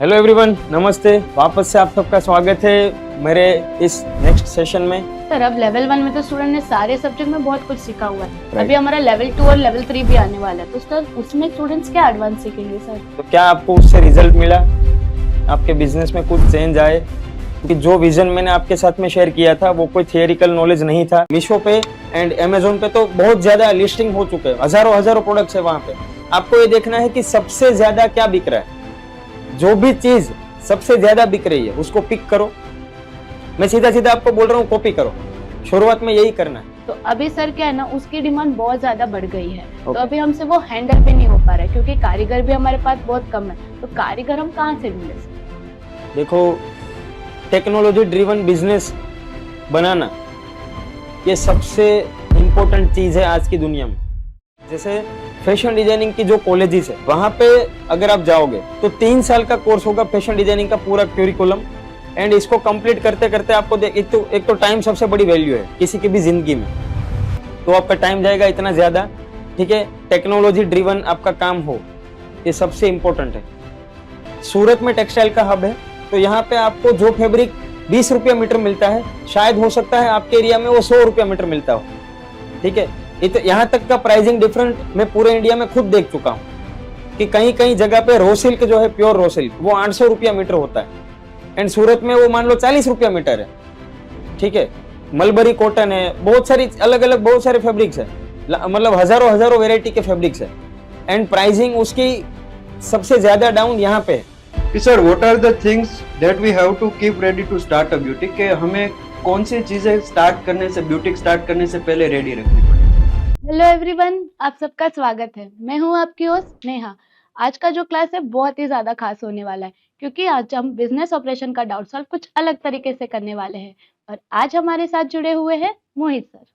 Hello everyone, नमस्ते। वापस से आप सबका स्वागत है मेरे इस नेक्स्ट सेशन में। सर अब लेवल 1 में तो स्टूडेंट ने सारे सब्जेक्ट में बहुत कुछ सीखा हुआ है। Right. अभी हमारा लेवल 2 और लेवल 3 भी आने वाला है, तो सर उसमें स्टूडेंट्स क्या एडवांस सीखेंगे सर? तो क्या आपको उससे रिजल्ट मिला? आपके बिजनेस में कुछ चेंज आए? क्योंकि जो विजन मैंने आपके साथ में शेयर किया था वो कोई थियोरिकल नॉलेज नहीं था। मीशो पे एंड अमेजोन पे तो बहुत ज्यादा लिस्टिंग हो चुके हैं, हजारों प्रोडक्ट्स है वहां पे। आपको ये देखना है कि सबसे ज्यादा क्या बिक रहा है। जो भी चीज सबसे ज्यादा बिक रही है उसको पिक करो। मैं सीधा आपको बोल रहा हूँ, कॉपी करो। शुरुआत में यही करना है। तो अभी सर क्या है ना, उसकी डिमांड बहुत ज्यादा बढ़ गई है। तो Okay. अभी हमसे वो हैंडल भी नहीं हो पा रहा है, क्योंकि कारीगर भी हमारे पास बहुत कम है। तो कारीगर हम कहाँ से ढूंढे सर? देखो, टेक्नोलॉजी ड्रिवन बिजनेस बनाना ये सबसे इम्पोर्टेंट चीज है आज की दुनिया में। जैसे फैशन डिजाइनिंग की जो कॉलेजेस है वहां पे अगर आप जाओगे तो 3 साल का कोर्स होगा फैशन डिजाइनिंग का पूरा क्यूरिकुलम। एंड इसको कंप्लीट करते करते आपको एक तो टाइम सबसे बड़ी वैल्यू है किसी की भी जिंदगी में। तो आपका टाइम जाएगा इतना ज्यादा, ठीक है। टेक्नोलॉजी ड्रिवन आपका काम हो, ये सबसे इम्पोर्टेंट है। सूरत में टेक्सटाइल का हब है, तो यहाँ पे आपको जो फैब्रिक 20 रुपया मीटर मिलता है, शायद हो सकता है आपके एरिया में वो 100 रुपया मीटर मिलता हो, ठीक है। यहाँ तक का प्राइसिंग डिफरेंट मैं पूरे इंडिया में खुद देख चुका हूँ कि कहीं कहीं जगह पे रो सिल्क जो है, प्योर रो सिल्क, वो 800 रुपया मीटर होता है। एंड सूरत में वो मान लो 40 रुपया मीटर है, ठीक है। मलबरी कॉटन है, बहुत सारी अलग बहुत सारे फैब्रिक्स है, मतलब हजारों वैरायटी के फैब्रिक्स है। एंड प्राइसिंग उसकी सबसे ज्यादा डाउन यहाँ पे है। Sir what are the things that we have to keep ready to start a boutique, के हमें कौन सी चीजें स्टार्ट करने से, ब्यूटिक स्टार्ट करने से पहले रेडी रखनी पड़ेगी? हेलो एवरीवन, आप सबका स्वागत है। मैं हूँ आपकी होस्ट नेहा। आज का जो क्लास है बहुत ही ज्यादा खास होने वाला है, क्योंकि आज हम बिजनेस ऑपरेशन का डाउट सॉल्व कुछ अलग तरीके से करने वाले हैं। और आज हमारे साथ जुड़े हुए हैं मोहित सर।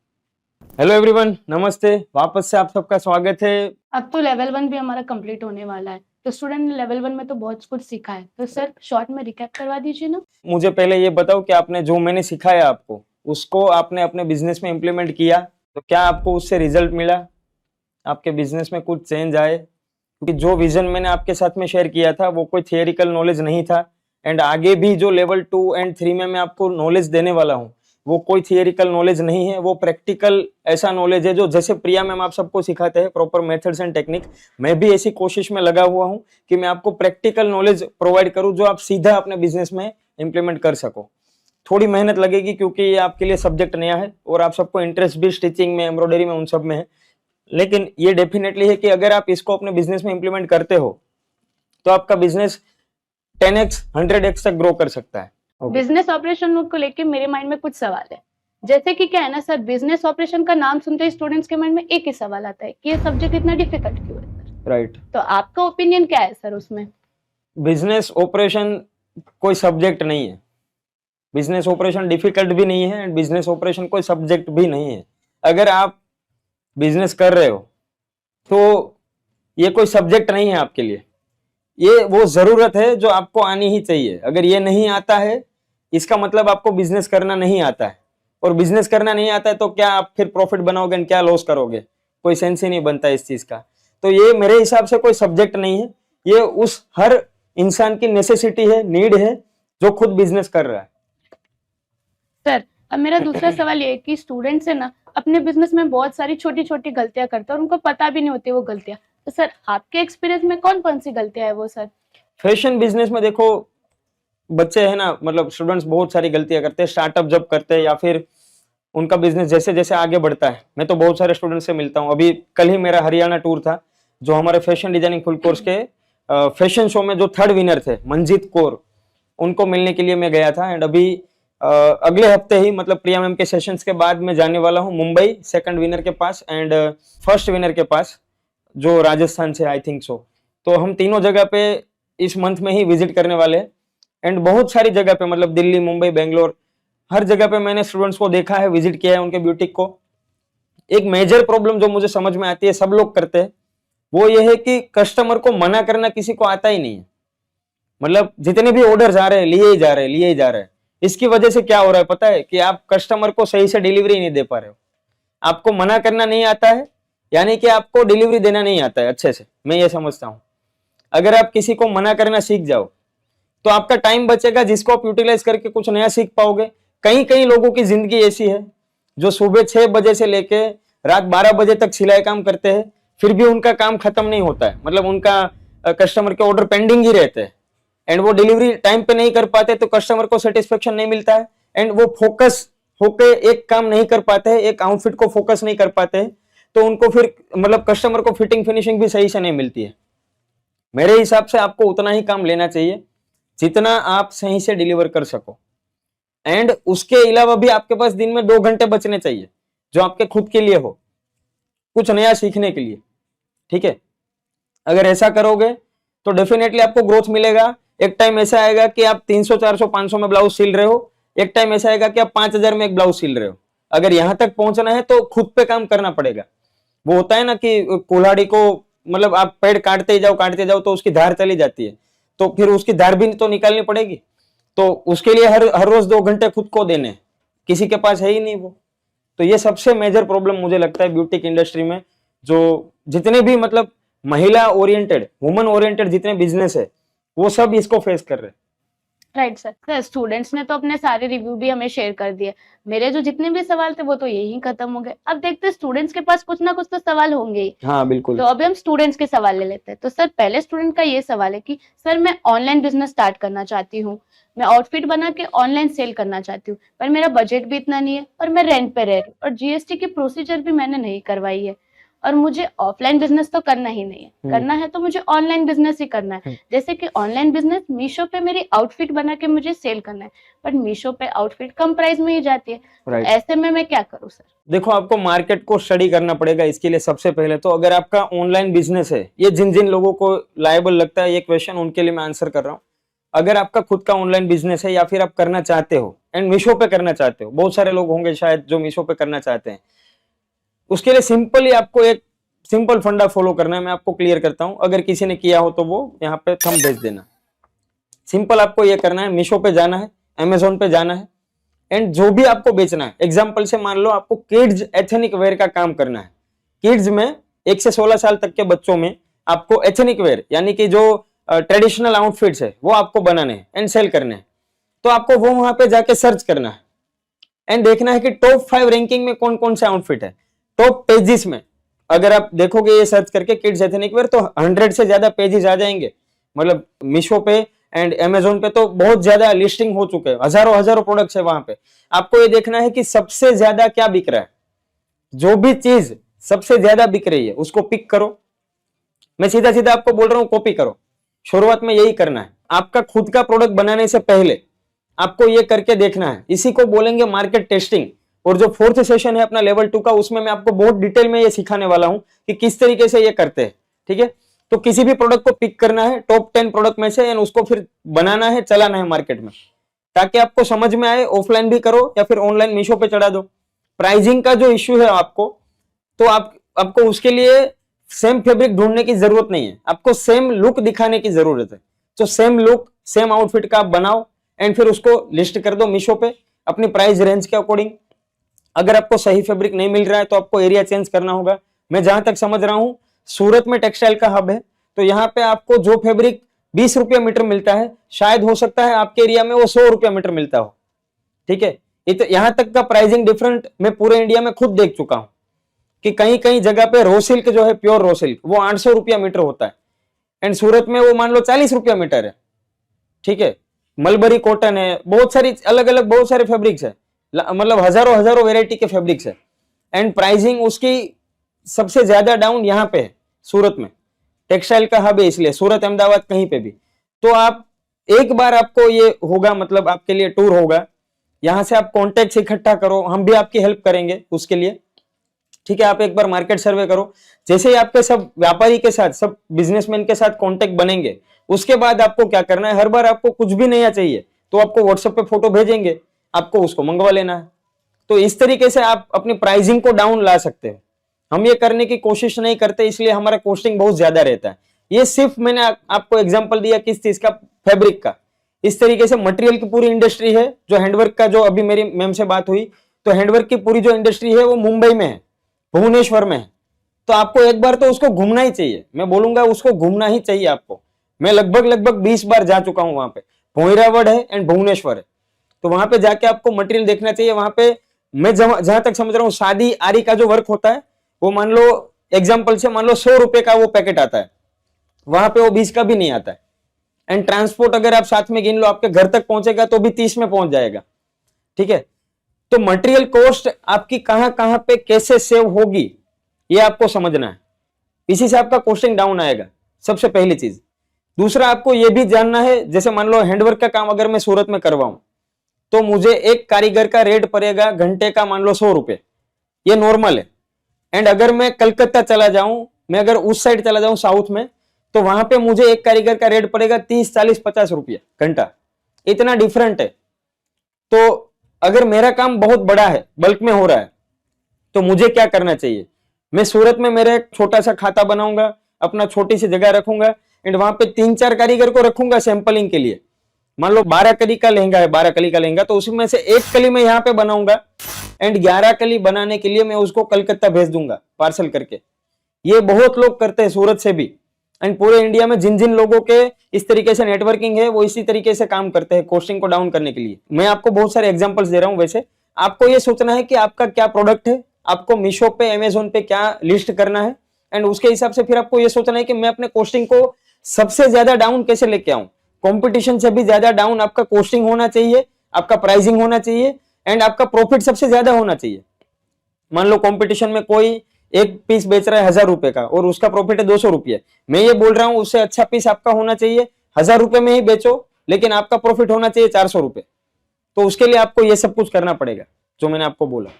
हेलो एवरीवन, नमस्ते। वापस से आप सबका स्वागत है। अब तो लेवल 1 भी हमारा कंप्लीट होने वाला है, तो स्टूडेंट ने लेवल 1 में तो बहुत कुछ सीखा है। तो सर शॉर्ट में रिकैप करवा दीजिए ना। मुझे पहले ये बताओ कि आपने जो मैंने सिखाया आपको उसको आपने अपने बिजनेस में इम्प्लीमेंट किया, तो क्या आपको उससे रिजल्ट मिला? आपके बिजनेस में कुछ चेंज आए? क्योंकि जो विजन मैंने आपके साथ में शेयर किया था वो कोई थियोरिकल नॉलेज नहीं था। एंड आगे भी जो लेवल 2 एंड 3 में मैं आपको नॉलेज देने वाला हूँ वो कोई थियोरिकल नॉलेज नहीं है, वो प्रैक्टिकल ऐसा नॉलेज है जो जैसे प्रिया मैम आप सबको सिखाते हैं प्रॉपर मेथड्स एंड टेक्निक, मैं भी ऐसी कोशिश में लगा हुआ हूँ कि मैं आपको प्रैक्टिकल नॉलेज प्रोवाइड करूँ जो आप सीधा अपने बिजनेस में इंप्लीमेंट कर सको। थोड़ी मेहनत लगेगी क्योंकि ये आपके लिए सब्जेक्ट नया है और आप सबको इंटरेस्ट भी स्टिचिंग में, एम्ब्रॉयडरी में, उन सब में है। लेकिन ये डेफिनेटली है कि अगर आप इसको अपने बिजनेस में इंप्लीमेंट करते हो तो आपका बिजनेस 10x 100x तक ग्रो कर सकता है। बिजनेस ऑपरेशन को लेके मेरे माइंड में कुछ सवाल है। जैसे कि क्या है ना सर, बिजनेस ऑपरेशन का नाम सुनते ही स्टूडेंट्स के माइंड में एक ही सवाल आता है कि ये सब्जेक्ट इतना डिफिकल्ट क्यों है? राइट। तो आपका ओपिनियन क्या है सर उसमें? बिजनेस ऑपरेशन कोई सब्जेक्ट नहीं है, बिजनेस ऑपरेशन डिफिकल्ट भी नहीं है एंड बिजनेस ऑपरेशन कोई सब्जेक्ट भी नहीं है। अगर आप बिजनेस कर रहे हो तो ये कोई सब्जेक्ट नहीं है आपके लिए, ये वो जरूरत है जो आपको आनी ही चाहिए। अगर ये नहीं आता है इसका मतलब आपको बिजनेस करना नहीं आता है, और बिजनेस करना नहीं आता है तो क्या आप फिर प्रॉफिट बनाओगे, क्या लॉस करोगे? कोई सेंस ही नहीं बनता इस चीज का। तो ये मेरे हिसाब से कोई सब्जेक्ट नहीं है, ये उस हर इंसान की नेसेसिटी है, नीड है जो खुद बिजनेस कर रहा है। सर अब मेरा दूसरा सवाल ये है कि स्टूडेंट्स है ना अपने बिजनेस में बहुत सारी छोटी छोटी गलतियां करते हैं और उनको पता भी नहीं होती वो गलतियां। तो सर आपके एक्सपीरियंस में कौन कौन सी गलतियां है वो सर? फैशन बिजनेस में देखो, बच्चे है ना, मतलब स्टूडेंट्स बहुत सारी गलतियां करते हैं स्टार्टअप जब करते हैं या फिर उनका बिजनेस जैसे जैसे आगे बढ़ता है। मैं तो बहुत सारे स्टूडेंट से मिलता हूँ। अभी कल ही मेरा हरियाणा टूर था, जो हमारे फैशन डिजाइनिंग फुल कोर्स के फैशन शो में जो 3rd विनर थे मंजीत कौर, उनको मिलने के लिए मैं गया था। एंड अभी अगले हफ्ते ही, मतलब प्रिया मैम के सेशंस के बाद मैं जाने वाला हूँ मुंबई 2nd विनर के पास एंड 1st विनर के पास, जो राजस्थान से आई थिंक सो। तो हम तीनों जगह पे इस मंथ में ही विजिट करने वाले हैं। एंड बहुत सारी जगह पे, मतलब दिल्ली, मुंबई, बेंगलोर, हर जगह पे मैंने स्टूडेंट्स को देखा है, विजिट किया है उनके ब्यूटिक को। एक मेजर प्रॉब्लम जो मुझे समझ में आती है, सब लोग करते हैं, वो ये है कि कस्टमर को मना करना किसी को आता ही नहीं है। मतलब जितने भी ऑर्डर आ रहे हैं लिए ही जा रहे हैं। इसकी वजह से क्या हो रहा है पता है? कि आप कस्टमर को सही से डिलीवरी नहीं दे पा रहे हो। आपको मना करना नहीं आता है, यानी कि आपको डिलीवरी देना नहीं आता है अच्छे से। मैं ये समझता हूं अगर आप किसी को मना करना सीख जाओ तो आपका टाइम बचेगा जिसको आप यूटिलाइज करके कुछ नया सीख पाओगे। कई कई लोगों की जिंदगी ऐसी है जो सुबह 6 बजे से लेके रात 12 बजे तक सिलाई काम करते हैं, फिर भी उनका काम खत्म नहीं होता है, मतलब उनका कस्टमर के ऑर्डर पेंडिंग ही रहते हैं एंड वो डिलीवरी टाइम पे नहीं कर पाते, तो कस्टमर को सेटिस्फेक्शन नहीं मिलता है एंड वो फोकस होके एक काम नहीं कर पाते हैं, एक आउटफिट को फोकस नहीं कर पाते हैं, तो उनको फिर मतलब कस्टमर को फिटिंग फिनिशिंग भी सही से नहीं मिलती है। मेरे हिसाब से आपको उतना ही काम लेना चाहिए जितना आप सही से डिलीवर कर सको एंड उसके अलावा भी आपके पास दिन में 2 घंटे बचने चाहिए जो आपके खुद के लिए हो, कुछ नया सीखने के लिए। ठीक है, अगर ऐसा करोगे तो डेफिनेटली आपको ग्रोथ मिलेगा। एक टाइम ऐसा आएगा कि आप 300 400 500 में ब्लाउज सिल रहे हो, एक टाइम ऐसा आएगा कि आप 5000 में एक ब्लाउज सिल रहे हो। अगर यहां तक पहुंचना है तो खुद पे काम करना पड़ेगा। वो होता है ना कि कुल्हाड़ी को मतलब आप पेड़ काटते जाओ तो उसकी धार चली जाती है, तो फिर उसकी धार भी तो निकालनी पड़ेगी, तो उसके लिए हर रोज 2 घंटे खुद को देने, किसी के पास है ही नहीं वो। तो ये सबसे मेजर प्रॉब्लम मुझे लगता है ब्यूटिक इंडस्ट्री में, जो जितने भी मतलब महिला ओरिएंटेड, वुमन ओरिएंटेड जितने बिजनेस है वो सब इसको फेस कर रहे हैं। राइट सर, स्टूडेंट्स ने तो अपने सारे रिव्यू भी हमें शेयर कर दिए। मेरे जो जितने भी सवाल थे वो तो यही खत्म हो गए। अब देखते हैं स्टूडेंट्स के पास कुछ ना कुछ तो सवाल होंगे ही। हाँ बिल्कुल। तो अभी हम स्टूडेंट्स के सवाल ले लेते हैं। तो सर पहले स्टूडेंट का ये सवाल है कि सर मैं ऑनलाइन बिजनेस स्टार्ट करना चाहती हूँ, मैं आउटफिट बना के ऑनलाइन सेल करना चाहती हूँ, पर मेरा बजट भी इतना नहीं है और मैं रेंट पे रह रही हूँ और जीएसटी की प्रोसीजर भी मैंने नहीं करवाई है और मुझे ऑफलाइन बिजनेस तो करना ही नहीं है, करना है तो मुझे ऑनलाइन बिजनेस ही करना है। जैसे कि ऑनलाइन बिजनेस मीशो पे मेरी आउटफिट बना के मुझे सेल करना है, बट मीशो पे आउटफिट कम प्राइस में ही जाती है। Right. ऐसे में मैं क्या करूँ सर? देखो, आपको मार्केट को स्टडी करना पड़ेगा इसके लिए। सबसे पहले तो अगर आपका ऑनलाइन बिजनेस है, ये जिन जिन लोगों को लायबल लगता है ये क्वेश्चन, उनके लिए मैं आंसर कर रहा हूँ। अगर आपका खुद का ऑनलाइन बिजनेस है या फिर आप करना चाहते हो एंड मीशो पे करना चाहते हो, बहुत सारे लोग होंगे शायद जो मीशो पे करना चाहते हैं, उसके लिए सिंपली आपको एक सिंपल फंडा फॉलो करना है। मैं आपको क्लियर करता हूं, अगर किसी ने किया हो तो वो यहाँ पे थंब भेज देना। सिंपल आपको ये करना है, मीशो पे जाना है, अमेजोन पे जाना है एंड जो भी आपको बेचना है, एग्जांपल से मान लो आपको किड्स एथनिक वेयर का काम करना है। किड्स में 1 से 16 साल तक के बच्चों में आपको एथनिक वेयर यानी कि जो ट्रेडिशनल आउटफिट्स है वो आपको बनाने हैं एंड सेल करने हैं। तो आपको वो वहां पे जाके सर्च करना है एंड देखना है कि टॉप 5 रैंकिंग में कौन कौन से आउटफिट है। टॉप पेजेस में अगर आप देखोगे ये सर्च करके किड्स एथनिक वेयर, तो 100 से ज्यादा पेजेस आ जाएंगे। मतलब मीशो पे एंड अमेजोन पे तो बहुत ज्यादा लिस्टिंग हो चुके हैं, हजारों प्रोडक्ट्स है वहां पे। आपको ये देखना है कि सबसे ज्यादा क्या बिक रहा है, जो भी चीज सबसे ज्यादा बिक रही है उसको पिक करो। मैं सीधा सीधा आपको बोल रहा हूँ, कॉपी करो। शुरुआत में यही करना है। आपका खुद का प्रोडक्ट बनाने से पहले आपको ये करके देखना है, इसी को बोलेंगे मार्केट टेस्टिंग। और जो 4th सेशन है अपना लेवल 2 का, उसमें मैं आपको बहुत डिटेल में ये सिखाने वाला हूं कि किस तरीके से ये करते हैं। ठीक है, तो किसी भी प्रोडक्ट को पिक करना है टॉप 10 प्रोडक्ट में से एंड उसको फिर बनाना है, चलाना है मार्केट में, ताकि आपको समझ में आए। ऑफलाइन भी करो या फिर ऑनलाइन मीशो पे चढ़ा दो। प्राइसिंग का जो इश्यू है आपको, तो आपको उसके लिए सेम फैब्रिक ढूंढने की जरूरत नहीं है, आपको सेम लुक दिखाने की जरूरत है। तो सेम लुक सेम आउटफिट का आप बनाओ एंड फिर उसको लिस्ट कर दो मीशो पे अपनी प्राइस रेंज के अकॉर्डिंग। अगर आपको सही फैब्रिक नहीं मिल रहा है तो आपको एरिया चेंज करना होगा। मैं जहां तक समझ रहा हूं, सूरत में टेक्सटाइल का हब है, तो यहाँ पे आपको जो फैब्रिक 20 रुपया मीटर मिलता है, शायद हो सकता है आपके एरिया में वो 100 रुपया मीटर मिलता हो। ठीक है, यहाँ तक का प्राइसिंग डिफरेंट मैं पूरे इंडिया में खुद देख चुका हूं कि कहीं कहीं जगह पे रो सिल्क जो है, प्योर रो सिल्क, वो 800 रुपया मीटर होता है एंड सूरत में वो मान लो 40 रुपया मीटर है। ठीक है, मलबरी कॉटन है, बहुत सारी अलग अलग बहुत सारे फैब्रिक्स है, मतलब हजारों वेराइटी के फैब्रिक्स है एंड प्राइसिंग उसकी सबसे ज्यादा डाउन यहाँ पे है सूरत में। टेक्सटाइल का हब है इसलिए, सूरत अहमदाबाद कहीं पे भी। तो आप एक बार आपको ये होगा, मतलब आपके लिए टूर होगा, यहां से आप कॉन्टेक्ट इकट्ठा करो, हम भी आपकी हेल्प करेंगे उसके लिए। ठीक है, आप एक बार मार्केट सर्वे करो। जैसे ही आपके सब व्यापारी के साथ, सब बिजनेसमैन के साथ कॉन्टेक्ट बनेंगे, उसके बाद आपको क्या करना है, हर बार आपको कुछ भी नया चाहिए तो आपको व्हाट्सएप पे फोटो भेजेंगे, आपको उसको मंगवा लेना है। तो इस तरीके से आप अपनी प्राइसिंग को डाउन ला सकते हो। हम ये करने की कोशिश नहीं करते, इसलिए हमारा कॉस्टिंग बहुत ज्यादा रहता है। ये सिर्फ मैंने आपको एग्जांपल दिया किस चीज का, फैब्रिक का। इस तरीके से मटेरियल की पूरी इंडस्ट्री है, जो हैंडवर्क का, जो अभी मेरी मैम से बात हुई, तो हैंडवर्क की पूरी जो इंडस्ट्री है वो मुंबई में है, भुवनेश्वर में है। तो आपको एक बार तो उसको घूमना ही चाहिए, मैं बोलूंगा उसको घूमना ही चाहिए आपको। मैं लगभग 20 बार जा चुका हूं वहां पे, भोईरावड़ है एंड भुवनेश्वर है। तो वहां पे जाके आपको मटेरियल देखना चाहिए। वहां पे मैं जहां तक समझ रहा हूँ, शादी आरी का जो वर्क होता है वो मान लो एग्जाम्पल से मान लो 100 रुपए का वो पैकेट आता है, वहां पे वो 20 का भी नहीं आता है। एंड ट्रांसपोर्ट अगर आप साथ में गिन लो, आपके घर तक पहुंचेगा तो भी 30 में पहुंच जाएगा। ठीक है, तो मटेरियल कॉस्ट आपकी कहां कहां पे कैसे सेव होगी ये आपको समझना है, इसी से आपका कॉस्टिंग डाउन आएगा, सबसे पहली चीज। दूसरा आपको ये भी जानना है, जैसे मान लो हैंडवर्क का काम अगर मैं सूरत में करवाऊं तो मुझे एक कारीगर का रेट पड़ेगा घंटे का मान लो 100 रुपए, ये नॉर्मल है। एंड अगर मैं कलकत्ता चला जाऊं, मैं अगर उस साइड चला जाऊं साउथ में, तो वहां पे मुझे एक कारीगर का रेट पड़ेगा 30, 40, 50 रुपये घंटा, इतना डिफरेंट है। तो अगर मेरा काम बहुत बड़ा है, बल्क में हो रहा है, तो मुझे क्या करना चाहिए, मैं सूरत में मेरा एक छोटा सा खाता बनाऊंगा, अपना छोटी सी जगह रखूंगा एंड वहां पे 3-4 कारीगर को रखूंगा सैंपलिंग के लिए। मान लो 12 कली का लहंगा है, 12 कली का लहंगा, तो उसमें से एक कली मैं यहाँ पे बनाऊंगा एंड 11 कली बनाने के लिए मैं उसको कलकत्ता भेज दूंगा पार्सल करके। ये बहुत लोग करते हैं सूरत से भी, एंड पूरे इंडिया में जिन जिन लोगों के इस तरीके से नेटवर्किंग है वो इसी तरीके से काम करते हैं कॉस्टिंग को डाउन करने के लिए। मैं आपको बहुत सारे एग्जांपल्स दे रहा हूं। वैसे आपको ये सोचना है कि आपका क्या प्रोडक्ट है, आपको मीशो पे, अमेजोन पे क्या लिस्ट करना है, एंड उसके हिसाब से फिर आपको ये सोचना है कि मैं अपने कॉस्टिंग को सबसे ज्यादा डाउन कैसे लेके आऊं। कंपटीशन से भी ज्यादा डाउन आपका कॉस्टिंग होना चाहिए, आपका प्राइसिंग होना चाहिए एंड आपका प्रॉफिट सबसे ज्यादा होना चाहिए। मान लो कंपटीशन में कोई एक पीस बेच रहा है 1000 रुपए का और उसका प्रॉफिट है 200 रुपये, मैं ये बोल रहा हूं उससे अच्छा पीस आपका होना चाहिए, 1000 रुपए में ही बेचो लेकिन आपका प्रॉफिट होना चाहिए 400 रुपए। तो उसके लिए आपको ये सब कुछ करना पड़ेगा जो मैंने आपको बोला।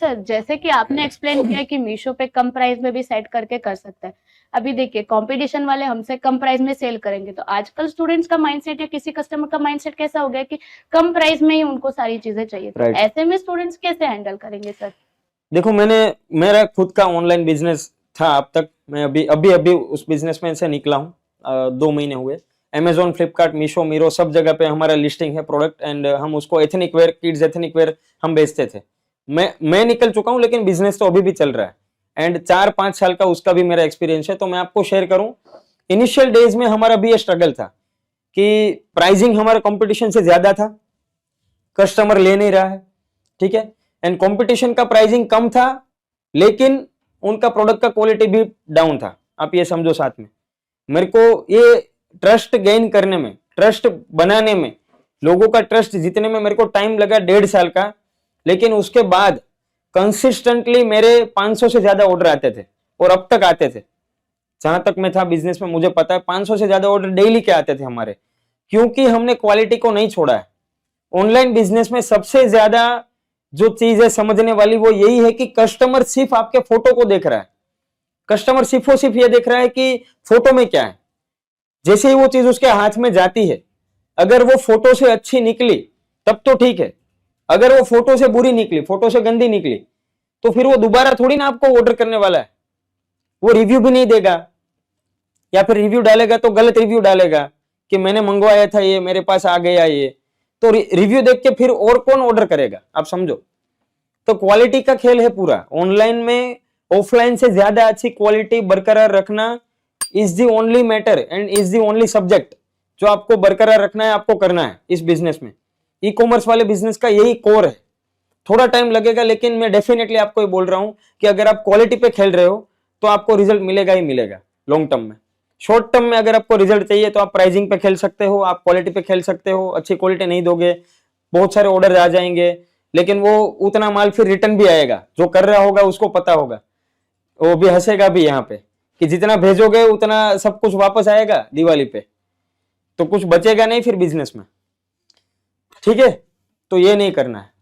सर जैसे कि आपने एक्सप्लेन किया कि मीशो पे कम प्राइस में भी सेट करके कर सकते हैं। अभी देखिए कंपटीशन वाले हमसे कम प्राइस में सेल करेंगे, तो आजकल स्टूडेंट्स का माइंडसेट या किसी कस्टमर का माइंडसेट कैसा हो गया कि कम प्राइस में ही उनको सारी चीजें चाहिए। तो Right. ऐसे में स्टूडेंट्स कैसे हैंडल करेंगे सर? देखो, मेरा खुद का ऑनलाइन बिजनेस था अब तक, मैं अभी उस बिजनेस में से निकला हूँ, 2 महीने हुए। अमेजोन, फ्लिपकार्ट, मीशो, मीरो सब जगह पे हमारा लिस्टिंग है प्रोडक्ट, एंड हम उसको ethnic wear, kids ethnic wear हम बेचते थे। मैं निकल चुका हूँ लेकिन बिजनेस तो अभी भी चल रहा है एंड 4-5 साल का उसका भी मेरा एक्सपीरियंस है। तो मैं आपको शेयर करूं, इनिशियल डेज में हमारा भी ये स्ट्रगल था कि प्राइसिंग हमारा कंपटीशन से ज्यादा था, कस्टमर ले नहीं रहा है, ठीक है, एंड कंपटीशन का प्राइसिंग कम था लेकिन उनका प्रोडक्ट का क्वालिटी भी डाउन था। आप ये समझो साथ में, मेरे को ये ट्रस्ट गेन करने में, ट्रस्ट बनाने में, लोगों का ट्रस्ट जीतने में मेरे को टाइम लगा 1.5 साल का। लेकिन उसके बाद कंसिस्टेंटली मेरे 500 से ज्यादा ऑर्डर आते थे और अब तक आते थे। जहां तक मैं था बिजनेस में मुझे पता है 500 से ज्यादा ऑर्डर डेली के आते थे हमारे, क्योंकि हमने क्वालिटी को नहीं छोड़ा है। ऑनलाइन बिजनेस में सबसे ज्यादा जो चीज है समझने वाली वो यही है कि कस्टमर सिर्फ आपके फोटो को देख रहा है, कस्टमर सिर्फ ये देख रहा है कि फोटो में क्या है। जैसे ही वो चीज उसके हाथ में जाती है, अगर वो फोटो से अच्छी निकली तब तो ठीक है, अगर वो फोटो से बुरी निकली, फोटो से गंदी निकली, तो फिर वो दोबारा थोड़ी ना आपको ऑर्डर करने वाला है, वो रिव्यू भी नहीं देगा, या फिर रिव्यू डालेगा तो गलत रिव्यू डालेगा कि मैंने मंगवाया था ये, मेरे पास आ गया ये। तो रिव्यू देख के फिर और कौन ऑर्डर करेगा, आप समझो। तो क्वालिटी का खेल है पूरा ऑनलाइन में। ऑफलाइन से ज्यादा अच्छी क्वालिटी बरकरार रखना is the only matter and is the only subject जो आपको बरकरार रखना है, आपको करना है इस बिजनेस में। ई कॉमर्स वाले बिजनेस का यही कोर है। थोड़ा टाइम लगेगा लेकिन मैं डेफिनेटली आपको ये बोल रहा हूं कि अगर आप क्वालिटी पे खेल रहे हो तो आपको रिजल्ट मिलेगा ही मिलेगा लॉन्ग टर्म में। शॉर्ट टर्म में अगर आपको रिजल्ट चाहिए तो आप प्राइसिंग पे खेल सकते हो, आप क्वालिटी पे खेल सकते हो। अच्छी क्वालिटी नहीं दोगे, बहुत सारे ऑर्डर आ जाएंगे लेकिन वो उतना माल फिर रिटर्न भी आएगा। जो कर रहा होगा उसको पता होगा, वो भी हंसेगा भी यहाँ पे कि जितना भेजोगे उतना सब कुछ वापस आएगा दिवाली पे, तो कुछ बचेगा नहीं फिर बिजनेस में, ठीक है। तो ये नहीं करना है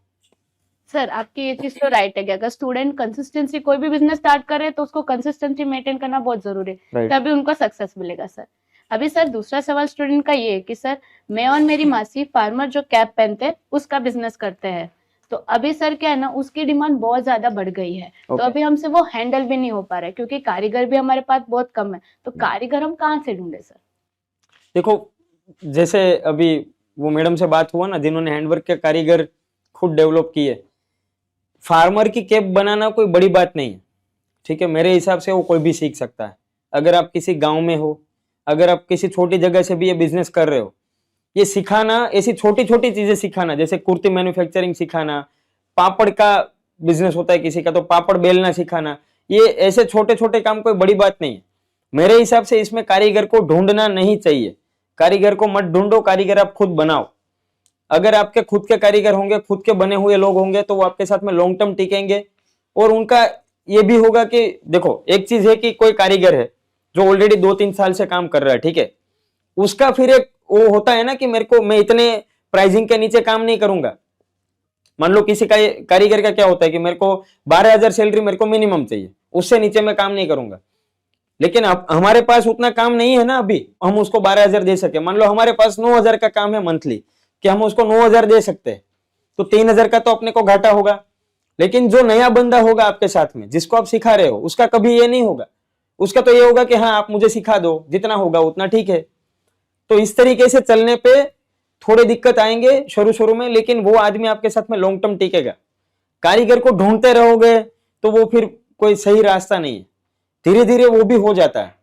सर। आपकी ये चीज तो राइट है कि अगर स्टूडेंट कंसिस्टेंसी कोई भी बिजनेस स्टार्ट करे तो उसको कंसिस्टेंसी मेंटेन करना बहुत जरूरी है, Right. तभी उनको सक्सेस मिलेगा सर। अभी सर दूसरा सवाल स्टूडेंट का ये है कि सर मैं और मेरी मासी फार्मर जो कैप पहनते हैं उसका बिजनेस करते हैं, तो अभी सर क्या है ना, उसकी डिमांड बहुत ज्यादा बढ़ गई है। तो अभी हमसे वो हैंडल भी नहीं हो पा रहा है क्योंकि कारीगर भी हमारे पास बहुत कम है। तो कारीगर हम कहाँ से ढूंढे सर? देखो, जैसे अभी वो मैडम से बात हुआ ना जिन्होंने हैंडवर्क के कारीगर खुद डेवलप किए, फार्मर की कैप बनाना कोई बड़ी बात नहीं है, ठीक है। मेरे हिसाब से वो कोई भी सीख सकता है। अगर आप किसी गांव में हो, अगर आप किसी छोटी जगह से भी ये बिजनेस कर रहे हो, ये सिखाना, ऐसी छोटी छोटी चीजें सिखाना, जैसे कुर्ती मैन्युफैक्चरिंग सिखाना, पापड़ का बिजनेस होता है किसी का तो पापड़ बेलना सिखाना, ये ऐसे छोटे छोटे काम कोई बड़ी बात नहीं है। मेरे हिसाब से इसमें कारीगर को ढूंढना नहीं चाहिए। कारीगर को मत ढूंढो, कारीगर आप खुद बनाओ। अगर आपके खुद के कारीगर होंगे, खुद के बने हुए लोग होंगे, तो वो आपके साथ में लॉन्ग टर्म टिकेंगे। और उनका ये भी होगा कि देखो, एक चीज है कि कोई कारीगर है जो ऑलरेडी 2-3 साल से काम कर रहा है, ठीक है, उसका फिर एक वो होता है ना कि मैं इतने प्राइसिंग के नीचे काम नहीं करूंगा। मान लो किसी का कारीगर का क्या होता है कि मेरे को 12,000 सैलरी मेरे को मिनिमम चाहिए, उससे नीचे मैं काम नहीं करूंगा। लेकिन अब हमारे पास उतना काम नहीं है ना, अभी हम उसको 12,000 दे सके। मान लो हमारे पास 9,000 का काम है मंथली, कि हम उसको 9,000 दे सकते हैं, तो 3,000 का तो अपने को घाटा होगा। लेकिन जो नया बंदा होगा आपके साथ में, जिसको आप सिखा रहे हो, उसका कभी ये नहीं होगा। उसका तो ये होगा कि हाँ आप मुझे सिखा दो, जितना होगा उतना ठीक है। तो इस तरीके से चलने पे थोड़े दिक्कत आएंगे शुरू शुरू में, लेकिन वो आदमी आपके साथ में लॉन्ग टर्म टिकेगा। कारीगर को ढूंढते रहोगे तो वो फिर कोई सही रास्ता नहीं है। धीरे धीरे वो भी हो जाता है,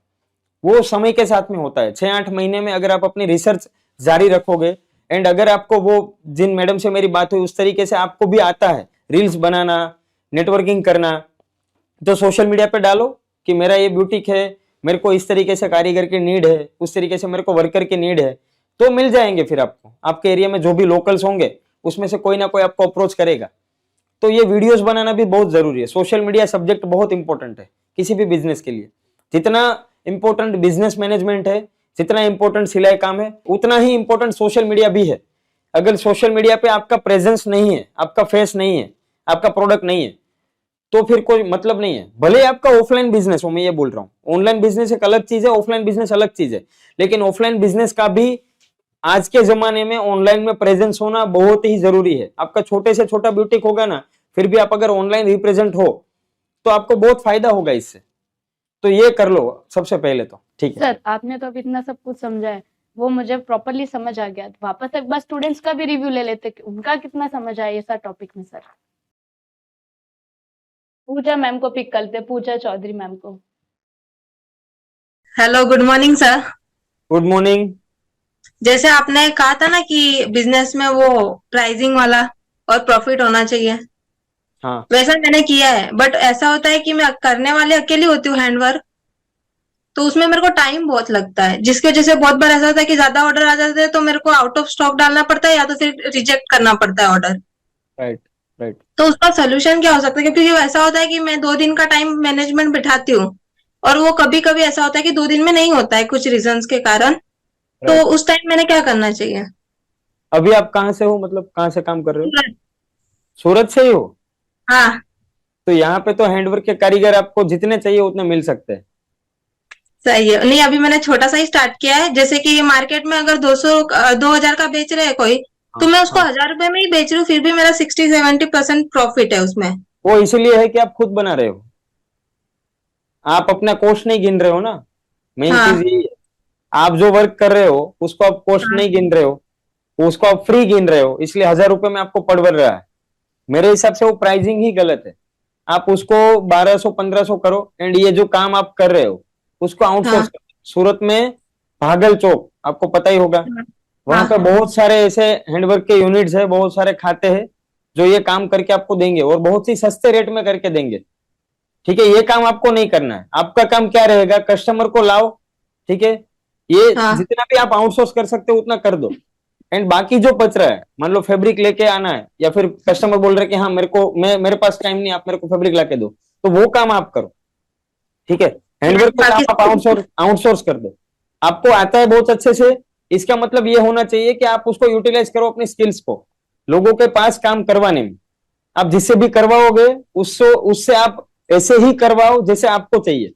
वो समय के साथ में होता है। 6-8 महीने में अगर आप अपनी रिसर्च जारी रखोगे, एंड अगर आपको वो, जिन मैडम से मेरी बात हुई, उस तरीके से आपको भी आता है रील्स बनाना, नेटवर्किंग करना, तो सोशल मीडिया पे डालो कि मेरा ये ब्यूटिक है, मेरे को इस तरीके से कारीगर की नीड है, उस तरीके से मेरे को वर्कर की नीड है, तो मिल जाएंगे। फिर आपको आपके एरिया में जो भी लोकल्स होंगे उसमें से कोई ना कोई आपको अप्रोच करेगा। तो ये वीडियोस बनाना भी बहुत जरूरी है। सोशल मीडिया सब्जेक्ट बहुत इंपॉर्टेंट है किसी भी बिजनेस के लिए। जितना इंपॉर्टेंट बिजनेस मैनेजमेंट है, जितना इंपॉर्टेंट सिलाई काम है, उतना ही इंपॉर्टेंट सोशल मीडिया भी है। अगर सोशल मीडिया पे आपका प्रेजेंस नहीं है, आपका फेस नहीं है, आपका प्रोडक्ट नहीं है, तो फिर कोई मतलब नहीं है। भले आपका ऑफलाइन बिजनेस हो, मैं ये बोल रहा हूँ, ऑनलाइन बिजनेस एक अलग चीज है, ऑफलाइन बिजनेस अलग चीज है। लेकिन ऑफलाइन बिजनेस का भी आज के जमाने में ऑनलाइन में प्रेजेंस होना बहुत ही जरूरी है। आपका छोटे से छोटा ब्यूटिक होगा ना, फिर भी आप अगर ऑनलाइन रिप्रेजेंट हो तो आपको बहुत फायदा होगा इससे। तो ये कर लो सबसे पहले तो, ठीक है। सर आपने तो अब इतना सब कुछ समझा है, वो मुझे प्रॉपरली समझ आ गया। वापस एक बार स्टूडेंट्स का भी रिव्यू ले लेते कि उनका कितना समझ आया ये सर टॉपिक में। सर पूजा मैम को पिक करते, पूजा चौधरी मैम को। Hello, good morning sir. Good morning. जैसे आपने कहा था ना कि बिजनेस में वो प्राइसिंग वाला और प्रॉफिट होना चाहिए, हाँ वैसा मैंने किया है। बट ऐसा होता है कि मैं करने वाले अकेली होती हूँ हैंडवर्क, तो उसमें मेरे को टाइम बहुत लगता है, जिसकी वजह से बहुत बार ऐसा होता है कि ज्यादा ऑर्डर आ जाते हैं तो मेरे को आउट ऑफ स्टॉक डालना पड़ता है या तो फिर रिजेक्ट करना पड़ता है ऑर्डर। Right right. तो उसका सोल्यूशन क्या हो सकता है? क्योंकि ऐसा होता है कि मैं 2 दिन का टाइम मैनेजमेंट बिठाती हूँ और वो कभी कभी ऐसा होता है कि 2 दिन में नहीं होता है कुछ रीजंस के कारण। तो Right. उस टाइम मैंने क्या करना चाहिए? अभी आप कहाँ से हो, मतलब कहाँ से काम कर रहे हो? सूरत। सूरत से ही हो? हाँ तो यहाँ पे तो हैंडवर्क के कारीगर आपको जितने चाहिए उतने मिल सकते हैं। सही है। नहीं, अभी मैंने छोटा सा ही स्टार्ट किया है। जैसे कि मार्केट में अगर 200-2,000 का बेच रहे हैं कोई, तो हाँ मैं उसको हाँ। 1,000 रुपए में ही बेच रही हूँ, फिर भी मेरा 60-70% प्रॉफिट है उसमें। वो इसलिए है कि आप खुद बना रहे हो, आप अपना कॉस्ट नहीं गिन रहे हो ना। मेन चीज हाँ यही है। आप जो वर्क कर रहे हो उसको आप कॉस्ट हाँ नहीं गिन रहे हो, उसको आप फ्री गिन रहे हो, इसलिए 1,000 रुपए में आपको पड़ रहा है। मेरे हिसाब से वो प्राइसिंग ही गलत है। आप उसको 1,200-1,500 करो, एंड ये जो काम आप कर रहे हो उसको आउटसोर्स हाँ करो। सूरत में भागल चौक आपको पता ही होगा, वहां पे हाँ बहुत सारे ऐसे हैंडवर्क के यूनिट्स है, बहुत सारे खाते हैं जो ये काम करके आपको देंगे, और बहुत ही सस्ते रेट में करके देंगे। ठीक है, ये काम आपको नहीं करना है। आपका काम क्या रहेगा, कस्टमर को लाओ, ठीक है, ये हाँ जितना भी आप आउटसोर्स कर सकते हो उतना कर दो। एंड बाकी जो बच रहा है, मान लो फैब्रिक लेके आना है, या फिर कस्टमर बोल रहे कि हाँ मेरे पास टाइम नहीं, आप मेरे को फैब्रिक लाके दो, तो वो काम आप करो। ठीक है, हैंडवर्क का काम बाकी आप आउटसोर्स कर दो। आपको आता है बहुत अच्छे से, इसका मतलब ये होना चाहिए कि आप उसको यूटिलाइज करो अपनी स्किल्स को लोगों के पास काम करवाने में। आप जिससे भी करवाओगे उससे आप ऐसे ही करवाओ जैसे आपको चाहिए।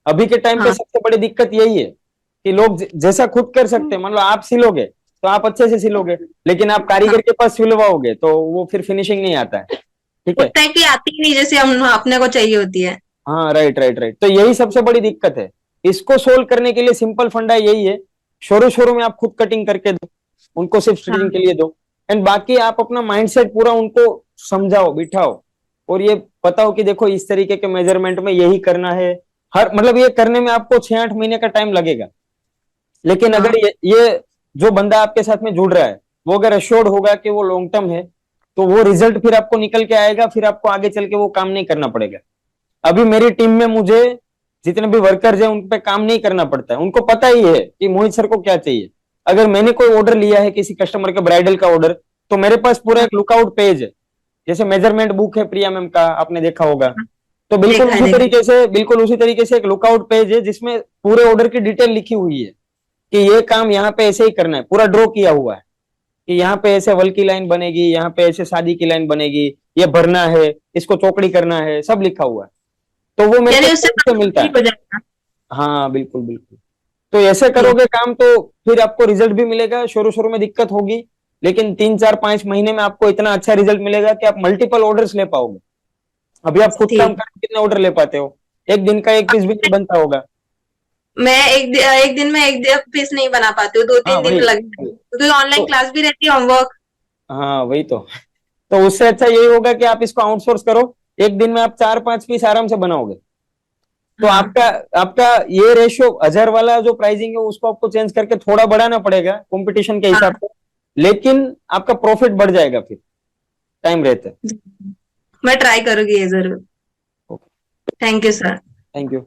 अभी के टाइम पे हाँ सबसे बड़ी दिक्कत यही है कि लोग जैसा खुद कर सकते हैं, मान लो आप सिलोगे तो आप अच्छे से सिलोगे, लेकिन आप कारीगर के पास सिलवाओगे तो वो फिर फिनिशिंग नहीं आता है। ठीक है, उतना की आती ही नहीं जैसे हम अपने को चाहिए होती है। हाँ राइट राइट राइट। तो यही सबसे बड़ी दिक्कत है। इसको सोल्व करने के लिए सिंपल फंडा यही है, शुरू में आप खुद कटिंग करके दो, उनको सिर्फ स्टिचिंग के हाँ लिए दो, एंड बाकी आप अपना माइंडसेट पूरा उनको समझाओ, बिठाओ, और ये बताओ कि देखो इस तरीके के मेजरमेंट में यही करना है। हर मतलब ये करने में आपको 6-8 महीने का टाइम लगेगा, लेकिन हाँ अगर ये जो बंदा आपके साथ में जुड़ रहा है वो अगर एश्योर्ड होगा कि वो लॉन्ग टर्म है, तो वो रिजल्ट फिर आपको निकल के आएगा, फिर आपको आगे चल के वो काम नहीं करना पड़ेगा। अभी मेरी टीम में मुझे जितने भी वर्कर्स हैं उन पे काम नहीं करना पड़ता है, उनको पता ही है कि मोहित सर को क्या चाहिए। अगर मैंने कोई ऑर्डर लिया है किसी कस्टमर के ब्राइडल का ऑर्डर, तो मेरे पास पूरा एक लुकआउट पेज है, जैसे मेजरमेंट बुक है प्रिया मैम का, आपने देखा होगा। तो बिल्कुल देखा है, उसी तरीके से एक लुकआउट पेज है जिसमें पूरे ऑर्डर की डिटेल लिखी हुई है कि ये काम यहाँ पे ऐसे ही करना है, पूरा ड्रॉ किया हुआ है कि यहाँ पे ऐसे वल की लाइन बनेगी, यहाँ पे ऐसे शादी की लाइन बनेगी, ये भरना है, इसको चौकड़ी करना है, सब लिखा हुआ है। तो वो मेरे यानी को उससे खुद से मिलता है। हो जाएगा। हाँ बिल्कुल बिल्कुल। तो ऐसे करोगे काम तो फिर आपको रिजल्ट भी मिलेगा। शुरू शुरू में दिक्कत होगी, लेकिन 3 4 5 महीने में आपको इतना अच्छा रिजल्ट मिलेगा कि आप मल्टीपल ऑर्डर्स ले पाओगे। अभी आप खुद काम करके कितने ऑर्डर ले पाते हो? एक दिन का एक पीस भी नहीं बनता होगा। मैं एक दिन में एक पीस नहीं बना पाती हूँ, 2 3 हाँ दिन वही लगते हैं, क्योंकि ऑनलाइन तो, क्लास भी रहती है, होमवर्क। हाँ वही तो उससे अच्छा यही होगा कि आप इसको आउटसोर्स करो, एक दिन में आप 4 5 पीस आराम से बनाओगे। तो हाँ। आपका आपका ये रेशियो 1000 वाला जो प्राइसिंग है उसको आपको चेंज करके थोड़ा बढ़ाना पड़ेगा कंपटीशन के हिसाब से, लेकिन आपका प्रॉफिट बढ़ जाएगा फिर टाइम रहते। मैं ट्राई करूंगी ये जरूर। Thank you sir. Thank you.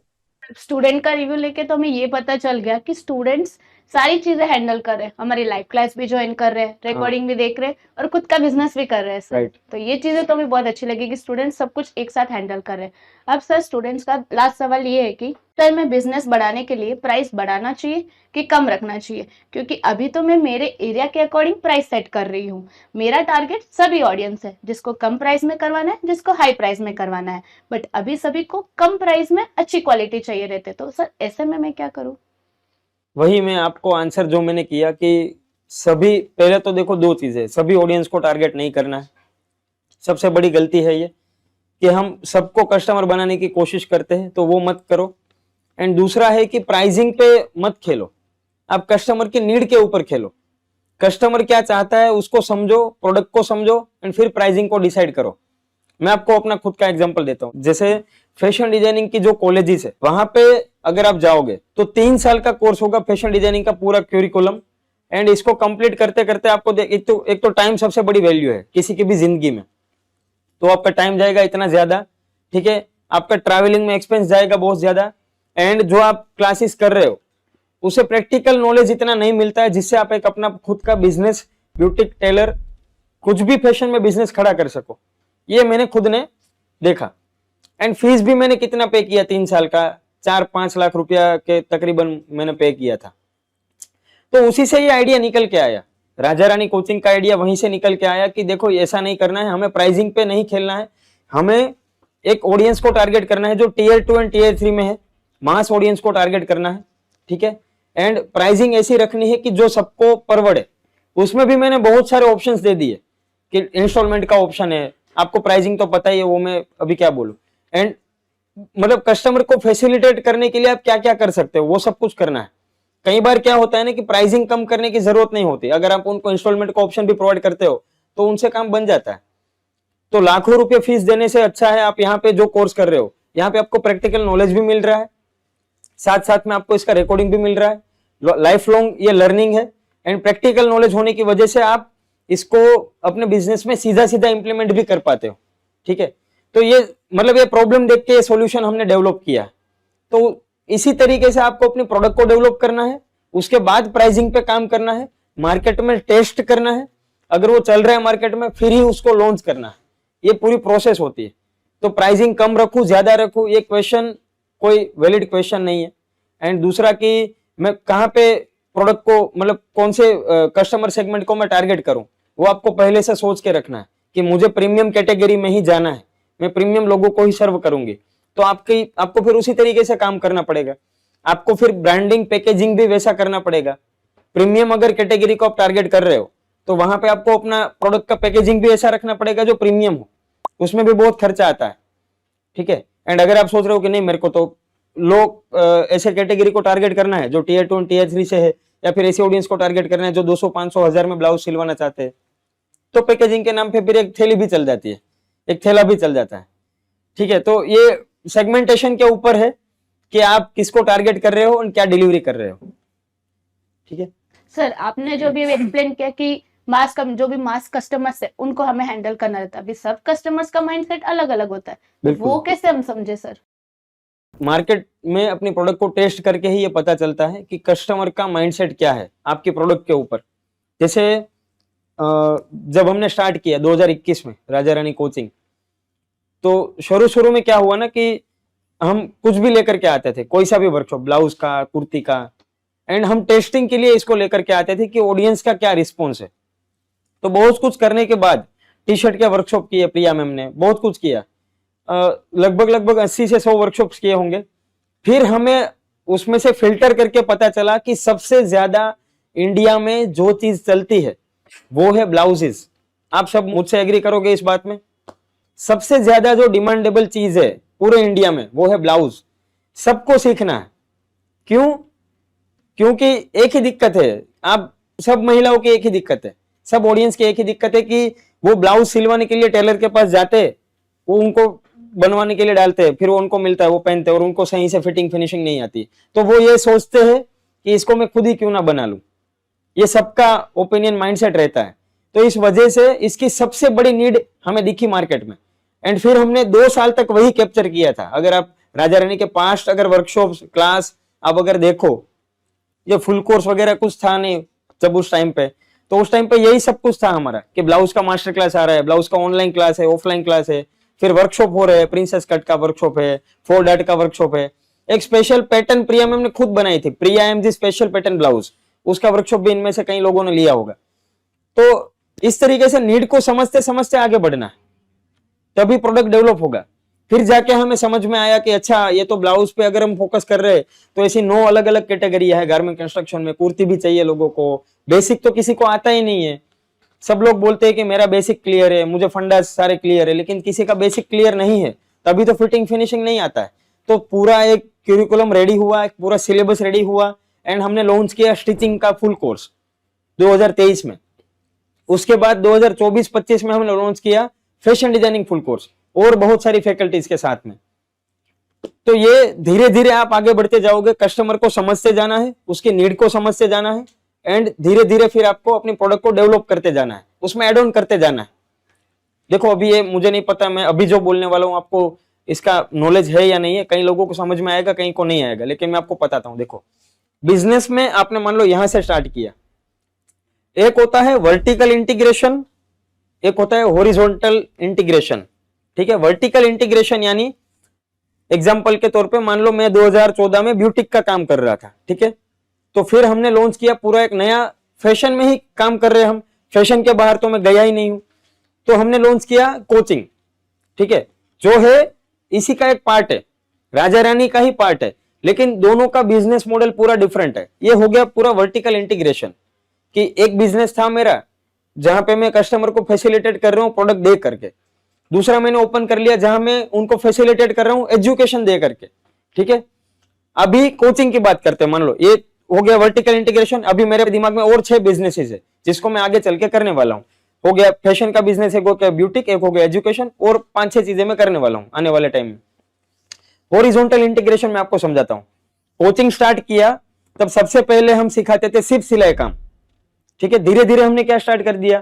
Student का रिव्यू लेके तो हमें ये पता चल गया कि स्टूडेंट्स सारी चीजें हैंडल कर रहे हैं, हमारी लाइव क्लास भी ज्वाइन कर रहे हैं, रिकॉर्डिंग भी देख रहे हैं और खुद का बिजनेस भी कर रहे हैं सर। Right. तो ये चीजें तो हमें बहुत अच्छी लगी कि स्टूडेंट्स सब कुछ एक साथ हैंडल कर रहे हैं। अब सर स्टूडेंट्स का लास्ट सवाल ये है कि सर मैं बिजनेस बढ़ाने के लिए प्राइस बढ़ाना चाहिए कि कम रखना चाहिए? क्योंकि अभी तो मैं मेरे एरिया के अकॉर्डिंग प्राइस सेट कर रही हूँ। मेरा टारगेट सभी ऑडियंस है, जिसको कम प्राइस में करवाना है, जिसको हाई प्राइस में करवाना है, बट अभी सभी को कम प्राइस में अच्छी क्वालिटी चाहिए रहते। तो सर ऐसे में मैं क्या करूँ? वही मैं आपको आंसर जो मैंने किया कि सभी, पहले तो देखो 2 चीजें, सभी ऑडियंस को टारगेट नहीं करना है, सबसे बड़ी गलती है ये कि हम सबको कस्टमर बनाने की कोशिश करते हैं, तो वो मत करो। एंड दूसरा है कि प्राइसिंग पे मत खेलो, आप कस्टमर की नीड के ऊपर खेलो। कस्टमर क्या चाहता है उसको समझो, प्रोडक्ट को समझो एंड फिर प्राइसिंग को डिसाइड करो। मैं आपको अपना खुद का एग्जांपल देता हूँ। जैसे फैशन डिजाइनिंग की जो कॉलेजेस है वहां पे अगर आप जाओगे तो 3 साल का कोर्स होगा फैशन डिजाइनिंग का पूरा क्यूरिकुलम, एंड इसको कंप्लीट करते करते आपको एक तो टाइम सबसे बड़ी वैल्यू है किसी की भी जिंदगी में, तो आपका टाइम जाएगा इतना ज्यादा, ठीक है, आपका ट्रैवलिंग में एक्सपेंस जाएगा बहुत ज्यादा, एंड जो आप क्लासेस कर रहे हो उसे प्रैक्टिकल नॉलेज इतना नहीं मिलता है जिससे आप एक अपना खुद का बिजनेस, ब्यूटिक, टेलर, कुछ भी फैशन में बिजनेस खड़ा कर सको। ये मैंने खुद ने देखा। एंड फीस भी मैंने कितना पे किया 3 साल का, 4-5 लाख रुपया के तकरीबन मैंने पे किया था। तो उसी से ये आइडिया निकल के आया, राजा रानी कोचिंग का आइडिया वहीं से निकल के आया कि देखो ऐसा नहीं करना है, हमें प्राइसिंग पे नहीं खेलना है, हमें एक ऑडियंस को टारगेट करना है जो टियर 2 एंड टियर 3 में है, मास ऑडियंस को टारगेट करना है, ठीक है। एंड प्राइसिंग ऐसी रखनी है कि जो सबको परवड़े। उसमें भी मैंने बहुत सारे ऑप्शंस दे दिए कि इंस्टॉलमेंट का ऑप्शन है, आपको प्राइसिंग तो पता ही है, वो मैं अभी क्या बोलूं। एंड मतलब कस्टमर को फैसिलिटेट करने के लिए आप क्या क्या कर सकते हो वो सब कुछ करना है। कई बार क्या होता है ना कि प्राइसिंग कम करने की जरूरत नहीं होती, अगर आप उनको इंस्टॉलमेंट का ऑप्शन भी प्रोवाइड करते हो तो उनसे काम बन जाता है। तो लाखों रुपए फीस देने से अच्छा है आप यहाँ पे जो कोर्स कर रहे हो, यहाँ पे आपको प्रैक्टिकल नॉलेज भी मिल रहा है, साथ साथ में आपको इसका रिकॉर्डिंग भी मिल रहा है, लाइफ लॉन्ग ये लर्निंग है। एंड प्रैक्टिकल नॉलेज होने की वजह से आप इसको अपने बिजनेस में सीधा सीधा इंप्लीमेंट भी कर पाते हो, ठीक है। तो ये मतलब ये प्रॉब्लम देख के सॉल्यूशन हमने डेवलप किया है। तो इसी तरीके से आपको अपने प्रोडक्ट को डेवलप करना है, उसके बाद प्राइसिंग पे काम करना है, मार्केट में टेस्ट करना है, अगर वो चल रहा है मार्केट में फिर ही उसको लॉन्च करना है। ये पूरी प्रोसेस होती है। तो प्राइसिंग कम रखूं ज्यादा रखूं ये क्वेश्चन कोई वैलिड क्वेश्चन नहीं है। एंड दूसरा कि मैं कहाँ पे प्रोडक्ट को मतलब कौन से कस्टमर सेगमेंट को मैं टारगेट करूं, वो आपको पहले से सोच के रखना है कि मुझे प्रीमियम कैटेगरी में ही जाना है, मैं प्रीमियम लोगों को ही सर्व करूंगी। तो आपको फिर उसी तरीके से काम करना पड़ेगा, आपको फिर ब्रांडिंग पैकेजिंग भी वैसा करना पड़ेगा। प्रीमियम अगर कैटेगरी को आप टारगेट कर रहे हो तो वहां पे आपको अपना प्रोडक्ट का पैकेजिंग भी ऐसा रखना पड़ेगा जो प्रीमियम हो, उसमें भी बहुत खर्चा आता है, ठीक है। एंड अगर आप सोच रहे हो कि नहीं मेरे को तो लोग ऐसे कैटेगरी को टारगेट करना है जो टियर 2 टियर 3 से है, या फिर ऐसी ऑडियंस को टारगेट करना है जो 200 500 1000 में ब्लाउज सिलवाना चाहते हैं, तो पैकेजिंग के नाम पे फिर एक थैली भी चल जाती है, एक थैला भी चल जाता है, ठीक है। तो ये सेगमेंटेशन के ऊपर है कि आप किसको टारगेट कर रहे हो और क्या डिलीवरी कर रहे हो, ठीक है। सर आपने जो भी एक्सप्लेन किया कि जो भी मास कस्टमर्स है उनको हमें हैंडल करना रहता है, अभी सब कस्टमर्स का माइंडसेट अलग अलग होता है, तो बिल्कुल। वो कैसे हम समझे सर? मार्केट में अपनी प्रोडक्ट को टेस्ट करके ही ये पता चलता है कि कस्टमर का माइंडसेट क्या है आपके प्रोडक्ट के ऊपर। जैसे जब हमने स्टार्ट किया 2021 में राजा रानी कोचिंग, तो शुरू में क्या हुआ ना कि हम कुछ भी लेकर के आते थे, कोई सा भी वर्कशॉप, ब्लाउज का, कुर्ती का, एंड हम टेस्टिंग के लिए इसको लेकर के आते थे कि ऑडियंस का क्या रिस्पॉन्स है। तो बहुत कुछ करने के बाद टी शर्ट के वर्कशॉप किए, प्रिया मैम ने बहुत कुछ किया, लगभग 80 से 100 वर्कशॉप्स किए होंगे। फिर हमें उसमें से फिल्टर करके पता चला कि सबसे ज्यादा इंडिया में जो चीज चलती है वो है ब्लाउजेस। आप सब मुझसे एग्री करोगे इस बात में? सबसे ज्यादा जो डिमांडेबल चीज है पूरे इंडिया में वो है ब्लाउज। सबको सीखना है। क्यों? क्योंकि एक ही दिक्कत है, आप सब महिलाओं की एक ही दिक्कत है, सब ऑडियंस की एक ही दिक्कत है कि वो ब्लाउज सिलवाने के लिए टेलर के पास जाते, वो उनको बनवाने के लिए डालते हैं, फिर वो उनको मिलता है, वो पहनते हैं और उनको सही से फिटिंग फिनिशिंग नहीं आती, तो वो ये सोचते हैं कि इसको मैं खुद ही क्यों ना बना लूं। ये सबका ओपिनियन माइंडसेट रहता है। तो इस वजह से इसकी सबसे बड़ी नीड हमें दिखी मार्केट में, एंड फिर हमने 2 साल तक वही कैप्चर किया था। अगर आप राजा रानी के पास्ट अगर वर्कशॉप क्लास आप अगर देखो, ये फुल कोर्स वगैरह कुछ था नहीं जब उस टाइम पे, तो उस टाइम पे यही सब कुछ था हमारा कि ब्लाउज का मास्टर क्लास आ रहा है, ब्लाउज का ऑनलाइन क्लास है, ऑफलाइन क्लास है, फिर वर्कशॉप हो रहे हैं, प्रिंसेस कट का वर्कशॉप है, 4 डॉट का वर्कशॉप है, एक स्पेशल पैटर्न प्रिया मैम ने खुद बनाई थी, प्रिया एमजी स्पेशल पैटर्न ब्लाउज, उसका वर्कशॉप भी इनमें से कई लोगों ने लिया होगा। तो इस तरीके से नीड को समझते समझते आगे बढ़ना है, तभी प्रोडक्ट डेवलप होगा। फिर जाके हमें समझ में आया कि अच्छा ये तो ब्लाउज पे अगर हम फोकस कर रहे हैं तो ऐसी 9 अलग अलग कैटेगरी है गारमेंट कंस्ट्रक्शन में। कुर्ती भी चाहिए लोगों को, बेसिक तो किसी को आता ही नहीं है। सब लोग बोलते हैं कि मेरा बेसिक क्लियर है, मुझे फंडा सारे क्लियर है, लेकिन किसी का बेसिक क्लियर नहीं है, तभी तो फिटिंग फिनिशिंग नहीं आता है। तो पूरा एक क्यूरिकुलम रेडी हुआ, एक पूरा सिलेबस रेडी हुआ, एंड हमने लॉन्च किया स्टिचिंग का फुल कोर्स 2023 में। उसके बाद 2024-25 में हमने लॉन्च किया फैशन डिजाइनिंग फुल कोर्स और बहुत सारी फैकल्टीज के साथ में। तो ये धीरे धीरे आप आगे बढ़ते जाओगे, कस्टमर को समझते जाना है, उसकी नीड को समझते जाना है, एंड धीरे धीरे फिर आपको अपनी प्रोडक्ट को डेवलप करते जाना है, उसमें एड ऑन करते जाना है। देखो अभी ये मुझे नहीं पता, मैं अभी जो बोलने वाला हूं आपको इसका नॉलेज है या नहीं है, कई लोगों को समझ में आएगा, कहीं को नहीं आएगा, लेकिन मैं आपको बताता हूं। देखो बिजनेस में आपने मान लो यहां से स्टार्ट किया, एक होता है वर्टिकल इंटीग्रेशन, एक होता है हॉरिजॉन्टल इंटीग्रेशन। ठीक है, वर्टिकल इंटीग्रेशन यानी एग्जांपल के तौर पे मान लो मैं 2014 में ब्यूटिक का काम कर रहा था, ठीक है, तो फिर हमने लॉन्च किया पूरा एक नया, फैशन में ही काम कर रहे हैं हम, फैशन के बाहर तो मैं गया ही नहीं हूं, तो हमने लॉन्च किया कोचिंग। ठीक है, जो है इसी का एक पार्ट है, राजा रानी का ही पार्ट है, लेकिन दोनों का बिजनेस मॉडल पूरा डिफरेंट है। ये हो गया पूरा वर्टिकल इंटीग्रेशन कि एक बिजनेस था मेरा जहां पे मैं कस्टमर को फैसिलिटेट कर रहा हूं प्रोडक्ट दे करके, दूसरा मैंने ओपन कर लिया जहां मैं उनको फैसिलिटेट कर रहा हूं एजुकेशन दे करके। ठीक है, अभी कोचिंग की बात करते हैं, मान लो ये हो गया वर्टिकल इंटीग्रेशन। अभी मेरे दिमाग में और 6 बिजनेसेस है जिसको मैं आगे चल के करने वाला हूं। हो गया फैशन का बिजनेस, एक हो गया ब्यूटिक, एक हो गया एजुकेशन, और 5-6 चीजें मैं करने वाला हूं आने वाले टाइम में। हॉरिजॉन्टल इंटीग्रेशन में आपको समझाता हूं। कोचिंग स्टार्ट किया तब सबसे पहले हम सिखाते थे सिर्फ सिलाई काम। ठीक है, धीरे धीरे हमने क्या स्टार्ट कर दिया,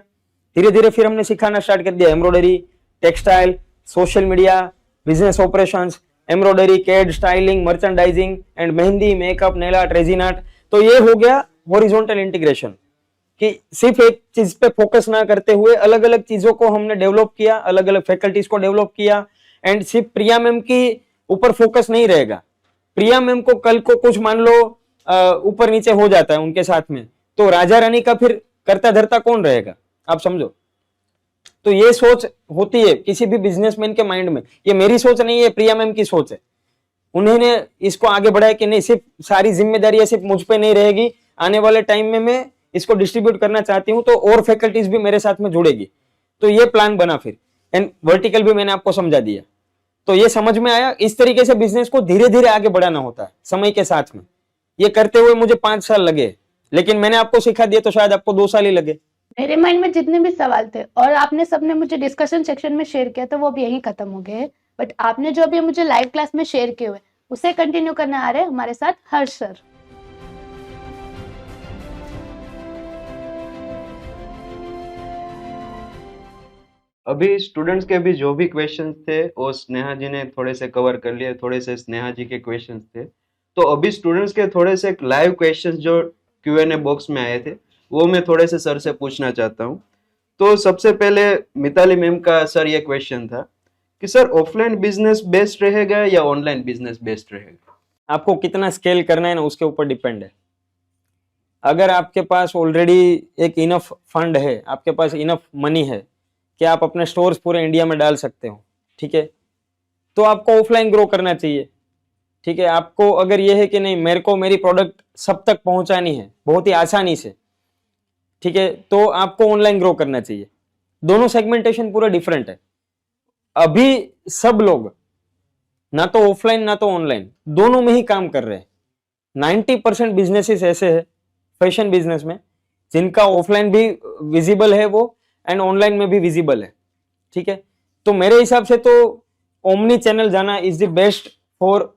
धीरे धीरे फिर हमने सिखाना स्टार्ट कर दिया embroidery, textile, social media, business operations, embroidery, CAD, styling, merchandising and mehndi, makeup, nail art, resin art. तो ये हो गया हॉरिजॉन्टल इंटीग्रेशन कि सिर्फ एक चीज पे फोकस ना करते हुए अलग अलग चीजों को हमने डेवलप किया, अलग अलग फैकल्टीज को डेवलप किया, एंड सिर्फ प्रिया मैम की ऊपर फोकस नहीं रहेगा। प्रिया मैम को कल को कुछ मान लो ऊपर नीचे हो जाता है उनके साथ में, तो राजा रानी का फिर करता धरता कौन रहेगा, आप समझो। तो ये सोच होती है किसी भी बिजनेसमैन के माइंड में, ये मेरी सोच नहीं है, प्रिया मैम की सोच है। उन्होंने इसको आगे बढ़ाया कि नहीं, सिर्फ सारी जिम्मेदारी सिर्फ मुझ पे नहीं रहेगी, आने वाले टाइम में मैं इसको डिस्ट्रीब्यूट करना चाहती हूँ, तो और फैकल्टीज भी मेरे साथ में जुड़ेगी। तो ये प्लान बना फिर, एंड वर्टिकल भी मैंने आपको समझा दिया। तो ये समझ में आया, इस तरीके से बिजनेस को धीरे धीरे आगे बढ़ाना होता है समय के साथ में। ये करते हुए मुझे 5 साल लगे, लेकिन मैंने आपको सिखा दिया तो शायद आपको 2 साल ही लगे। मेरे माइंड में जितने भी सवाल थे और आपने सबने मुझे डिस्कशन सेक्शन में शेयर किया तो वो अब यहीं खत्म हो गए, बट आपने जो अभी मुझे लाइव क्लास में शेयर किए हुए उसे कंटिन्यू करने आ रहे हैं हमारे साथ हर्ष सर। अभी स्टूडेंट्स के भी जो भी क्वेश्चंस थे वो स्नेहा जी ने थोड़े से कवर कर लिए, थोड़े से स्नेहा जी के क्वेश्चंस थे। तो अभी स्टूडेंट्स के थोड़े से लाइव क्वेश्चंस जो Q&A बॉक्स में आए थे वो मैं थोड़े से सर से पूछना चाहता हूँ। तो सबसे पहले मिताली मैम का सर ये क्वेश्चन था कि सर ऑफलाइन बिजनेस बेस्ट रहेगा या ऑनलाइन बिजनेस बेस्ट रहेगा? आपको कितना स्केल करना है ना उसके ऊपर डिपेंड है। अगर आपके पास ऑलरेडी एक इनफ फंड है, आपके पास इनफ मनी है कि आप अपने स्टोर्स पूरे इंडिया में डाल सकते हो, ठीक है, तो आपको ऑफलाइन ग्रो करना चाहिए। ठीक है, आपको अगर ये है कि नहीं मेरे को मेरी प्रोडक्ट सब तक पहुंचानी है बहुत ही आसानी से, ठीक है, तो आपको ऑनलाइन ग्रो करना चाहिए। दोनों सेगमेंटेशन पूरा डिफरेंट है। अभी सब लोग ना तो ऑफलाइन ना तो ऑनलाइन दोनों में ही काम कर रहे हैं। 90% बिजनेसेस ऐसे है फैशन बिजनेस में जिनका ऑफलाइन भी विजिबल है वो एंड ऑनलाइन में भी विजिबल है, ठीक है। तो मेरे हिसाब से तो ओमनी चैनल जाना is the best for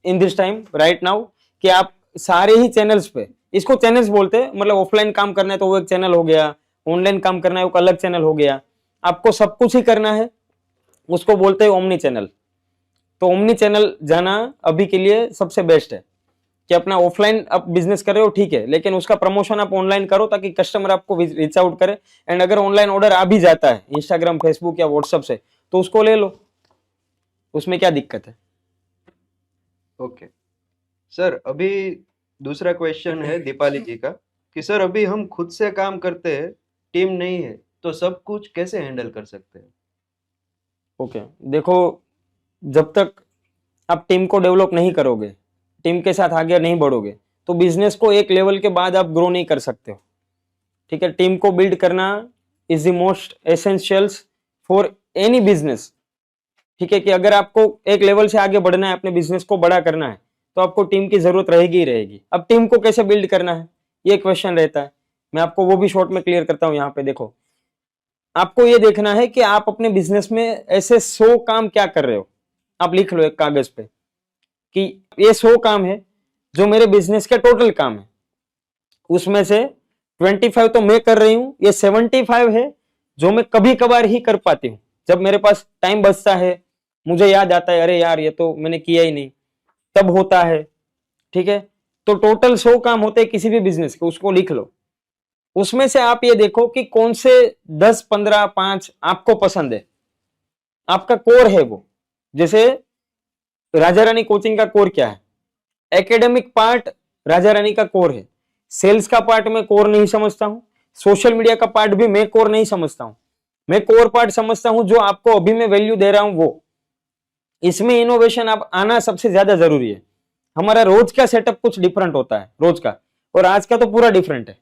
in this time right now, कि आप सारे ही चैनल्स पे, इसको चैनल्स बोलते हैं, मतलब ऑफलाइन काम करना है तो वो एक चैनल हो गया, ऑनलाइन काम करना है वो अलग चैनल हो गया, आपको सब कुछ ही करना है उसको बोलते हैं ओमनी चैनल। तो ओमनी चैनल जाना अभी के लिए सबसे बेस्ट है कि अपना ऑफलाइन आप बिजनेस कर रहे हो ठीक है, लेकिन उसका प्रमोशन आप ऑनलाइन करो ताकि कस्टमर आपको रीच आउट करे। एंड अगर ऑनलाइन ऑर्डर आ भी जाता है इंस्टाग्राम, फेसबुक या व्हाट्सएप से तो उसको ले लो, उसमें क्या दिक्कत है। ओके सर, अभी दूसरा क्वेश्चन है दीपाली जी का कि सर अभी हम खुद से काम करते हैं, टीम नहीं है, तो सब कुछ कैसे हैंडल कर सकते हैं? ओके, देखो जब तक आप टीम को डेवलप नहीं करोगे, टीम के साथ आगे नहीं बढ़ोगे, तो बिजनेस को एक लेवल के बाद आप ग्रो नहीं कर सकते हो, ठीक है। टीम को बिल्ड करना is the most essentials for any business, ठीक है, कि अगर आपको एक लेवल से आगे बढ़ना है, अपने बिजनेस को बड़ा करना है, तो आपको टीम की जरूरत रहेगी ही रहेगी। अब टीम को कैसे बिल्ड करना है ये क्वेश्चन रहता है, मैं आपको वो भी शॉर्ट में क्लियर करता हूं। यहाँ पे देखो, आपको ये देखना है कि आप अपने बिजनेस में ऐसे 100 काम क्या कर रहे हो, आप लिख लो एक कागज पे कि ये 100 काम है जो मेरे बिजनेस के टोटल काम है, उसमें से 25 तो मैं कर रही हूं, ये 75 है जो मैं कभी कभार ही कर पाती हूँ, जब मेरे पास टाइम बचता है, मुझे याद आता है अरे यार ये तो मैंने किया ही नहीं, तब होता है, ठीक है। तो टोटल 100 काम होते हैं किसी भी बिजनेस के, उसको लिख लो। उसमें से आप ये देखो कि कौन से 10, 15, 5 आपको पसंद है, आपका कोर है वो। जैसे राजा रानी कोचिंग का कोर क्या है, एकेडमिक पार्ट राजा रानी का कोर है, सेल्स का पार्ट मैं कोर नहीं समझता हूं, सोशल मीडिया का पार्ट भी मैं कोर नहीं समझता हूं, मैं कोर पार्ट समझता हूं जो आपको अभी मैं वैल्यू दे रहा हूं वो। इसमें इनोवेशन आप आना सबसे ज्यादा जरूरी है। हमारा रोज का सेटअप कुछ डिफरेंट होता है रोज का, और आज का तो पूरा डिफरेंट है।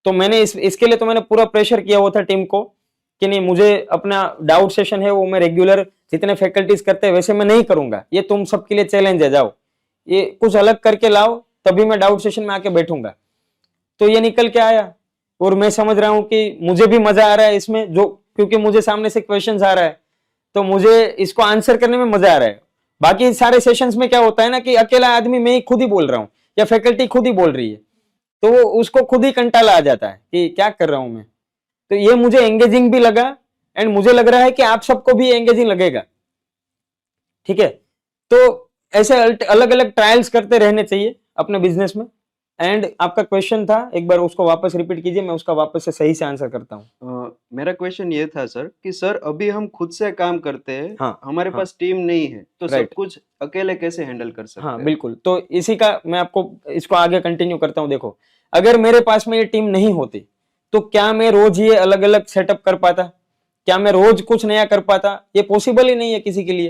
तो मैंने इसके लिए तो मैंने पूरा प्रेशर किया हुआ था टीम को कि नहीं, मुझे अपना डाउट सेशन है वो मैं रेगुलर जितने फैकल्टीज करते हैं वैसे मैं नहीं करूंगा, ये तुम सबके लिए चैलेंज है, जाओ ये कुछ अलग करके लाओ तभी मैं डाउट सेशन में आके बैठूंगा। तो ये निकल के आया, और मैं समझ रहा हूं कि मुझे भी मजा आ रहा है इसमें, जो क्योंकि मुझे सामने से क्वेश्चंस आ रहा है तो मुझे इसको आंसर करने में मजा आ रहा है। बाकी सारे सेशंस में क्या होता है ना कि अकेला आदमी मैं खुद ही बोल रहा हूँ या फैकल्टी खुद ही बोल रही है, तो वो उसको खुद ही कंटाला आ जाता है कि क्या कर रहा हूं मैं। तो ये मुझे एंगेजिंग भी लगा एंड मुझे लग रहा है कि आप सबको भी एंगेजिंग लगेगा, ठीक है। तो ऐसे अलग अलग ट्रायल्स करते रहने चाहिए अपने बिजनेस में। एंड आपका क्वेश्चन था, एक बार उसको वापस रिपीट कीजिए, मैं उसका वापस से सही से आंसर करता हूँ। मेरा क्वेश्चन ये था सर कि सर अभी हम खुद से काम करते हैं, हाँ, हमारे पास टीम नहीं है, तो सब राइट, कुछ अकेले कैसे हैंडल कर सकते हाँ हैं? बिल्कुल। तो इसी का मैं आपको इसको आगे कंटिन्यू करता हूँ। देखो, अगर मेरे पास में ये टीम नहीं होती तो क्या मैं रोज ये अलग अलग सेटअप कर पाता, क्या मैं रोज कुछ नया कर पाता? ये पॉसिबल ही नहीं है किसी के लिए।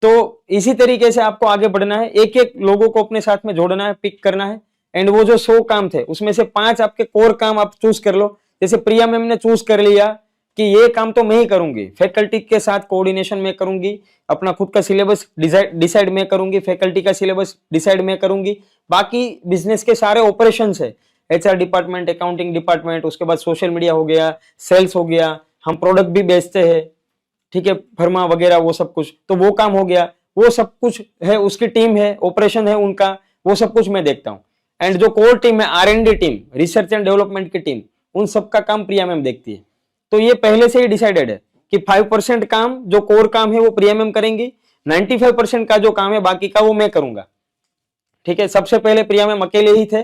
तो इसी तरीके से आपको आगे बढ़ना है, एक एक लोगों को अपने साथ में जोड़ना है, पिक करना है। एंड वो जो 100 काम थे उसमें से 5 आपके कोर काम आप चूज कर लो। जैसे प्रिया मैम ने चूज कर लिया कि ये काम तो मैं ही करूंगी, फैकल्टी के साथ कोऑर्डिनेशन में करूंगी, अपना खुद का सिलेबस डिसाइड मैं करूंगी, फैकल्टी का सिलेबस डिसाइड मैं करूंगी, बाकी बिजनेस के सारे ऑपरेशंस है, HR डिपार्टमेंट, अकाउंटिंग डिपार्टमेंट, उसके बाद सोशल मीडिया हो गया, सेल्स हो गया, हम प्रोडक्ट भी बेचते हैं, ठीक है, फर्मा वगैरह वो सब कुछ, तो वो काम हो गया, वो सब कुछ है, उसकी टीम है, ऑपरेशन है उनका, वो सब कुछ मैं देखता हूँ। एंड जो कोर टीम है, R&D team, research and development की टीम, उन सबका काम प्रिया मैम देखती है। तो ये पहले से ही डिसाइडेड है कि 5% काम जो कोर काम है वो प्रिया मैम करेंगी, 95% का जो काम है बाकी का वो मैं करूंगा। ठीक है, सबसे पहले प्रिया मैम अकेले ही थे,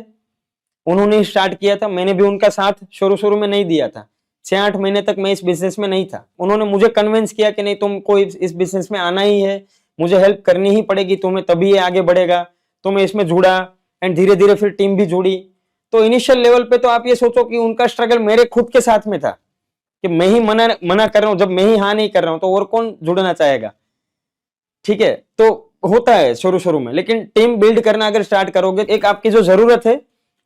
उन्होंने ही स्टार्ट किया था, मैंने भी उनका साथ शुरू में नहीं दिया था। 6-8 महीने तक मैं इस बिजनेस में नहीं था, उन्होंने मुझे कन्विंस किया कि नहीं तुमको इस बिजनेस में आना ही है, मुझे हेल्प करनी ही पड़ेगी तुम्हें, तभी ये आगे बढ़ेगा। तो मैं इसमें जुड़ा एंड धीरे धीरे फिर टीम भी जुड़ी। तो इनिशियल लेवल पे तो आप ये सोचो कि उनका स्ट्रगल मेरे खुद के साथ में था कि मैं ही मना कर रहा हूं, जब मैं ही हाँ नहीं कर रहा हूं तो और कौन जुड़ना चाहेगा। ठीक है, तो होता है शुरू में, लेकिन टीम बिल्ड करना अगर स्टार्ट करोगे, एक आपकी जो जरूरत है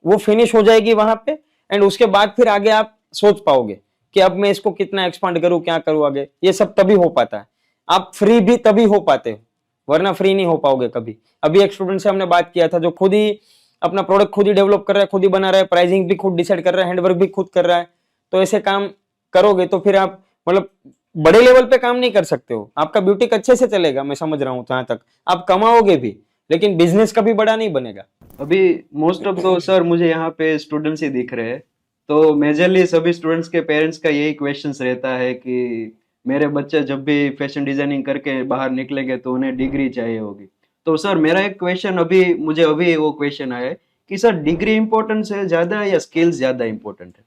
वो फिनिश हो जाएगी वहां पे, एंड उसके बाद फिर आगे आप सोच पाओगे कि अब मैं इसको कितना एक्सपांड करूं, क्या करूं आगे। ये सब तभी हो पाता है, आप फ्री भी तभी हो पाते हो, वरना फ्री नहीं हो पाओगे कभी। अभी एक स्टूडेंट से हमने बात किया था जो खुद ही अपना प्रोडक्ट खुद ही डेवलप कर रहा है, खुद ही बना रहा है, प्राइसिंग भी खुद डिसाइड कर रहा है, हैंडवर्क भी खुद कर रहा है। तो ऐसे काम करोगे तो फिर आप मतलब बड़े लेवल पे काम नहीं कर सकते हो, आपका ब्यूटिक अच्छे से चलेगा, मैं समझ रहा हूँ जहां तक आप कमाओगे भी, लेकिन बिजनेस कभी बड़ा नहीं बनेगा। अभी मोस्ट ऑफ तो सर मुझे यहाँ पे स्टूडेंट्स ही दिख रहे हैं, तो मेजरली सभी स्टूडेंट्स के पेरेंट्स का यही क्वेश्चंस रहता है कि मेरे बच्चे जब भी फैशन डिजाइनिंग करके बाहर निकलेंगे तो उन्हें डिग्री चाहिए होगी। तो सर मेरा एक क्वेश्चन मुझे अभी वो क्वेश्चन आया है कि सर डिग्री इंपॉर्टेंट है ज्यादा या स्किल्स ज्यादा इंपॉर्टेंट है?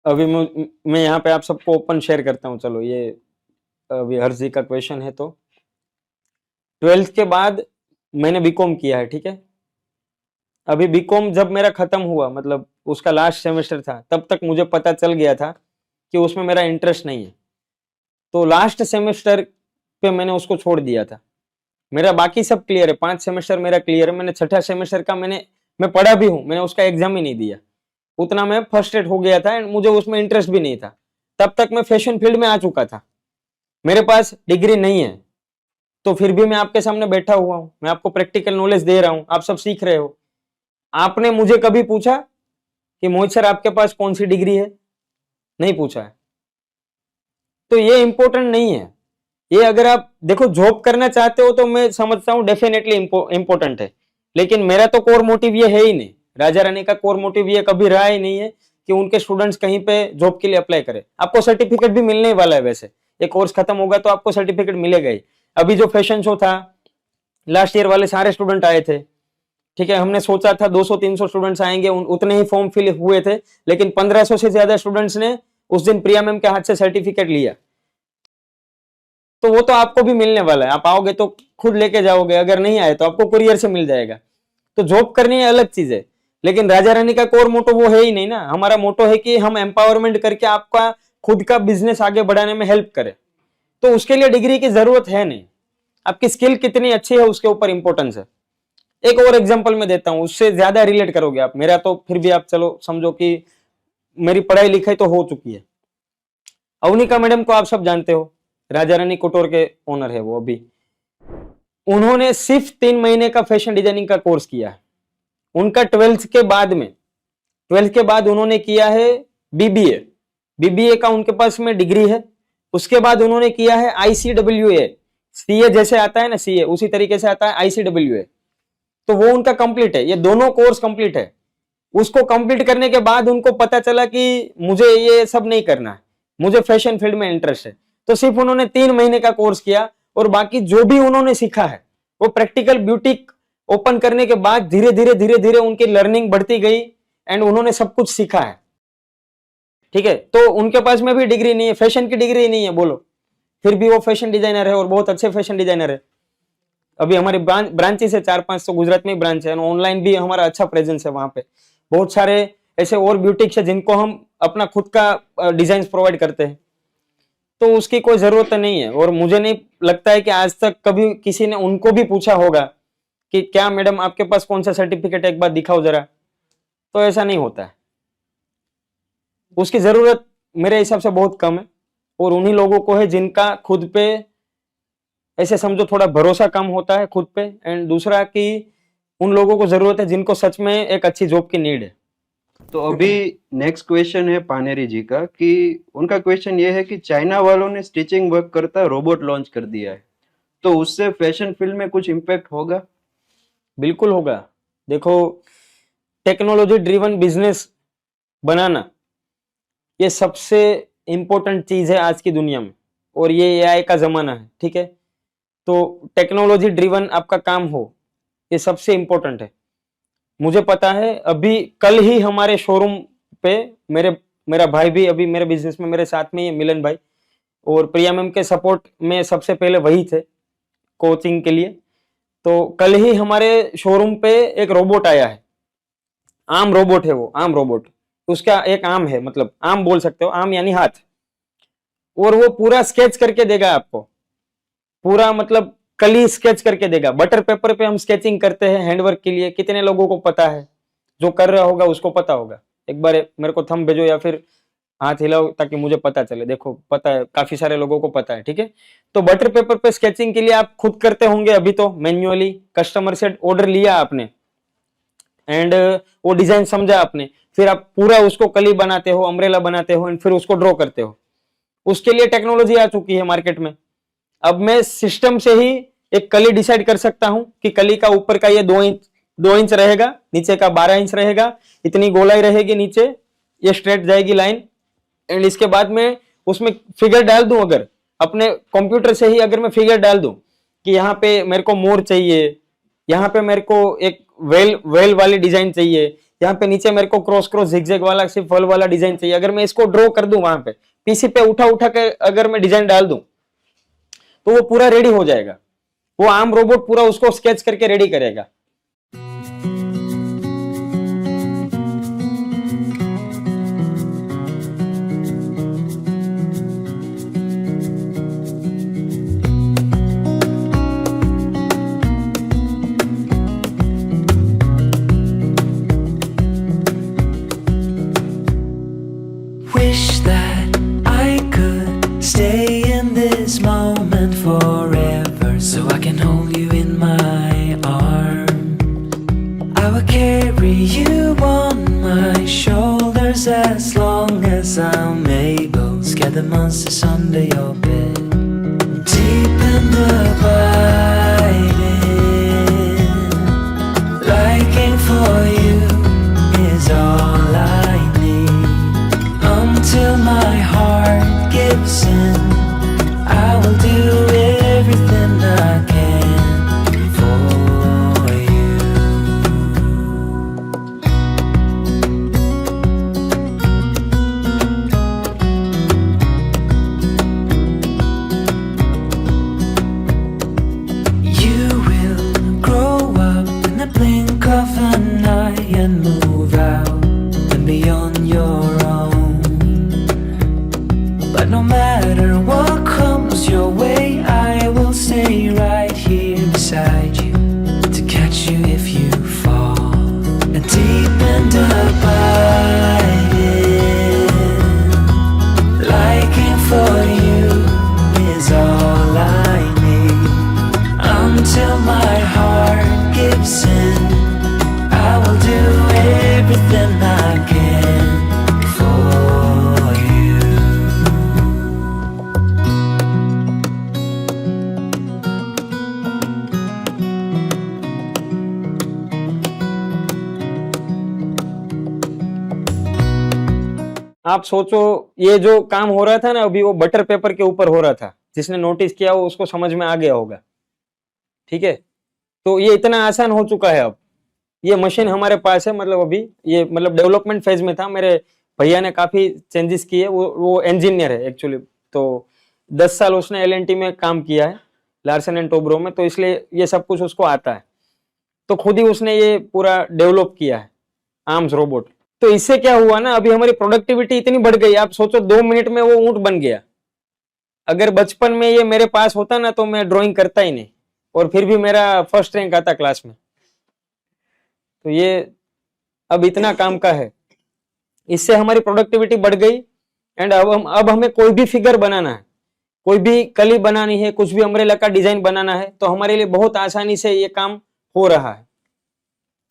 अभी मैं यहाँ पे आप सबको ओपन शेयर करता हूँ। चलो, ये अभी हर्ष जी का क्वेश्चन है। तो 12th के बाद मैंने बीकॉम किया है, ठीक है। अभी बीकॉम जब मेरा खत्म हुआ, मतलब उसका लास्ट सेमेस्टर था, तब तक मुझे पता चल गया था कि उसमें मेरा इंटरेस्ट नहीं है। तो लास्ट सेमेस्टर पे मैंने उसको छोड़ दिया था। मेरा बाकी सब क्लियर है, 5 सेमेस्टर मेरा क्लियर है। मैंने 6ठा सेमेस्टर का मैं पढ़ा भी हूँ, मैंने उसका एग्जाम ही नहीं दिया, उतना मैं फर्स्ट्रेट हो गया था एंड मुझे उसमें इंटरेस्ट भी नहीं था। तब तक मैं फैशन फील्ड में आ चुका था, मेरे पास डिग्री नहीं है, तो फिर भी मैं आपके सामने बैठा हुआ हूं, मैं आपको प्रैक्टिकल नॉलेज दे रहा हूं, आप सब सीख रहे हो। आपने मुझे कभी पूछा कि मोहित सर आपके पास कौन सी डिग्री है? नहीं पूछा है। तो ये इंपॉर्टेंट नहीं है। ये अगर आप देखो जॉब करना चाहते हो तो मैं समझता हूं डेफिनेटली इंपॉर्टेंट है, लेकिन मेरा तो कोर मोटिव ये है ही नहीं। राजा रानी का कोर मोटिव ये कभी रहा ही नहीं है कि उनके स्टूडेंट्स कहीं पे जॉब के लिए अप्लाई करें। आपको सर्टिफिकेट भी मिलने वाला है, वैसे ये कोर्स खत्म होगा तो आपको सर्टिफिकेट मिलेगा ही। अभी जो फैशन शो था, लास्ट ईयर वाले सारे स्टूडेंट आए थे, ठीक है। हमने सोचा था 200-300 स्टूडेंट्स आएंगे, उतने ही फॉर्म फिल हुए थे, लेकिन 1500 से ज्यादा स्टूडेंट्स ने उस दिन प्रिया मैम के हाथ से सर्टिफिकेट लिया। तो वो तो आपको भी मिलने वाला है, आप आओगे तो खुद लेके जाओगे, अगर नहीं आए तो आपको कुरियर से मिल जाएगा। तो जॉब करनी है अलग चीज है, लेकिन राजा रानी का कोर मोटो वो है ही नहीं ना। हमारा मोटो है कि हम एम्पावरमेंट करके आपका खुद का बिजनेस आगे बढ़ाने में हेल्प करें। तो उसके लिए डिग्री की जरूरत है नहीं, आपकी स्किल कितनी अच्छी है उसके ऊपर इंपॉर्टेंस है। एक और एग्जांपल मैं देता हूं, उससे ज्यादा रिलेट करोगे आप। मेरा तो फिर भी आप चलो समझो कि मेरी पढ़ाई लिखाई तो हो चुकी है। अवनिका मैडम को आप सब जानते हो, राजा रानी कुटोर के ओनर है वो। अभी उन्होंने सिर्फ 3 महीने का फैशन डिजाइनिंग का कोर्स किया है। उनका 12th के बाद उन्होंने किया है बीबीए का उनके पास में डिग्री है। उसके बाद उन्होंने किया है ICWA, सीए जैसे आता है ना, सीए उसी तरीके से आता है ICWA, तो वो उनका कंप्लीट है। ये दोनों कोर्स कंप्लीट है। उसको कंप्लीट करने के बाद उनको पता चला कि मुझे ये सब नहीं करना है, मुझे फैशन फील्ड में इंटरेस्ट है। तो सिर्फ उन्होंने 3 महीने का कोर्स किया, और बाकी जो भी उन्होंने सीखा है वो प्रैक्टिकल ब्यूटिक ओपन करने के बाद धीरे धीरे उनकी लर्निंग बढ़ती गई एंड उन्होंने सब कुछ सीखा है, ठीक है। तो उनके पास में भी डिग्री नहीं है, फैशन की डिग्री नहीं है बोलो, फिर भी वो फैशन डिजाइनर है और बहुत अच्छे फैशन डिजाइनर है। अभी हमारी ब्रांचेस है 4-5 तो गुजरात में ब्रांच है, ऑनलाइन भी हमारा अच्छा प्रेजेंस है। वहां पे बहुत सारे ऐसे और ब्यूटिक्स है जिनको हम अपना खुद का डिजाइन प्रोवाइड करते हैं। तो उसकी कोई जरूरत नहीं है, और मुझे नहीं लगता है कि आज तक कभी किसी ने उनको भी पूछा होगा कि क्या मैडम आपके पास कौन सा सर्टिफिकेट है, एक बार दिखाओ जरा। तो ऐसा नहीं होता है, उसकी जरूरत मेरे हिसाब से बहुत कम है, और उन्हीं लोगों को है जिनका खुद पे ऐसे समझो थोड़ा भरोसा कम होता है खुद पे, एंड दूसरा कि उन लोगों को जरूरत है जिनको सच में एक अच्छी जॉब की नीड है। तो अभी नेक्स्ट क्वेश्चन है पानेरी जी का, कि उनका क्वेश्चन ये है कि चाइना वालों ने स्टिचिंग वर्क करता रोबोट लॉन्च कर दिया है, तो उससे फैशन फील्ड में कुछ इम्पैक्ट होगा? बिल्कुल होगा। देखो, टेक्नोलॉजी ड्रिवन बिजनेस बनाना ये सबसे इम्पोर्टेंट चीज है आज की दुनिया में, और ये एआई का जमाना है, ठीक है। तो टेक्नोलॉजी ड्रिवन आपका काम हो, ये सबसे इम्पोर्टेंट है। मुझे पता है, अभी कल ही हमारे शोरूम पे मेरा भाई भी अभी मेरे बिजनेस में मेरे साथ में ही है, मिलन भाई, और प्रिया मैम के सपोर्ट में सबसे पहले वही थे कोचिंग के लिए। तो कल ही हमारे शोरूम पे एक रोबोट आया है, आर्म रोबोट है वो, आर्म रोबोट, उसका एक आर्म है, मतलब आर्म बोल सकते हो, आर्म यानी हाथ, और वो पूरा स्केच करके देगा आपको, पूरा मतलब कली स्केच करके देगा। बटर पेपर पे हम स्केचिंग करते हैं हैंडवर्क के लिए, कितने लोगों को पता है, जो कर रहा होगा उसको पता होगा। एक बार मेरे को थंब भेजो या फिर हाथ हिलाओ ताकि मुझे पता चले। देखो पता है, काफी सारे लोगों को पता है, ठीक है। तो बटर पेपर पे स्केचिंग के लिए आप खुद करते होंगे अभी तो मैन्युअली, कस्टमर से ऑर्डर लिया आपने एंड वो डिजाइन समझा आपने, फिर आप पूरा उसको कली बनाते हो, अम्ब्रेला बनाते हो एंड फिर उसको ड्रॉ करते हो। उसके लिए टेक्नोलॉजी आ चुकी है मार्केट में। अब मैं सिस्टम से ही एक कली डिसाइड कर सकता हूं कि कली का ऊपर का ये 2 इंच रहेगा, नीचे का 12 इंच रहेगा, इतनी गोलाई रहेगी, नीचे ये स्ट्रेट जाएगी लाइन, एंड इसके बाद में उसमें फिगर डाल दूं। अगर अपने कंप्यूटर से ही अगर मैं फिगर डाल दूं कि यहाँ पे मेरे को मोर चाहिए, यहाँ पे मेरे को एक वेल वाली डिजाइन चाहिए, यहाँ पे नीचे मेरे को क्रॉस जिगजैग वाला सिर्फ फल वाला डिजाइन चाहिए, अगर मैं इसको ड्रॉ कर दूं वहां पे पीसी पे उठा के अगर मैं डिजाइन डाल दूं तो वो पूरा रेडी हो जाएगा। वो आर्म रोबोट पूरा उसको स्केच करके रेडी करेगा। Wish that I could stay in this moment forever, so I can hold you in my arms. I will carry you on my shoulders as long as I'm able. Scare the monsters under your bed. Deep in the abiding, liking for you is all I need. Until my heart gives in, I will do everything I can for you. You will grow up in the blink of an eye and move out and beyond your own. But no matter what comes your way, I will stay right here beside you to catch you if you fall. And deep and abiding, liking for you is all I need. Until my heart gives in, I will do everything I can for you. आप सोचो, ये जो काम हो रहा था ना अभी, वो बटर पेपर के ऊपर हो रहा था। जिसने नोटिस किया वो उसको समझ में आ गया होगा, ठीक है। तो ये इतना आसान हो चुका है अब। ये मशीन हमारे पास है, मतलब अभी ये मतलब डेवलपमेंट फेज में था। मेरे भैया ने काफी चेंजेस किए। वो इंजीनियर है एक्चुअली, तो 10 साल उसने एल&टी में काम किया है, लार्सन एंड टोब्रो में, तो इसलिए ये सब कुछ उसको आता है। तो खुद ही उसने ये पूरा डेवलप किया है आर्म्स रोबोट। तो इससे क्या हुआ ना, अभी हमारी प्रोडक्टिविटी इतनी बढ़ गई। आप सोचो 2 मिनट में वो ऊंट बन गया। अगर बचपन में ये मेरे पास होता ना तो मैं ड्राइंग करता ही नहीं, और फिर भी मेरा फर्स्ट रैंक आता क्लास में। तो ये अब इतना काम का है, इससे हमारी प्रोडक्टिविटी बढ़ गई। एंड अब हमें कोई भी फिगर बनाना है, कोई भी कली बनानी है, कुछ भी अम्ब्रेला का डिजाइन बनाना है, तो हमारे लिए बहुत आसानी से ये काम हो रहा है।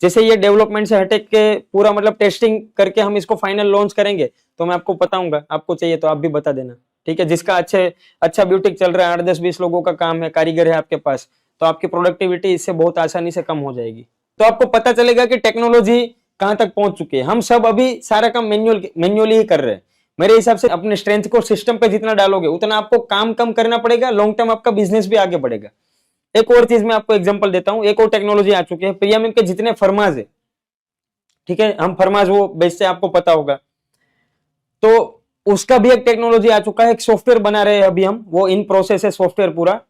जैसे ये डेवलपमेंट से हटे के पूरा मतलब टेस्टिंग करके हम इसको फाइनल लॉन्च करेंगे तो मैं आपको बताऊंगा। आपको चाहिए तो आप भी बता देना, ठीक है। जिसका अच्छा ब्यूटिक चल रहा है, 8-10-20 लोगों का काम है, कारीगर है आपके पास, तो आपकी प्रोडक्टिविटी इससे बहुत आसानी से कम हो जाएगी। तो आपको पता चलेगा कि टेक्नोलॉजी कहाँ तक पहुंच चुकी है। हम सब अभी सारा काम मैन्युअली ही कर रहे हैं। मेरे हिसाब से अपने स्ट्रेंथ को सिस्टम पे जितना डालोगे उतना आपको काम कम करना पड़ेगा, लॉन्ग टर्म आपका बिजनेस भी आगे बढ़ेगा। एक और चीज मैं आपको एग्जांपल देता हूं, एक और टेक्नोलॉजी आ चुकी है, प्रीमियम के जितने फरमाज है, ठीक है, हम फरमाज वो बेचते हैं, आपको पता होगा, तो उसका भी एक टेक्नोलॉजी आ चुका है, एक सॉफ्टवेयर बना रहे हैं अभी हम, वो इन प्रोसेस है सॉफ्टवेयर पूरा,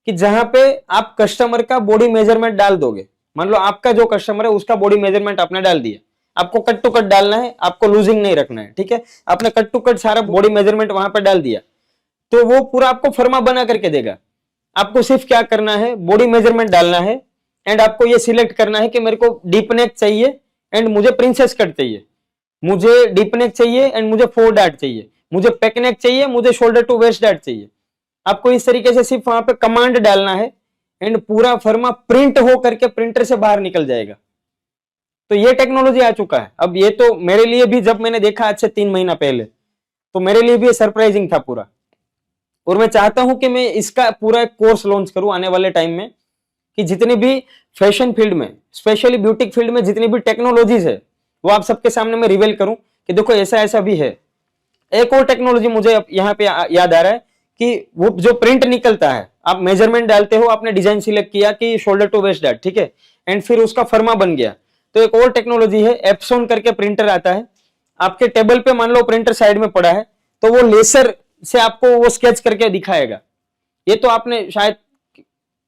कि जहां पे आप कस्टमर का बॉडी मेजरमेंट डाल दोगे। मान लो आपका जो कस्टमर है उसका बॉडी मेजरमेंट आपने डाल दिया, आपको कट टू कट डालना है, आपको लूजिंग नहीं रखना है, ठीक है, आपने कट टू कट सारा बॉडी मेजरमेंट वहां पर डाल दिया, तो वो पूरा आपको फर्मा बना करके देगा। आपको सिर्फ क्या करना है, बॉडी मेजरमेंट डालना है एंड आपको ये सिलेक्ट करना है कि मेरे को डीप नेक चाहिए एंड मुझे प्रिंसेस कट चाहिए, मुझे डीप नेक चाहिए एंड मुझे 4 डार्ट चाहिए, मुझे पैक नेक चाहिए, मुझे शोल्डर टू वेस्ट डार्ट चाहिए। आपको इस तरीके से सिर्फ वहां पे कमांड डालना है एंड पूरा फर्मा प्रिंट हो करके प्रिंटर से बाहर निकल जाएगा। तो ये टेक्नोलॉजी आ चुका है। अब ये तो मेरे लिए भी, जब मैंने देखा आज से 3 महीना पहले, तो मेरे लिए भी सरप्राइजिंग था पूरा, और मैं चाहता हूं कि मैं इसका पूरा एक कोर्स लॉन्च करूं आने वाले टाइम में, कि जितनी भी फैशन फील्ड में, स्पेशली ब्यूटी फील्ड में जितनी भी टेक्नोलॉजीज है वो आप सबके सामने मैं रिवील करूं कि देखो ऐसा ऐसा भी है। एक और टेक्नोलॉजी मुझे यहाँ पे याद आ रहा है कि वो जो प्रिंट निकलता है, आप मेजरमेंट डालते हो, आपने डिजाइन सिलेक्ट किया कि शोल्डर टू वेस्ट डार्ट, ठीक है, एंड फिर उसका फर्मा बन गया। तो एक और टेक्नोलॉजी है, एप्सॉन करके प्रिंटर आता है, आपके टेबल पे मान लो प्रिंटर साइड में पड़ा है, तो वो लेसर से आपको वो स्केच करके दिखाएगा। ये तो आपने शायद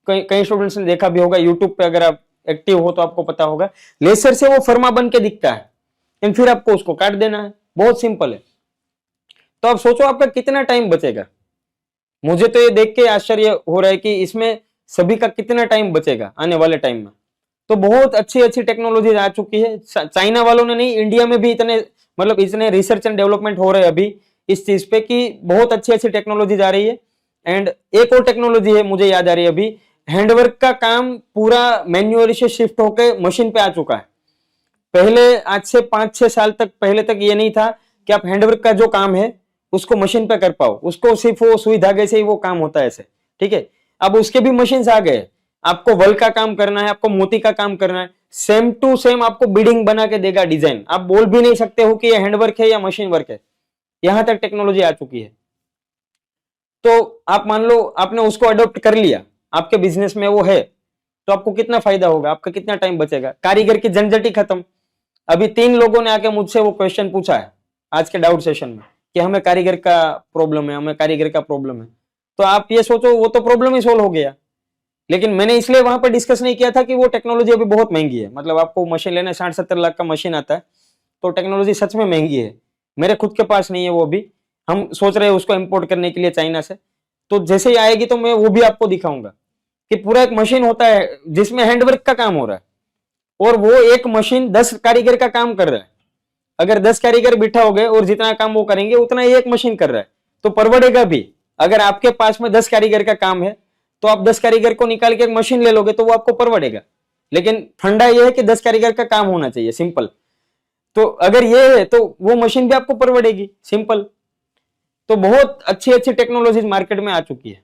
कई स्टूडेंट्स ने देखा भी होगा, यूट्यूब पे अगर आप एक्टिव हो तो आपको पता होगा, लेसर से वो फर्मा बन के दिखता है एंड फिर आपको उसको काट देना है, बहुत सिंपल है। तो आप सोचो आपका कितना टाइम बचेगा। मुझे तो ये देख के आश्चर्य हो रहा है कि इसमें सभी का कितना टाइम बचेगा आने वाले टाइम में। तो बहुत अच्छी अच्छी टेक्नोलॉजी आ चुकी है, चाइना वालों ने नहीं, इंडिया में भी इतने मतलब इतने रिसर्च एंड डेवलपमेंट हो रहे हैं अभी इस चीज पे कि बहुत अच्छी अच्छी टेक्नोलॉजी आ रही है। एंड एक और टेक्नोलॉजी है मुझे याद आ रही है अभी, हैंडवर्क का काम पूरा मैन्युअली से शिफ्ट होकर मशीन पे आ चुका है। पहले आज से 5-6 साल तक पहले तक ये नहीं था कि आप हैंडवर्क का जो काम है उसको मशीन पे कर पाओ, उसको सिर्फ वो सुई धागे से ही वो काम होता है ऐसे, ठीक है। अब उसके भी मशीन आ गए, आपको वल का काम करना है, आपको मोती का काम करना है, सेम टू सेम आपको बीडिंग बना के देगा डिजाइन। आप बोल भी नहीं सकते हो कि ये हैंडवर्क है या मशीन वर्क है, यहां तक टेक्नोलॉजी आ चुकी है। तो आप मान लो आपने उसको अडॉप्ट कर लिया, आपके बिजनेस में वो है, तो आपको कितना फायदा होगा, आपका कितना टाइम बचेगा, कारीगर की झंझट ही खत्म। अभी 3 लोगों ने आके मुझसे वो क्वेश्चन पूछा है आज के डाउट सेशन में कि हमें कारीगर का प्रॉब्लम है, हमें कारीगर का प्रॉब्लम है। तो आप ये सोचो वो तो प्रॉब्लम ही सोल्व हो गया। लेकिन मैंने इसलिए वहां पर डिस्कस नहीं किया था कि वो टेक्नोलॉजी अभी बहुत महंगी है, मतलब आपको मशीन लेना 60-70 लाख का मशीन आता है, तो टेक्नोलॉजी सच में महंगी है। मेरे खुद के पास नहीं है वो भी, हम सोच रहे हैं उसको इंपोर्ट करने के लिए चाइना से। तो जैसे ही आएगी तो मैं वो भी आपको दिखाऊंगा कि पूरा एक मशीन होता है जिसमें हैंडवर्क का काम हो रहा है, और वो एक मशीन 10 कारीगर का काम कर रहा है। अगर 10 कारीगर बिठाओगे और जितना काम वो करेंगे उतना ही एक मशीन कर रहा है, तो परवड़ेगा भी। अगर आपके पास में 10 कारीगर का काम है तो आप 10 कारीगर को निकाल के एक मशीन ले लोगे तो वो आपको परवड़ेगा। लेकिन फंडा ये है कि 10 कारीगर का काम होना चाहिए, सिंपल। तो अगर ये है तो वो मशीन भी आपको परवड़ेगी, सिंपल। तो बहुत अच्छी अच्छी टेक्नोलॉजी मार्केट में आ चुकी है।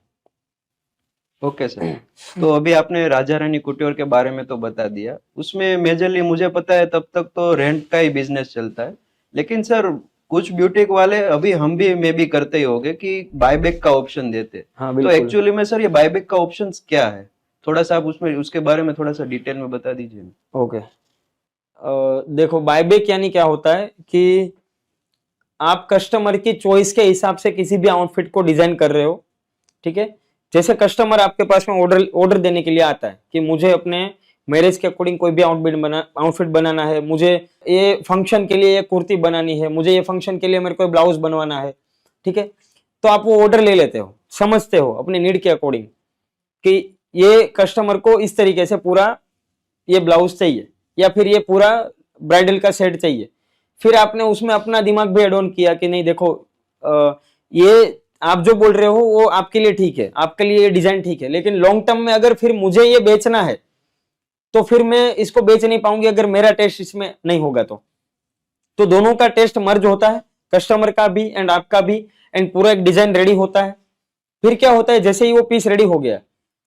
ओके सर, तो अभी आपने राजा रानी कुटीर के बारे में तो बता दिया, उसमें मेजरली मुझे पता है तब तक तो रेंट का ही बिजनेस चलता है। लेकिन सर कुछ ब्यूटीक वाले, अभी हम भी मे भी करते ही होंगे कि बायबैक का ऑप्शन देते, हाँ, तो बिल्कुल। एक्चुअली में सर ये बायबैक का ऑप्शन क्या है, थोड़ा सा आप उसमें उसके बारे में थोड़ा सा डिटेल में बता दीजिए। ओके, देखो बायबैक यानी क्या होता है कि आप कस्टमर की चॉइस के हिसाब से किसी भी आउटफिट को डिजाइन कर रहे हो, ठीक है। जैसे कस्टमर आपके पास में ऑर्डर देने के लिए आता है कि मुझे अपने मैरिज के अकॉर्डिंग कोई भी आउटफिट बनाना है, मुझे ये फंक्शन के लिए ये कुर्ती बनानी है, मुझे ये फंक्शन के लिए मेरे को ब्लाउज बनवाना है, ठीक है। तो आप वो ऑर्डर ले लेते हो, समझते हो अपनी नीड के अकॉर्डिंग कि ये कस्टमर को इस तरीके से पूरा ये ब्लाउज चाहिए या फिर ये पूरा ब्राइडल का सेट चाहिए। फिर आपने उसमें अपना दिमाग भी एड ऑन किया कि नहीं देखो ये आप जो बोल रहे हो वो आपके लिए ठीक है, आपके लिए ये डिजाइन ठीक है, लेकिन लॉन्ग टर्म में अगर फिर मुझे ये बेचना है तो फिर मैं इसको बेच नहीं पाऊंगी अगर मेरा टेस्ट इसमें नहीं होगा। तो दोनों का टेस्ट मर्ज होता है, कस्टमर का भी एंड आपका भी, एंड पूरा एक डिजाइन रेडी होता है। फिर क्या होता है, जैसे ही वो पीस रेडी हो गया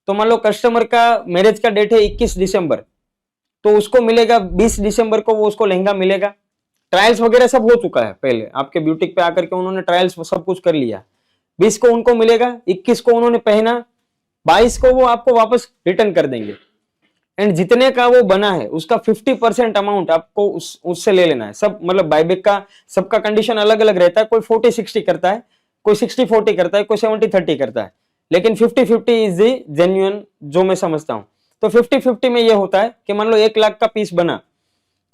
तो मान लो कस्टमर का मैरिज का डेट है 21 दिसंबर, तो उसको मिलेगा 20 दिसंबर को वो उसको लहंगा मिलेगा, ट्रायल्स वगैरह सब हो चुका है, पहले आपके ब्यूटिक पे आकर के उन्होंने ट्रायल्स सब कुछ कर लिया। 20 को उनको मिलेगा, 21 को उन्होंने पहना, 22 को वो आपको वापस रिटर्न कर देंगे। एंड जितने का वो बना है उसका 50% अमाउंट आपको उससे ले लेना है। सब मतलब बायबैक का सबका कंडीशन अलग अलग रहता है, कोई 40-60 करता है, कोई 60-40 करता है, कोई 70-30 करता है, लेकिन 50-50 इज द जेन्युइन जो मैं समझता हूं। तो 50-50 में ये होता है कि मान लो 1 लाख का पीस बना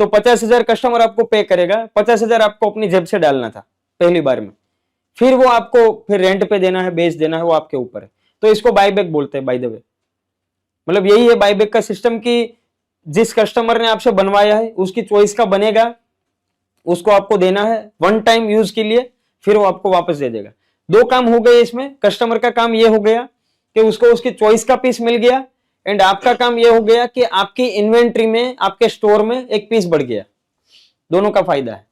तो 50,000 कस्टमर आपको पे करेगा, 50,000 आपको अपनी जेब से डालना था पहली बार में, फिर वो आपको फिर रेंट पे देना है, बेच देना है, वो आपके ऊपर है। तो इसको बायबैक बोलते हैं बाय द वे। मतलब यही है बायबैक का सिस्टम कि जिस कस्टमर ने आपसे बनवाया है उसकी चॉइस का बनेगा, उसको आपको देना है वन टाइम यूज के लिए, फिर वो आपको वापस दे देगा। 2 काम हो गए इसमें। कस्टमर का काम ये हो गया कि उसको उसकी चॉइस का पीस मिल गया, एंड आपका काम ये हो गया कि आपकी इन्वेंट्री में, आपके स्टोर में एक पीस बढ़ गया। दोनों का फायदा है।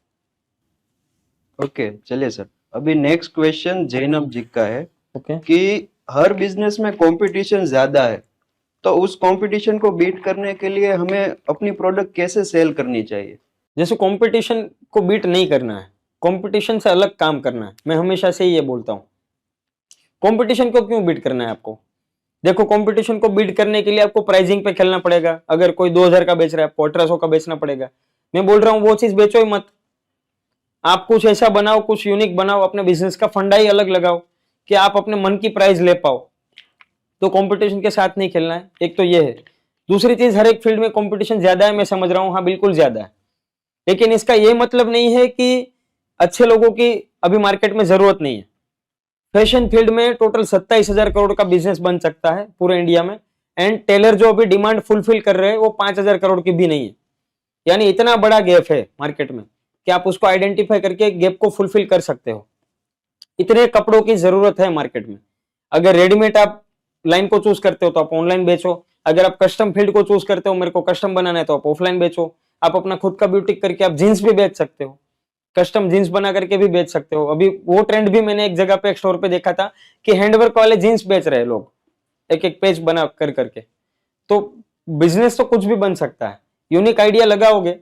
ओके, चलिए सर, अभी नेक्स्ट क्वेश्चन जैनब जी का है ओके कि हर बिजनेस में कंपटीशन ज्यादा है, तो उस कंपटीशन को बीट करने के लिए हमें अपनी प्रोडक्ट कैसे सेल करनी चाहिए? जैसे कंपटीशन को बीट नहीं करना है, कंपटीशन से अलग काम करना है। मैं हमेशा से ये बोलता हूँ, कंपटीशन को क्यों बीट करना है आपको? देखो, कंपटीशन को बीट करने के लिए आपको प्राइसिंग पे खेलना पड़ेगा। अगर कोई 2000 का बेच रहा है, आपको 1800 का बेचना पड़ेगा। मैं बोल रहा हूँ वो चीज बेचो ही मत। आप कुछ ऐसा बनाओ, कुछ यूनिक बनाओ, अपने बिजनेस का फंडा ही अलग लगाओ कि आप अपने मन की प्राइस ले पाओ। तो कंपटीशन के साथ नहीं खेलना है, एक तो ये है। दूसरी चीज, हर एक फील्ड में कंपटीशन ज्यादा है, मैं समझ रहा हूँ, हाँ बिल्कुल ज्यादा है, लेकिन इसका ये मतलब नहीं है कि अच्छे लोगों की अभी मार्केट में जरूरत नहीं है। फैशन फील्ड में टोटल 27,000 करोड़ का बिजनेस बन सकता है पूरे इंडिया में, एंड टेलर जो अभी डिमांड फुलफिल कर रहे हैं वो 5,000 करोड़ की भी नहीं है। यानी इतना बड़ा गैप है मार्केट में कि आप उसको आइडेंटिफाई करके गैप को फुलफिल कर सकते हो। इतने कपड़ों की जरूरत है मार्केट में। अगर रेडीमेड आप लाइन को चूज करते हो तो आप ऑनलाइन बेचो, अगर आप कस्टम फील्ड को चूज करते हो, मेरे को कस्टम बनाना है, तो आप ऑफलाइन बेचो। आप अपना खुद का ब्यूटिक करके आप जीन्स भी बेच सकते हो, कस्टम जीन्स बना करके भी बेच सकते हो। अभी वो ट्रेंड भी मैंने एक जगह पे, एक स्टोर पे देखा था कि हैंडवर्क वाले जीन्स बेच रहे हैं लोग, एक एक पेज बना कर करके। तो बिजनेस तो कुछ भी बन सकता है। यूनिक आइडिया लगाओगे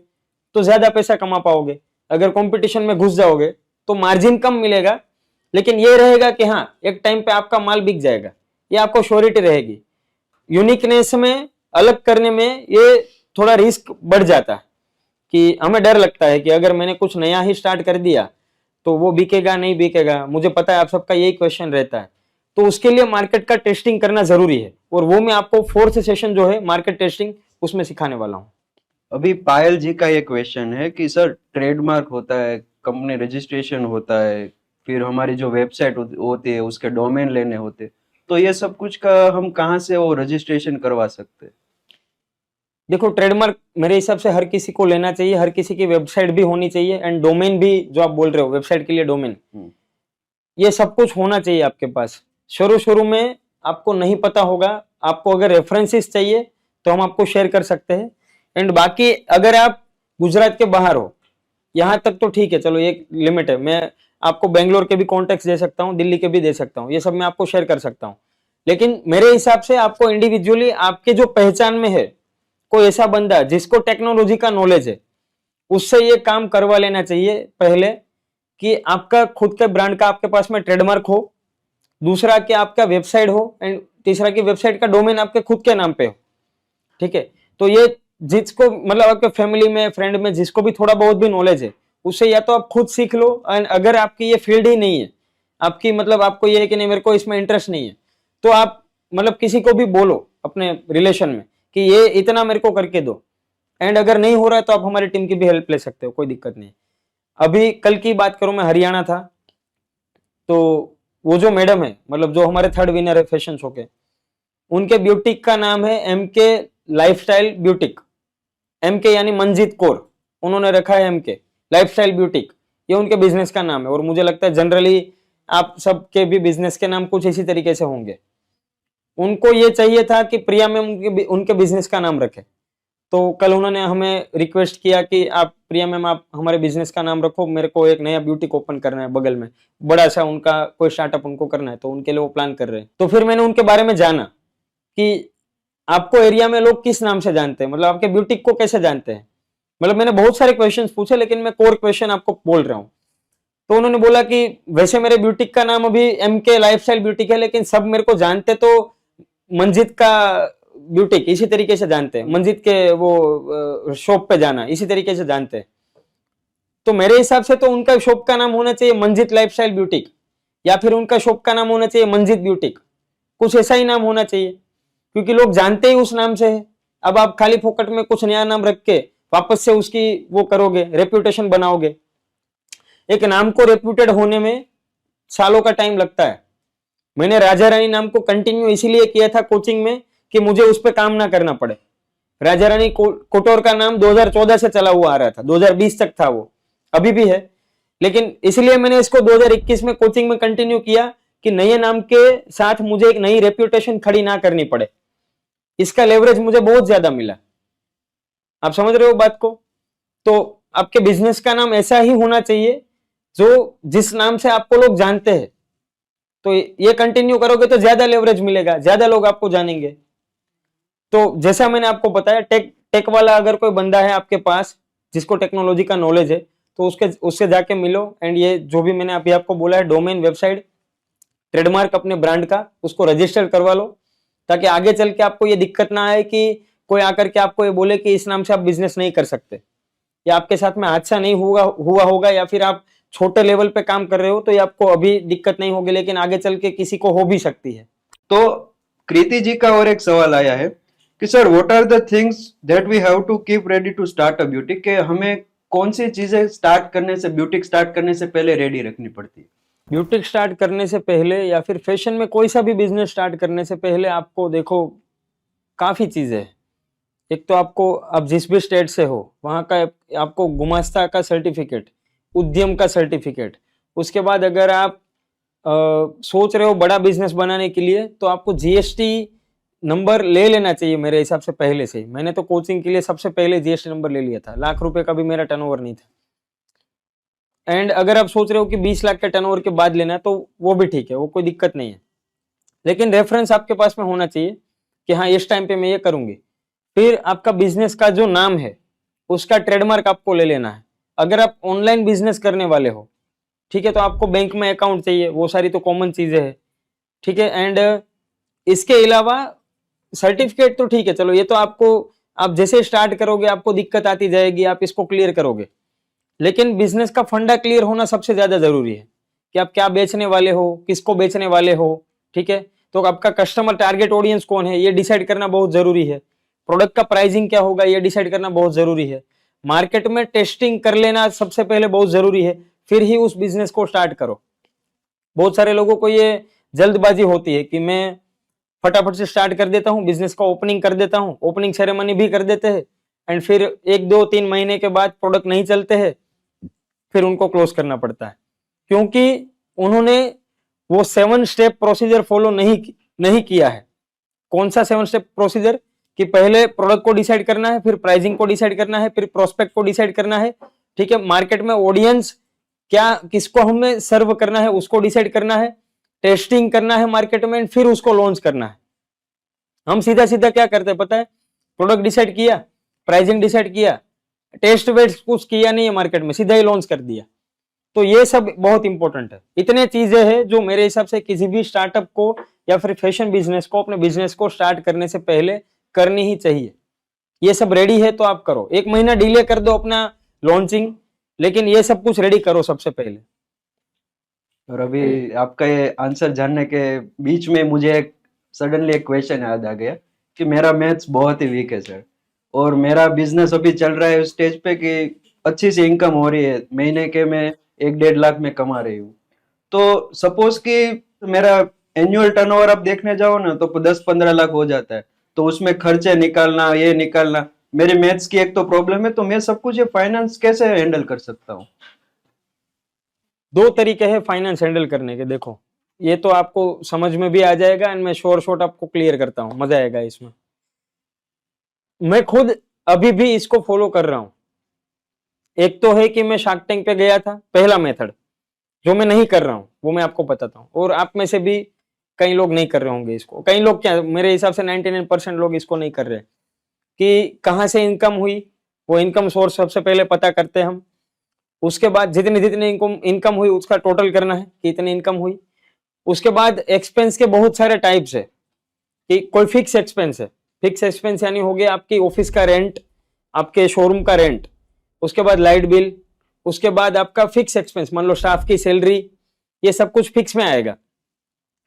तो ज्यादा पैसा कमा पाओगे। अगर कंपटीशन में घुस जाओगे तो मार्जिन कम मिलेगा, लेकिन ये रहेगा कि हाँ एक टाइम पे आपका माल बिक जाएगा, ये आपको श्योरिटी रहेगी। यूनिकनेस में, अलग करने में ये थोड़ा रिस्क बढ़ जाता है कि हमें डर लगता है कि अगर मैंने कुछ नया ही स्टार्ट कर दिया तो वो बिकेगा नहीं बिकेगा। मुझे पता है आप सबका यही क्वेश्चन रहता है, तो उसके लिए मार्केट का टेस्टिंग करना जरूरी है, और वो मैं आपको 4th सेशन जो है मार्केट टेस्टिंग, उसमें सिखाने वाला हूँ। अभी पायल जी का ये क्वेश्चन है कि सर ट्रेडमार्क होता है, कंपनी रजिस्ट्रेशन होता है, फिर हमारी जो वेबसाइट होती है उसके डोमेन लेने होते हैं, तो ये सब कुछ का हम कहाँ से वो रजिस्ट्रेशन करवा सकते हैं? देखो, ट्रेडमार्क मेरे हिसाब से हर किसी को लेना चाहिए, हर किसी की वेबसाइट भी होनी चाहिए, एंड डोमेन भी, जो आप बोल रहे हो वेबसाइट के लिए डोमेन, ये सब कुछ होना चाहिए आपके पास। शुरू शुरू में आपको नहीं पता होगा, आपको अगर रेफरेंसेस चाहिए तो हम आपको शेयर कर सकते हैं। एंड बाकी अगर आप गुजरात के बाहर हो, यहाँ तक तो ठीक है, चलो एक लिमिट है, मैं आपको बेंगलोर के भी कॉन्टेक्ट दे सकता हूँ, दिल्ली के भी दे सकता हूँ, ये सब मैं आपको शेयर कर सकता हूँ। लेकिन मेरे हिसाब से आपको इंडिविजुअली, आपके जो पहचान में है कोई ऐसा बंदा जिसको टेक्नोलॉजी का नॉलेज है, उससे ये काम करवा लेना चाहिए पहले, कि आपका खुद के ब्रांड का आपके पास में ट्रेडमार्क हो, दूसरा कि आपका वेबसाइट हो, एंड तीसरा कि वेबसाइट का डोमेन आपके खुद के नाम पे हो। ठीक है, तो ये जिसको मतलब आपके फैमिली में, फ्रेंड में जिसको भी थोड़ा बहुत भी नॉलेज है, उससे या तो आप खुद सीख लो, एंड अगर आपकी ये फील्ड ही नहीं है, आपकी मतलब आपको ये है कि नहीं मेरे को इसमें इंटरेस्ट नहीं है, तो आप मतलब किसी को भी बोलो अपने रिलेशन में कि ये इतना मेरे को करके दो, एंड अगर नहीं हो रहा है तो आप हमारी टीम की भी हेल्प ले सकते हो, कोई दिक्कत नहीं। अभी कल की बात करूं, मैं हरियाणा था, तो वो जो मैडम है, मतलब जो हमारे 3rd विनर है फैशन शो के, उनके ब्यूटिक का नाम है MK लाइफस्टाइल ब्यूटिक। MK यानी मंजीत कौर, उन्होंने रखा है MK लाइफस्टाइल ब्यूटिक, ये उनके बिजनेस का नाम है। और मुझे लगता है जनरली आप सबके भी बिजनेस के नाम कुछ इसी तरीके से होंगे। उनको ये चाहिए था कि प्रिया मैम उनके बिजनेस का नाम रखे, तो कल उन्होंने हमें रिक्वेस्ट किया कि आप प्रिया मैम आप हमारे बिजनेस का नाम रखो, मेरे को एक नया ब्यूटिक ओपन करना है बगल में, बड़ा सा उनका कोई स्टार्टअप उनको करना है, तो उनके लिए वो प्लान कर रहे हैं। तो फिर मैंने उनके बारे में जाना कि आपको एरिया में लोग किस नाम से जानते हैं, मतलब आपके ब्यूटिक को कैसे जानते हैं। मतलब मैंने बहुत सारे क्वेश्चंस पूछे, लेकिन मैं कोर क्वेश्चन आपको बोल रहा हूँ। तो उन्होंने बोला कि वैसे मेरे ब्यूटिक का नाम अभी MK लाइफस्टाइल ब्यूटिक है, लेकिन सब मेरे को जानते तो मंजित का ब्यूटिक इसी तरीके से जानते हैं, मंजित के वो शॉप पे जाना इसी तरीके से जानते हैं। तो मेरे हिसाब से तो उनका शॉप का नाम होना चाहिए मंजित लाइफस्टाइल ब्यूटिक, या फिर उनका शॉप का नाम होना चाहिए मंजित ब्यूटिक, कुछ ऐसा ही नाम होना चाहिए, क्योंकि लोग जानते ही उस नाम से है। अब आप खाली फोकट में कुछ नया नाम रख के वापस से उसकी वो करोगे, रेप्यूटेशन बनाओगे। एक नाम को रेप्यूटेड होने में सालों का टाइम लगता है। मैंने राजा रानी नाम को कंटिन्यू इसीलिए किया था कोचिंग में कि मुझे उस पर काम ना करना पड़े। राजा रानी कोटौर का नाम 2014 से चला हुआ आ रहा था, 2020 तक था, वो अभी भी है, लेकिन इसलिए मैंने इसको 2021 में कोचिंग में कंटिन्यू किया कि नए नाम के साथ मुझे एक नई रेप्यूटेशन खड़ी ना करनी पड़े। इसका लेवरेज मुझे बहुत ज्यादा मिला। आप समझ रहे हो बात को? तो आपके बिजनेस का नाम ऐसा ही होना चाहिए जो जिस नाम से आपको लोग जानते हैं। तो ये कंटिन्यू करोगे तो ज्यादा लेवरेज मिलेगा, ज्यादा लोग आपको जानेंगे। तो जैसा मैंने आपको बताया, टेक वाला अगर कोई बंदा है आपके पास जिसको टेक्नोलॉजी का नॉलेज है, तो उससे जाके मिलो। एंड ये जो भी मैंने अभी आपको बोला है, डोमेन, वेबसाइट, ट्रेडमार्क अपने ब्रांड का, उसको रजिस्टर करवा लो, ताकि आगे चल के आपको ये दिक्कत ना आए कि कोई आकर के आपको ये बोले कि इस नाम से आप बिजनेस नहीं कर सकते, या आपके साथ में हादसा नहीं हुआ होगा, या फिर आप छोटे लेवल पे काम कर रहे हो तो ये आपको अभी दिक्कत नहीं होगी, लेकिन आगे चल के किसी को हो भी सकती है। तो कृति जी का और एक सवाल आया है कि sir what are the things that we have to keep ready to start a boutique, के हमें कौन सी चीजें ब्यूटिक स्टार्ट करने से पहले रेडी रखनी पड़ती है? ब्यूटिक स्टार्ट करने से पहले या फिर फैशन में कोई सा भी बिजनेस स्टार्ट करने से पहले आपको देखो काफी चीजें हैं। एक तो आपको, आप जिस भी स्टेट से हो वहां का आपको गुमास्ता का सर्टिफिकेट, उद्यम का सर्टिफिकेट, उसके बाद अगर आप सोच रहे हो बड़ा बिजनेस बनाने के लिए तो आपको GST नंबर ले लेना चाहिए मेरे हिसाब से पहले से ही। मैंने तो कोचिंग के लिए सबसे पहले GST नंबर ले लिया था, लाख रुपए का भी मेरा टर्नओवर नहीं था। एंड अगर आप सोच रहे हो कि 20 लाख के टर्नओवर के बाद लेना है तो वो भी ठीक है, वो कोई दिक्कत नहीं है, लेकिन रेफरेंस आपके पास में होना चाहिए कि हाँ इस टाइम पे मैं ये करूंगी। फिर आपका बिजनेस का जो नाम है उसका ट्रेडमार्क आपको ले लेना है। अगर आप ऑनलाइन बिजनेस करने वाले हो, ठीक है, तो आपको बैंक में अकाउंट चाहिए, वो सारी तो कॉमन चीजें हैं, ठीक है। एंड इसके अलावा सर्टिफिकेट तो ठीक है, चलो ये तो आपको, आप जैसे स्टार्ट करोगे आपको दिक्कत आती जाएगी, आप इसको क्लियर करोगे, लेकिन बिजनेस का फंडा क्लियर होना सबसे ज्यादा जरूरी है कि आप क्या बेचने वाले हो, किसको बेचने वाले हो, ठीक है। तो आपका कस्टमर टारगेट ऑडियंस कौन है ये डिसाइड करना बहुत जरूरी है। प्रोडक्ट का प्राइसिंग क्या होगा ये डिसाइड करना बहुत जरूरी है। मार्केट में टेस्टिंग कर लेना सबसे पहले बहुत जरूरी है, फिर ही उस बिजनेस को स्टार्ट करो। बहुत सारे लोगों को ये जल्दबाजी होती है कि मैं फटाफट से स्टार्ट कर देता हूँ, बिजनेस का ओपनिंग कर देता हूँ, ओपनिंग सेरेमनी भी कर देते हैं, एंड फिर 1-2-3 महीने के बाद प्रोडक्ट नहीं चलते हैं, फिर उनको क्लोज करना पड़ता है, क्योंकि उन्होंने वो 7 स्टेप प्रोसीजर फॉलो नहीं किया है। कौन सा 7 स्टेप प्रोसीजर? कि पहले प्रोडक्ट को डिसाइड करना है, फिर प्राइसिंग को डिसाइड करना है, फिर प्रोस्पेक्ट को डिसाइड करना है, ठीक है, मार्केट में ऑडियंस क्या, किसको हमें सर्व करना है उसको डिसाइड करना है, टेस्टिंग करना है मार्केट में, फिर उसको लॉन्च करना है। हम सीधा सीधा क्या करते हैं पता है? प्रोडक्ट डिसाइड किया, प्राइसिंग डिसाइड किया, टेस्ट वेट कुछ किया नहीं है मार्केट में, सीधा ही लॉन्च कर दिया। तो ये सब बहुत इंपॉर्टेंट है। इतने चीजें हैं जो मेरे हिसाब से किसी भी स्टार्टअप को या फिर फैशन बिजनेस को, अपने बिजनेस को स्टार्ट करने से पहले करनी ही चाहिए। ये सब रेडी है तो आप करो, 1 महीना डिले कर दो अपना लॉन्चिंग, लेकिन ये सब कुछ रेडी करो सबसे पहले। और अभी आपका ये आंसर जानने के बीच में मुझे सडनली एक क्वेश्चन याद आ गया कि मेरा मैथ्स बहुत ही वीक है सर, और मेरा बिजनेस अभी चल रहा है उस स्टेज पे कि अच्छी सी इनकम हो रही है, महीने के मैं 1-1.5 लाख में कमा रही हूँ। तो सपोज कि मेरा एनुअल टर्नओवर आप देखने जाओ ना तो 10-15 लाख हो जाता है, तो उसमें खर्चे निकालना, ये निकालना, मेरे मैथ्स की एक तो प्रॉब्लम है, तो मैं सब कुछ ये फाइनेंस कैसे हैंडल कर सकता हूँ? 2 तरीके हैं फाइनेंस हैंडल करने के। देखो ये तो आपको समझ में भी आ जाएगा, एंड मैं शॉर्ट आपको क्लियर करता हूँ, मजा आएगा इसमें। मैं खुद अभी भी इसको फॉलो कर रहा हूं। एक तो है कि मैं शार्क टैंक पे गया था, पहला मेथड जो मैं नहीं कर रहा हूं वो मैं आपको बताता हूं, और आप में से भी कई लोग नहीं कर रहे होंगे इसको। कई लोग क्या, मेरे हिसाब से 99% लोग इसको नहीं कर रहे। कि कहां से इनकम हुई, वो इनकम सोर्स सबसे पहले पता करते हैं हम। उसके बाद जितनी जितनी इनकम हुई उसका टोटल करना है कि इतनी इनकम हुई। उसके बाद एक्सपेंस के बहुत सारे टाइप्स है कि कोई फिक्स एक्सपेंस है। फिक्स एक्सपेंस यानी हो गया आपकी ऑफिस का रेंट, आपके शोरूम का रेंट, उसके बाद लाइट बिल, उसके बाद आपका फिक्स एक्सपेंस मान लो स्टाफ की सैलरी, ये सब कुछ फिक्स में आएगा।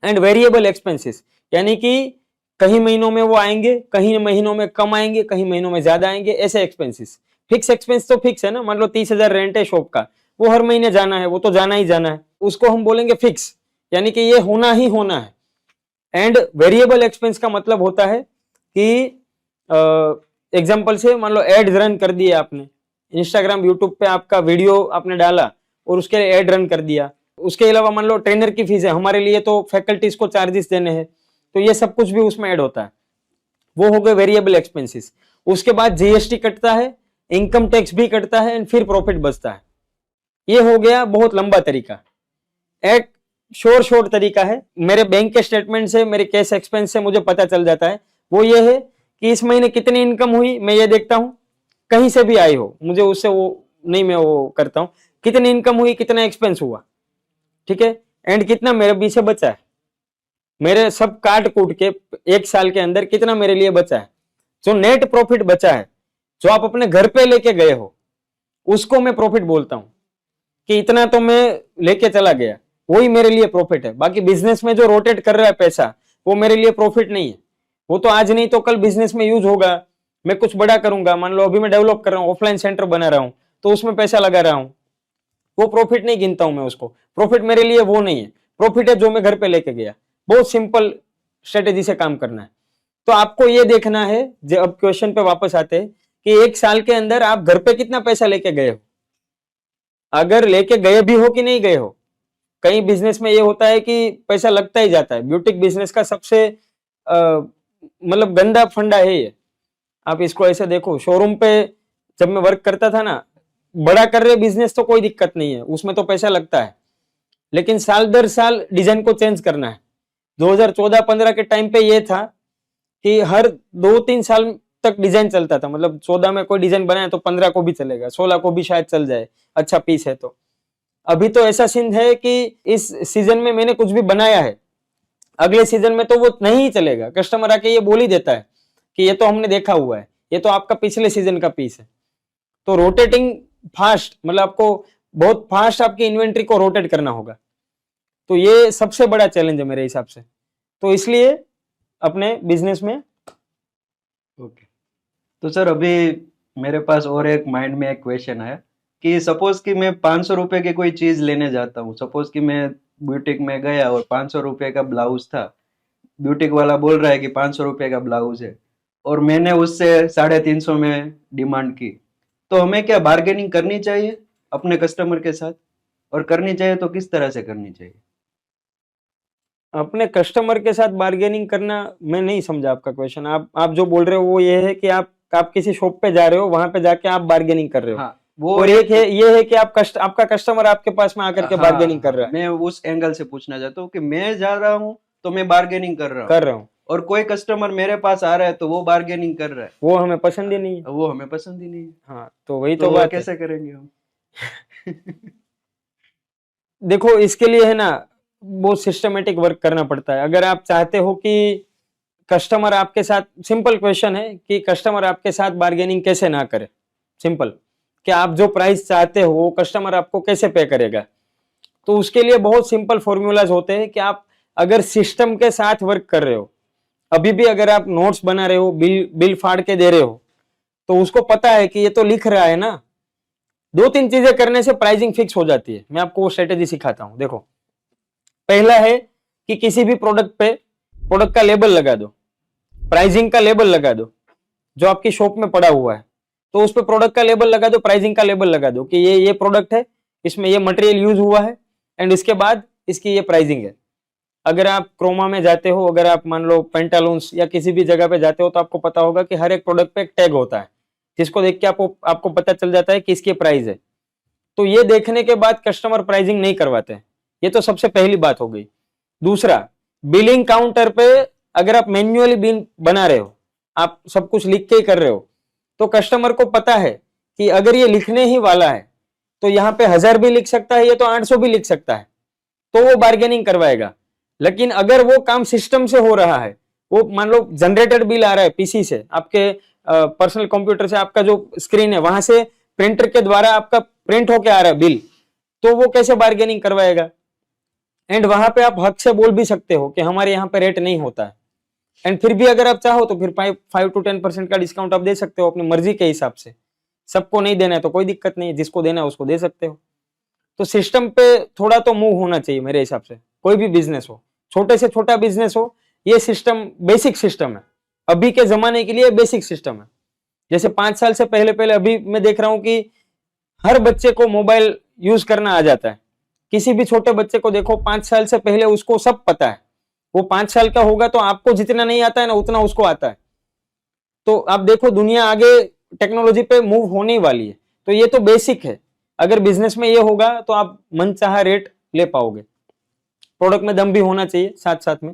एंड वेरिएबल एक्सपेंसेस यानी कि कहीं महीनों में वो आएंगे, कहीं महीनों में कम आएंगे, कहीं महीनों में ज्यादा आएंगे, ऐसे एक्सपेंसेस। फिक्स एक्सपेंस तो फिक्स है ना, मान लो 30,000 रेंट है शॉप का, वो हर महीने जाना है, वो तो जाना ही जाना है, उसको हम बोलेंगे फिक्स, यानी कि ये होना ही होना है। एंड वेरिएबल एक्सपेंस का मतलब होता है कि एग्जांपल से मान लो एड रन कर दिए आपने, इंस्टाग्राम यूट्यूब पे आपका वीडियो आपने डाला और उसके लिए एड रन कर दिया। उसके अलावा मान लो ट्रेनर की फीस है, हमारे लिए तो फैकल्टीज को चार्जेस देने हैं, तो ये सब कुछ भी उसमें ऐड होता है, वो हो गए वेरिएबल एक्सपेंसेस। उसके बाद जीएसटी कटता है, इनकम टैक्स भी कटता है एंड फिर प्रॉफिट बचता है। ये हो गया बहुत लंबा तरीका। एक शॉर्ट तरीका है, मेरे बैंक के स्टेटमेंट से, मेरे कैश एक्सपेंस से मुझे पता चल जाता है। वो ये है कि इस महीने कितनी इनकम हुई, मैं ये देखता हूँ, कहीं से भी आई हो, मुझे उससे वो नहीं, मैं वो करता हूँ कितनी इनकम हुई, कितना एक्सपेंस हुआ, ठीक है, एंड कितना मेरे पीछे बचा है, मेरे सब काट कूट के एक साल के अंदर कितना मेरे लिए बचा है। जो नेट प्रॉफिट बचा है, जो आप अपने घर पे लेके गए हो, उसको मैं प्रॉफिट बोलता हूं कि इतना तो मैं लेके चला गया, वही मेरे लिए प्रॉफिट है। बाकी बिजनेस में जो रोटेट कर रहा है पैसा, वो मेरे लिए प्रॉफिट नहीं है। वो तो आज नहीं तो कल बिजनेस में यूज होगा, मैं कुछ बड़ा करूंगा, मान लो अभी मैं डेवलप कर रहा हूँ, ऑफलाइन सेंटर बना रहा हूँ, तो उसमें पैसा लगा रहा हूँ, वो प्रॉफिट नहीं गिनता हूं मैं उसको। प्रॉफिट मेरे लिए वो नहीं है, प्रॉफिट है जो मैं घर पे लेके गया। बहुत सिंपल स्ट्रेटेजी से काम करना है। तो आपको ये देखना है, जो अब क्वेश्चन पे वापस आते हैं, कि एक साल के अंदर आप घर पे कितना पैसा लेके गए हो, अगर लेके गए भी हो कि नहीं गए हो। कई बिजनेस में ये होता है कि पैसा लगता ही जाता है। ब्यूटिक बिजनेस का सबसे मतलब गंदा फंडा है ये। आप इसको ऐसे देखो, शोरूम पे जब मैं वर्क करता था ना, बड़ा कर रहे बिजनेस तो कोई दिक्कत नहीं है, उसमें तो पैसा लगता है, लेकिन साल दर साल डिजाइन को चेंज करना है। 2014-15 के टाइम पे ये था कि हर 2-3 साल तक डिजाइन चलता था, मतलब 14 में कोई डिजाइन बनाए तो 15 को भी चलेगा, 16 को भी शायद चल जाए, अच्छा पीस है तो। अभी तो ऐसा सीन है कि इस सीजन में मैंने कुछ भी बनाया है, अगले सीजन में तो वो नहीं चलेगा। कस्टमर आके ये बोल ही देता है कि ये तो हमने देखा हुआ है, ये तो आपका पिछले सीजन का पीस है। तो रोटेटिंग फास्ट, मतलब आपको बहुत फास्ट आपकी इन्वेंट्री को रोटेट करना होगा। तो ये सबसे बड़ा चैलेंज है मेरे हिसाब से। तो इसलिए अपने बिजनेस में ओके। तो सर अभी मेरे पास और एक माइंड में एक क्वेश्चन आया कि सपोज कि मैं 500 रुपए की कोई चीज लेने जाता हूँ। सपोज कि मैं ब्यूटिक में गया और 500 रुपए का ब्लाउज था, ब्यूटिक वाला बोल रहा है कि 500 रुपए का ब्लाउज है, और मैंने उससे 350 में डिमांड की, तो हमें क्या बार्गेनिंग करनी चाहिए अपने कस्टमर के साथ, और करनी चाहिए तो किस तरह से करनी चाहिए? अपने कस्टमर के साथ बार्गेनिंग करना, मैं नहीं समझा आपका क्वेश्चन। आप जो बोल रहे हो वो ये है कि आप किसी शॉप पे जा रहे हो, वहां पे जाके आप बार्गेनिंग कर रहे हो। हाँ, वो और एक है ये है कि आपका कस्टमर आपके पास में आकर के बार्गेनिंग कर रहा है। मैं उस एंगल से पूछना चाहता हूँ कि मैं जा रहा हूँ तो मैं बार्गेनिंग कर रहा हूँ, और कोई कस्टमर मेरे पास आ रहा है तो वो बार्गेनिंग कर रहा है, वो हमें पसंद ही नहीं है। वो हमें पसंद ही नहीं है। हाँ, तो वही तो तो बात है। कैसे करेंगे हम? देखो, इसके लिए है ना, बहुत सिस्टमेटिक वर्क करना पड़ता है। अगर आप चाहते हो कि कस्टमर आपके साथ, सिंपल क्वेश्चन है कि कस्टमर आपके साथ बार्गेनिंग कैसे ना करे। सिंपल, कि आप जो प्राइस चाहते हो वो कस्टमर आपको कैसे पे करेगा। तो उसके लिए बहुत सिंपल फॉर्मूलाज होते हैं कि आप अगर सिस्टम के साथ वर्क कर रहे हो, अभी भी अगर आप नोट्स बना रहे हो, बिल फाड़ के दे रहे हो, तो उसको पता है कि ये तो लिख रहा है ना। 2-3 चीजें करने से प्राइसिंग फिक्स हो जाती है। मैं आपको वो स्ट्रेटेजी सिखाता हूं। देखो, पहला है कि किसी भी प्रोडक्ट पे प्रोडक्ट का लेबल लगा दो, प्राइसिंग का लेबल लगा दो, जो आपकी शॉप में पड़ा हुआ है। तो उस पे प्रोडक्ट का लेबल लगा दो, प्राइसिंग का लेबल लगा दो कि ये प्रोडक्ट है, इसमें ये मटेरियल यूज हुआ है, एंड इसके बाद इसकी ये प्राइसिंग है। अगर आप क्रोमा में जाते हो, अगर आप मान लो पेंटालून्स या किसी भी जगह पे जाते हो, तो आपको पता होगा कि हर एक प्रोडक्ट पे एक टैग होता है, जिसको देख के आपको पता चल जाता है कि इसकी प्राइस है। तो ये देखने के बाद कस्टमर प्राइसिंग नहीं करवाते हैं। ये तो सबसे पहली बात हो गई। दूसरा, बिलिंग काउंटर पे अगर आप मैन्युअली बिल बना रहे हो, आप सब कुछ लिख के ही कर रहे हो, तो कस्टमर को पता है कि अगर ये लिखने ही वाला है तो यहाँ पे 1000 भी लिख सकता है, ये तो 800 भी लिख सकता है, तो वो बार्गेनिंग करवाएगा। लेकिन अगर वो काम सिस्टम से हो रहा है, वो मान लो जनरेटेड बिल आ रहा है पीसी से, आपके पर्सनल कंप्यूटर से, आपका जो स्क्रीन है वहां से प्रिंटर के द्वारा आपका प्रिंट होके आ रहा है बिल, तो वो कैसे बार्गेनिंग करवाएगा? एंड वहां पे आप हक से बोल भी सकते हो कि हमारे यहाँ पे रेट नहीं होता है, एंड फिर भी अगर आप चाहो तो फिर 5 to 10% का डिस्काउंट आप दे सकते हो अपनी मर्जी के हिसाब से। सबको नहीं देना है तो कोई दिक्कत नहीं है, जिसको देना है उसको दे सकते हो। तो सिस्टम पे थोड़ा तो मूव होना चाहिए मेरे हिसाब से। कोई भी बिजनेस हो, छोटे से छोटा बिजनेस हो, ये सिस्टम बेसिक सिस्टम है, अभी के जमाने के लिए बेसिक सिस्टम है। जैसे 5 साल से पहले अभी मैं देख रहा हूँ कि हर बच्चे को मोबाइल यूज करना आ जाता है। किसी भी छोटे बच्चे को देखो, 5 साल से पहले उसको सब पता है। वो 5 साल का होगा तो आपको जितना नहीं आता है ना, उतना उसको आता है। तो आप देखो दुनिया आगे टेक्नोलॉजी पे मूव होने वाली है, तो ये तो बेसिक है। अगर बिजनेस में ये होगा तो आप मनचाहा रेट ले पाओगे। प्रोडक्ट में दम भी होना चाहिए साथ साथ में।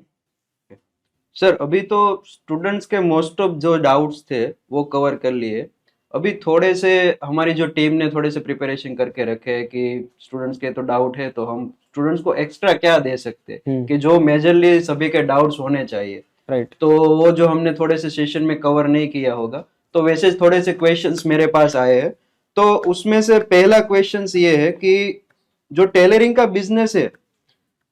सर अभी तो स्टूडेंट्स के मोस्ट ऑफ जो डाउट्स थे वो कवर कर लिए। अभी थोड़े से हमारी जो टीम ने थोड़े से प्रिपरेशन करके रखे हैं कि स्टूडेंट्स के तो डाउट है तो हम स्टूडेंट्स को एक्स्ट्रा क्या दे सकते हैं कि जो मेजरली सभी के डाउट्स होने चाहिए। राइट। तो वो जो हमने थोड़े से सेशन में कवर नहीं किया होगा, तो वैसे थोड़े से क्वेश्चंस मेरे पास आए हैं। तो उसमें से पहला क्वेश्चन ये है कि जो टेलरिंग का बिजनेस है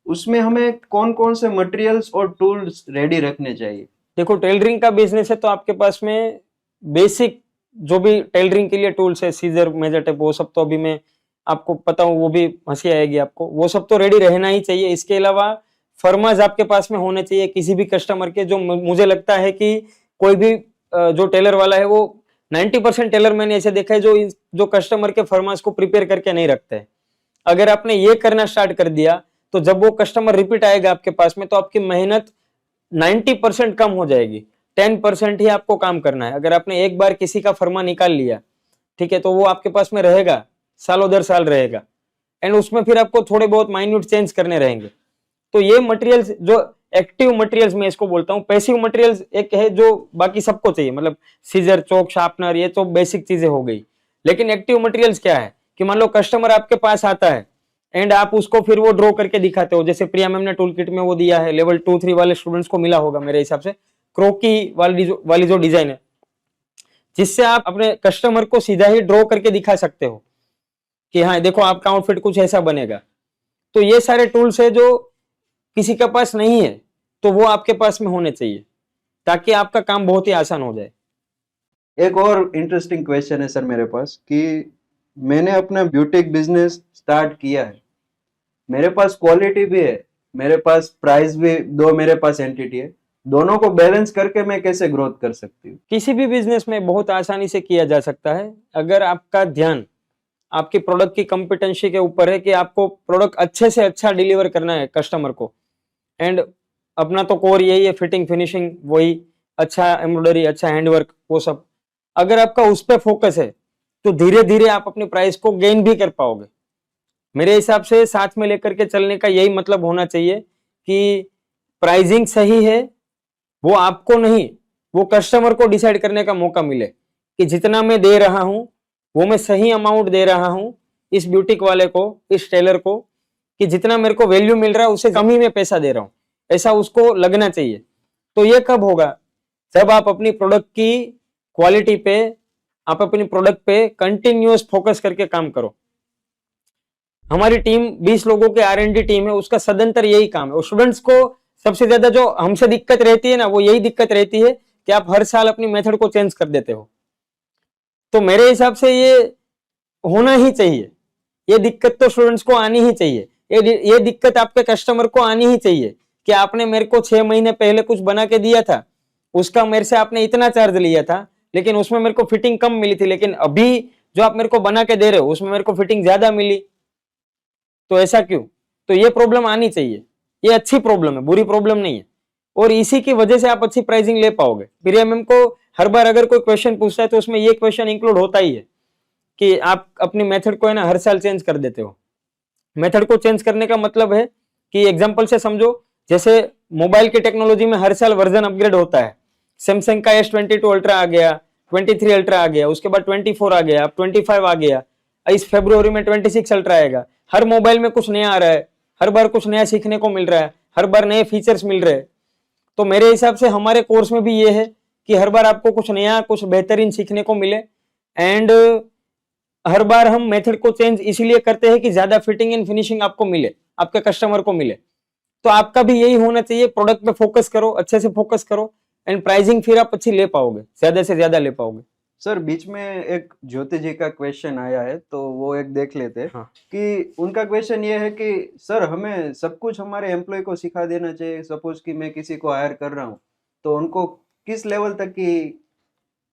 उसमें हमें कौन कौन से मटेरियल्स और टूल्स रेडी रखने चाहिए? देखो टेलरिंग का बिजनेस है तो आपके पास में बेसिक जो भी टेलरिंग के लिए टूल्स है, सीजर, मेजर टेप, वो सब तो अभी मैं आपको पता हूँ, वो भी हंसी आएगी आपको, वो सब तो रेडी रहना ही चाहिए। इसके अलावा फर्माज आपके पास में होने चाहिए किसी भी कस्टमर के। जो मुझे लगता है कि कोई भी जो टेलर वाला है वो 90% टेलर मैंने ऐसे देखा है जो कस्टमर के फरमाइश को प्रिपेयर करके नहीं रखते हैं। अगर आपने ये करना स्टार्ट कर दिया तो जब वो कस्टमर रिपीट आएगा आपके पास में तो आपकी मेहनत 90% कम हो जाएगी, 10% ही आपको काम करना है। अगर आपने एक बार किसी का फरमा निकाल लिया, ठीक है, तो वो आपके पास में रहेगा, सालों दर साल रहेगा, एंड उसमें फिर आपको थोड़े बहुत माइन्यूट चेंज करने रहेंगे। तो ये मटेरियल्स जो एक्टिव मटेरियल्स मैं इसको बोलता हूँ, पैसिव मटेरियल्स एक है जो बाकी सबको चाहिए, मतलब सीजर, चौक, शार्पनर, ये तो बेसिक चीजें हो गई। लेकिन एक्टिव मटेरियल्स क्या है कि मान लो कस्टमर आपके पास आता है एंड आप उसको फिर वो ड्रॉ करके दिखाते हो। जैसे प्रिया मैम ने टूल किट में वो दिया है, लेवल 2-3 वाले स्टूडेंट्स को मिला होगा मेरे हिसाब से, क्रोकी वाली जो डिजाइन है, जिससे आप अपने कस्टमर को सीधा ही ड्रॉ करके दिखा सकते हो कि हाँ देखो आपका आउटफिट कुछ ऐसा बनेगा। तो ये सारे टूल्स है जो किसी के पास नहीं है तो वो आपके पास में होने चाहिए ताकि आपका काम बहुत ही आसान हो जाए। एक और इंटरेस्टिंग क्वेश्चन है सर मेरे पास कि मैंने अपना ब्यूटिक बिजनेस स्टार्ट किया है, मेरे पास क्वालिटी भी है, मेरे पास प्राइस भी, दो मेरे पास एंटिटी है, दोनों को बैलेंस करके मैं कैसे ग्रोथ कर सकती हूँ? किसी भी बिजनेस में बहुत आसानी से किया जा सकता है अगर आपका ध्यान आपकी प्रोडक्ट की कॉम्पिटेंसी के ऊपर है कि आपको प्रोडक्ट अच्छे से अच्छा डिलीवर करना है कस्टमर को। एंड अपना तो कोर यही है, फिटिंग, फिनिशिंग, वही अच्छा एम्ब्रॉयडरी, अच्छा हैंडवर्क, वो सब। अगर आपका उस पर फोकस है तो धीरे धीरे आप अपनी प्राइस को गेन भी कर पाओगे। मेरे हिसाब से साथ में लेकर के चलने का यही मतलब होना चाहिए कि प्राइसिंग सही है, वो आपको नहीं, वो कस्टमर को डिसाइड करने का मौका मिले कि जितना मैं दे रहा हूं वो मैं सही अमाउंट दे रहा हूं इस ब्यूटिक वाले को, इस टेलर को, कि जितना मेरे को वैल्यू मिल रहा है उससे कम ही मैं पैसा दे रहा हूं, ऐसा उसको लगना चाहिए। तो ये कब होगा? जब आप अपनी प्रोडक्ट की क्वालिटी पे, आप अपनी प्रोडक्ट पे कंटिन्यूअस फोकस करके काम करो। हमारी टीम 20 लोगों की R&D टीम है, उसका सदंतर यही काम है। और स्टूडेंट्स को सबसे ज्यादा जो हमसे दिक्कत रहती है ना, वो यही दिक्कत रहती है कि आप हर साल अपनी मेथड को चेंज कर देते हो। तो मेरे हिसाब से ये होना ही चाहिए, ये दिक्कत तो स्टूडेंट्स को आनी ही चाहिए, ये दिक्कत आपके कस्टमर को आनी ही चाहिए कि आपने मेरे को 6 महीने पहले कुछ बना के दिया था, उसका मेरे से आपने इतना चार्ज लिया था, लेकिन उसमें मेरे को फिटिंग कम मिली थी, लेकिन अभी जो आप मेरे को बना के दे रहे हो उसमें मेरे को फिटिंग ज्यादा मिली, तो ऐसा क्यों? तो ये प्रॉब्लम आनी चाहिए। ये अच्छी प्रॉब्लम है, बुरी प्रॉब्लम नहीं है, और इसी की वजह से आप अच्छी प्राइसिंग ले पाओगे। प्रिया मैम को हर बार अगर कोई क्वेश्चन पूछता है तो उसमें ये क्वेश्चन इंक्लूड होता ही है कि आप अपनी मेथड को है ना हर साल चेंज कर देते हो। मेथड को चेंज करने का मतलब है कि एग्जांपल से समझो, जैसे मोबाइल की टेक्नोलॉजी में हर साल वर्जन अपग्रेड होता है। सैमसंग का S22 अल्ट्रा आ गया, 23 अल्ट्रा आ गया, उसके बाद 24 आ गया, अब 25 आ गया, इस फरवरी में 26 अल्ट्रा आएगा। हर मोबाइल में कुछ नया आ रहा है, हर बार कुछ नया सीखने को मिल रहा है, हर बार नए फीचर्स मिल रहे हैं। तो मेरे हिसाब से हमारे कोर्स में भी ये है कि हर बार आपको कुछ नया, कुछ बेहतरीन सीखने को मिले। एंड हर बार हम मेथड को चेंज इसीलिए करते हैं कि ज्यादा फिटिंग एंड फिनिशिंग आपको मिले, आपके कस्टमर को मिले। तो आपका भी यही होना चाहिए, प्रोडक्ट पे फोकस करो, अच्छे से फोकस करो, एंड प्राइसिंग फिर आप अच्छी ले पाओगे, ज्यादा से ज्यादा ले पाओगे। सर बीच में एक ज्योति जी का क्वेश्चन आया है, तो वो एक देख लेते हैं। हाँ। कि उनका क्वेश्चन ये है कि सर हमें सब कुछ हमारे एम्प्लॉय को सिखा देना चाहिए। सपोज कि मैं किसी को हायर कर रहा हूँ, तो उनको किस लेवल तक की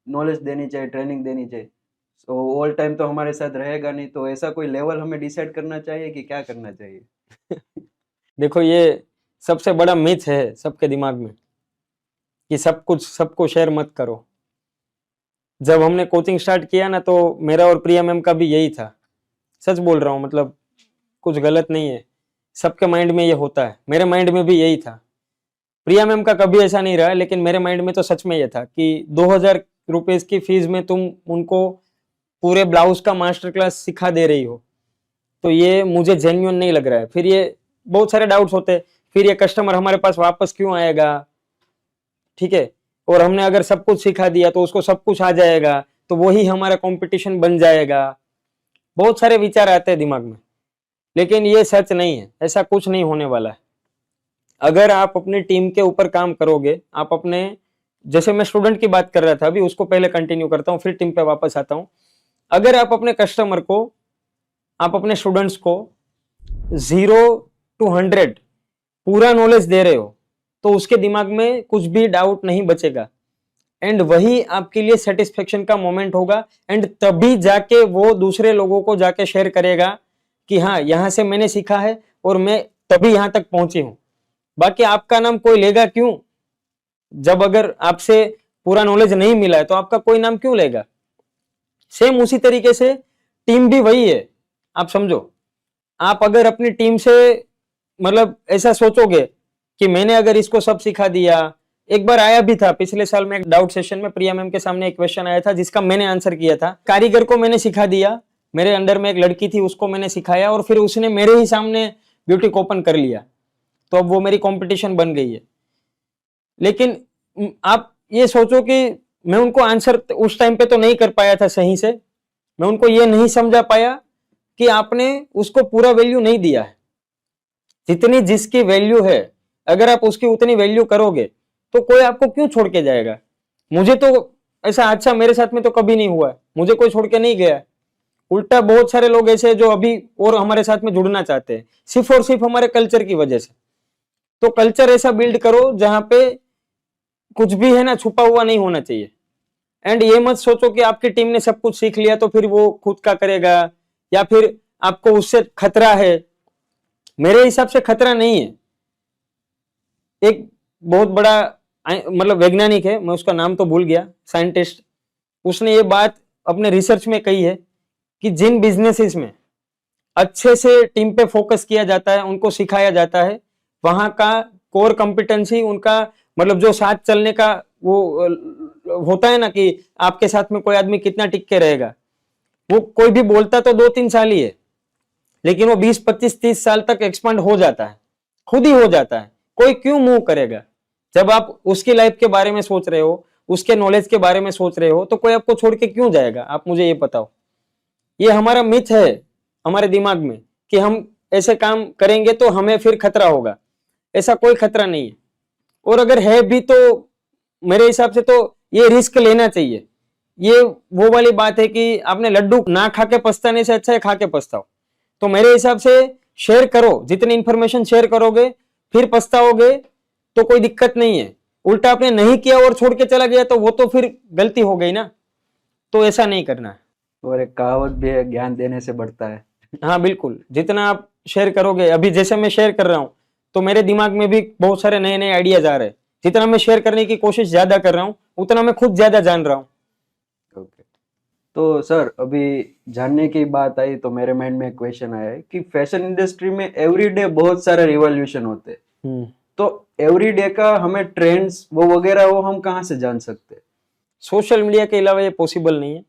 नॉलेज देनी चाहिए, ट्रेनिंग देनी चाहिए? तो ऑल टाइम तो हमारे साथ रहेगा नहीं, तो ऐसा कोई लेवल हमें डिसाइड करना चाहिए कि क्या करना चाहिए? देखो, ये सबसे बड़ा मिथ है सबके दिमाग में कि सब कुछ सबको शेयर मत करो। जब हमने कोचिंग स्टार्ट किया ना, तो मेरा और प्रिया मैम का भी यही था। सच बोल रहा हूँ, मतलब कुछ गलत नहीं है, सबके माइंड में ये होता है, मेरे माइंड में भी यही था। प्रिया मैम का कभी ऐसा नहीं रहा, लेकिन मेरे माइंड में तो सच में ये था कि 2000 रुपीज की फीस में तुम उनको पूरे ब्लाउज का मास्टर क्लास सिखा दे रही हो, तो ये मुझे जेन्युइन नहीं लग रहा है। फिर ये बहुत सारे डाउट्स होते, फिर ये कस्टमर हमारे पास वापस क्यों आएगा, ठीक है? और हमने अगर सब कुछ सिखा दिया तो उसको सब कुछ आ जाएगा, तो वही हमारा कंपटीशन बन जाएगा। बहुत सारे विचार आते हैं दिमाग में, लेकिन ये सच नहीं है, ऐसा कुछ नहीं होने वाला है। अगर आप अपनी टीम के ऊपर काम करोगे, आप अपने, जैसे मैं स्टूडेंट की बात कर रहा था अभी, उसको पहले कंटिन्यू करता हूँ, फिर टीम पे वापस आता हूँ। अगर आप अपने कस्टमर को, आप अपने स्टूडेंट्स को 0 to 100 पूरा नॉलेज दे रहे हो, तो उसके दिमाग में कुछ भी डाउट नहीं बचेगा, एंड वही आपके लिए सेटिस्फेक्शन का मोमेंट होगा। एंड तभी जाके वो दूसरे लोगों को जाके शेयर करेगा कि हाँ, यहाँ से मैंने सीखा है और मैं तभी यहाँ तक पहुंची हूँ। बाकी आपका नाम कोई लेगा क्यों? जब अगर आपसे पूरा नॉलेज नहीं मिला है तो आपका कोई नाम क्यों लेगा? सेम उसी तरीके से टीम भी वही है। आप समझो, आप अगर अपनी टीम से, मतलब ऐसा सोचोगे कि मैंने अगर इसको सब सिखा दिया, एक बार आया भी था पिछले साल में एक डाउट सेशन में, प्रिया मैम के सामने एक क्वेश्चन आया था जिसका मैंने आंसर किया था। कारीगर को मैंने सिखा दिया, मेरे अंडर में एक लड़की थी, उसको मैंने सिखाया, और फिर उसने मेरे ही सामने ब्यूटिक ओपन कर लिया, तो अब वो मेरी कंपटीशन बन गई है। लेकिन आप ये सोचो कि मैं उनको आंसर उस टाइम पे तो नहीं कर पाया था सही से, मैं उनको ये नहीं समझा पाया कि आपने उसको पूरा वैल्यू नहीं दिया है। जितनी जिसकी वैल्यू है, अगर आप उसकी उतनी वैल्यू करोगे तो कोई आपको क्यों छोड़ के जाएगा? मुझे तो ऐसा हादसा मेरे साथ में तो कभी नहीं हुआ है, मुझे कोई छोड़ के नहीं गया। उल्टा बहुत सारे लोग ऐसे जो अभी और हमारे साथ में जुड़ना चाहते हैं, सिर्फ और सिर्फ हमारे कल्चर की वजह से। तो कल्चर ऐसा बिल्ड करो जहां पे कुछ भी है ना छुपा हुआ नहीं होना चाहिए। एंड ये मत सोचो कि आपकी टीम ने सब कुछ सीख लिया तो फिर वो खुद का करेगा, या फिर आपको उससे खतरा है। मेरे हिसाब से खतरा नहीं है। एक बहुत बड़ा मतलब वैज्ञानिक है, मैं उसका नाम तो भूल गया, साइंटिस्ट, उसने ये बात अपने रिसर्च में कही है कि जिन बिजनेसेस में अच्छे से टीम पे फोकस किया जाता है, उनको सिखाया जाता है, वहां का कोर कॉम्पिटेंसी, उनका मतलब जो साथ चलने का वो होता है ना कि आपके साथ में कोई आदमी कितना टिक के रहेगा, वो कोई भी बोलता तो 2-3 साल ही है, लेकिन वो 20-25-30 साल तक एक्सपांड हो जाता है, खुद ही हो जाता है। कोई क्यों मूव करेगा? जब आप उसकी लाइफ के बारे में सोच रहे हो, उसके नॉलेज के बारे में सोच रहे हो, तो कोई आपको छोड़ के क्यों जाएगा? आप मुझे ये बताओ। ये हमारा मिथ है हमारे दिमाग में कि हम ऐसे काम करेंगे तो हमें फिर खतरा होगा। ऐसा कोई खतरा नहीं है, और अगर है भी तो मेरे हिसाब से तो ये रिस्क लेना चाहिए। ये वो वाली बात है कि आपने लड्डू ना खा के पछताने से अच्छा है खा के पछताओ। तो मेरे हिसाब से शेयर करो, जितनी इंफॉर्मेशन शेयर करोगे, फिर पछताओगे तो कोई दिक्कत नहीं है। उल्टा आपने नहीं किया और छोड़ के चला गया तो वो तो फिर गलती हो गई ना, तो ऐसा नहीं करना है। और एक कहावत भी है, ज्ञान देने से बढ़ता है। हाँ बिल्कुल, जितना आप शेयर करोगे, अभी जैसे मैं शेयर कर रहा हूँ तो मेरे दिमाग में भी बहुत सारे नए नए आइडियाज आ रहे हैं। जितना मैं शेयर करने की कोशिश ज्यादा कर रहा हूँ, उतना मैं खुद ज्यादा जान रहा हूँ। ओके, तो सर अभी जानने की बात आई तो मेरे माइंड में एक क्वेश्चन आया है कि फैशन इंडस्ट्री में एवरीडे बहुत सारे रिवॉल्यूशन होते हैं, तो एवरीडे का हमें ट्रेंड्स वो वगैरह वो हम कहाँ से जान सकते हैं? सोशल मीडिया के अलावा ये पॉसिबल नहीं है।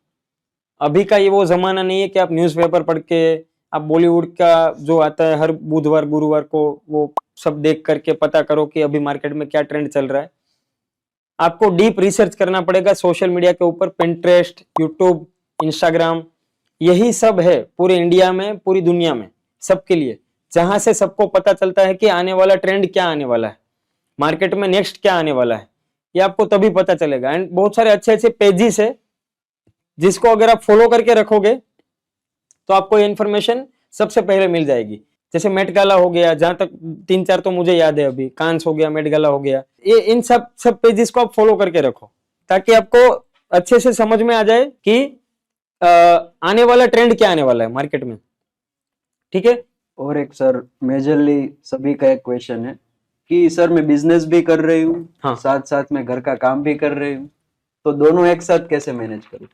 अभी का ये वो जमाना नहीं है कि आप न्यूज़पेपर पढ़ के, आप बॉलीवुड का जो आता है हर बुधवार गुरुवार को, वो सब देख करके पता करो कि अभी मार्केट में क्या ट्रेंड चल रहा है। आपको डीप रिसर्च करना पड़ेगा सोशल मीडिया के ऊपर। पिंटरेस्ट, यूट्यूब, इंस्टाग्राम, यही सब है पूरे इंडिया में, पूरी दुनिया में, सबके लिए, जहां से सबको पता चलता है कि आने वाला ट्रेंड क्या आने वाला है, मार्केट में नेक्स्ट क्या आने वाला है, ये आपको तभी पता चलेगा। एंड बहुत सारे अच्छे अच्छे पेजेस है जिसको अगर आप फॉलो करके रखोगे तो आपको ये इन्फॉर्मेशन सबसे पहले मिल जाएगी। जैसे मेट गाला हो गया, जहां तक 3-4 तो मुझे याद है अभी, कांस हो गया, मेट गाला हो गया, ये इन सब पेजेस को आप फॉलो करके रखो ताकि आपको अच्छे से समझ में आ जाए कि आने वाला ट्रेंड क्या आने वाला है मार्केट में। ठीक है। और एक सर मेजरली सभी का एक क्वेश्चन है कि सर मैं बिजनेस भी कर रही हूँ, हाँ। साथ साथ में घर का काम भी कर रही हूँ, तो दोनों एक साथ कैसे मैनेज करूँ?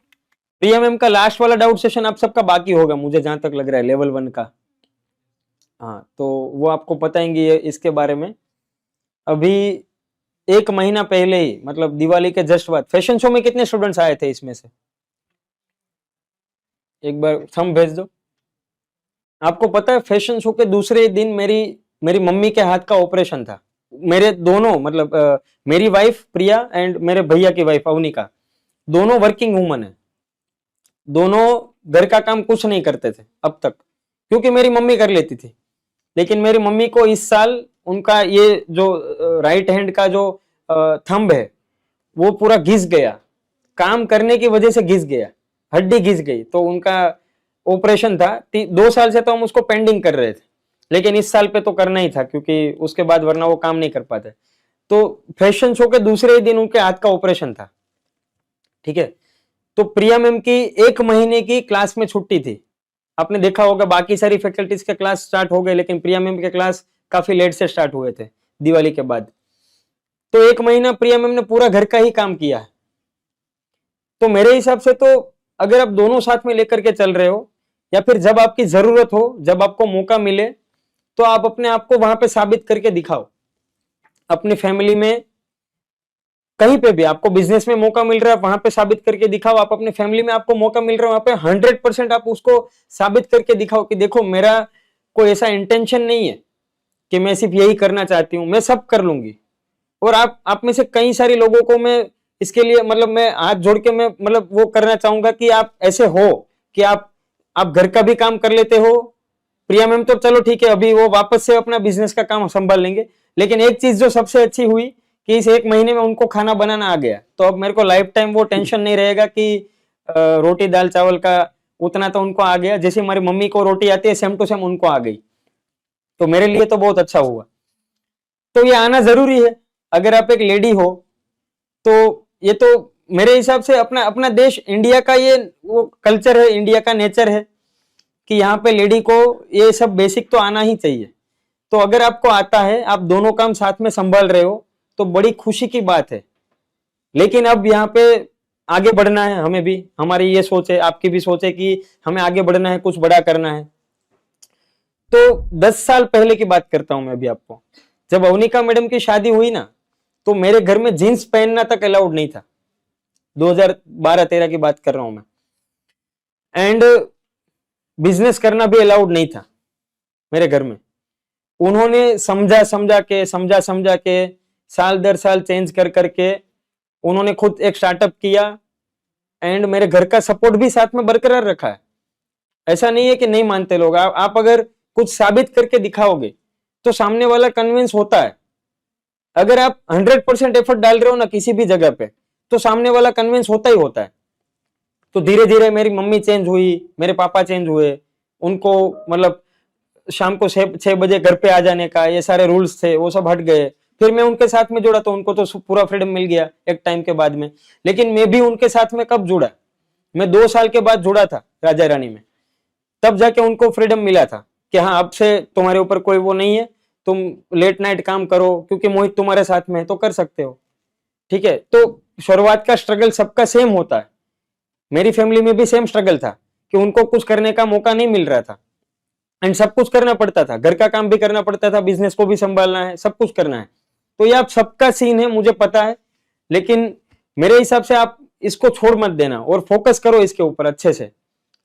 प्रिया मैम का लास्ट वाला डाउट सेशन आप सबका बाकी होगा मुझे जहां तक लग रहा है, लेवल 1 का। हाँ, तो वो आपको बताएंगे इसके बारे में। अभी 1 महीना पहले ही, मतलब दिवाली के जस्ट बाद, फैशन शो में कितने स्टूडेंट्स आए थे इसमें से? एक बार थंब भेज दो। आपको पता है फैशन शो के दूसरे दिन मेरी मम्मी के हाथ का ऑपरेशन था। मेरे दोनों, मतलब मेरी वाइफ प्रिया एंड मेरे भैया की वाइफ अवनिका, दोनों वर्किंग वुमन है, दोनों घर का काम कुछ नहीं करते थे अब तक, क्योंकि मेरी मम्मी कर लेती थी। लेकिन मेरी मम्मी को इस साल उनका ये जो राइट हैंड का जो थंब है वो पूरा घिस गया, काम करने की वजह से घिस गया, हड्डी घिस गई, तो उनका ऑपरेशन था। 2 साल से तो हम उसको पेंडिंग कर रहे थे, लेकिन इस साल पे तो करना ही था क्योंकि उसके बाद वरना वो काम नहीं कर पाते। तो फैशन शो के दूसरे ही दिन उनके हाथ का ऑपरेशन था। ठीक है। तो प्रिया मैम की 1 महीने की क्लास में छुट्टी थी। आपने देखा होगा बाकी सारी फैकल्टीज के क्लास स्टार्ट हो गए, लेकिन प्रिया मैम के क्लास काफी लेट से स्टार्ट हुए थे दिवाली के बाद। तो 1 महीना प्रिया मैम ने पूरा घर का ही काम किया है। तो मेरे हिसाब से तो अगर आप दोनों साथ में लेकर के चल रहे हो, या फिर जब आपकी जरूरत हो, जब आपको मौका मिले, तो आप अपने आप को वहां पे साबित करके दिखाओ। अपनी फैमिली में कहीं पे भी आपको बिजनेस में मौका मिल रहा है, वहां पे साबित करके दिखाओ। आप अपने फैमिली में आपको मौका मिल रहा है, वहां पे 100% आप उसको साबित करके दिखाओ कि देखो मेरा कोई ऐसा इंटेंशन नहीं है कि मैं सिर्फ यही करना चाहती हूँ, मैं सब कर लूंगी। और आप में से कई सारे लोगों को मैं इसके लिए, मतलब मैं हाथ जोड़ के मैं मतलब वो करना चाहूंगा कि आप ऐसे हो कि आप घर का भी काम कर लेते हो। प्रिया मैम तो चलो ठीक है, अभी वो वापस से अपना बिजनेस का काम संभाल लेंगे, लेकिन एक चीज जो सबसे अच्छी हुई कि इस 1 महीने में उनको खाना बनाना आ गया। तो अब मेरे को लाइफ टाइम वो टेंशन नहीं रहेगा कि रोटी दाल चावल का, उतना तो उनको आ गया। जैसे हमारी मम्मी को रोटी आती है, सेम टू सेम उनको आ गई। तो मेरे लिए तो बहुत अच्छा हुआ। तो ये आना जरूरी है। अगर आप एक लेडी हो तो ये तो मेरे हिसाब से अपना देश, इंडिया का ये वो कल्चर है, इंडिया का नेचर है कि यहाँ पे लेडी को ये सब बेसिक तो आना ही चाहिए। तो अगर आपको आता है, आप दोनों काम साथ में संभाल रहे हो, तो बड़ी खुशी की बात है। लेकिन अब यहाँ पे आगे बढ़ना है हमें भी, हमारी ये सोच है, आपकी भी सोच है कि हमें आगे बढ़ना है, कुछ बड़ा करना है। तो 10 साल पहले की बात करता हूं मैं अभी आपको। जब अवनिका मैडम की शादी हुई ना, तो मेरे घर में जीन्स पहनना तक अलाउड नहीं था। 2012-13 की बात कर रहा हूं मैं। एंड बिजनेस करना भी अलाउड नहीं था मेरे घर में। उन्होंने समझा समझा के साल दर साल चेंज कर करके उन्होंने खुद एक स्टार्टअप किया, एंड मेरे घर का सपोर्ट भी साथ में बरकरार रखा है। ऐसा नहीं है कि नहीं मानते लोग। आप अगर कुछ साबित करके दिखाओगे तो सामने वाला कन्विंस होता है। अगर आप 100% एफर्ट डाल रहे हो ना किसी भी जगह पे, तो सामने वाला कन्विंस होता ही होता है। तो धीरे धीरे मेरी मम्मी चेंज हुई, मेरे पापा चेंज हुए। उनको मतलब शाम को 6 बजे घर पे आ जाने का ये सारे रूल्स थे, वो सब हट गए। फिर मैं उनके साथ में जुड़ा तो उनको तो पूरा फ्रीडम मिल गया एक टाइम के बाद में। लेकिन मैं भी उनके साथ में कब जुड़ा? मैं 2 साल के बाद जुड़ा था राजा रानी में। तब जाके उनको फ्रीडम मिला था कि हाँ, अब से तुम्हारे ऊपर कोई वो नहीं है, तुम लेट नाइट काम करो, क्योंकि मोहित तुम्हारे साथ में है तो कर सकते हो। ठीक है। तो शुरुआत का स्ट्रगल सबका सेम होता है। मेरी फैमिली में भी सेम स्ट्रगल था कि उनको कुछ करने का मौका नहीं मिल रहा था, एंड सब कुछ करना पड़ता था, घर का काम भी करना पड़ता था, बिजनेस को भी संभालना है, सब कुछ करना है। तो ये आप सबका सीन है, मुझे पता है। लेकिन मेरे हिसाब से आप इसको छोड़ मत देना और फोकस करो इसके ऊपर अच्छे से।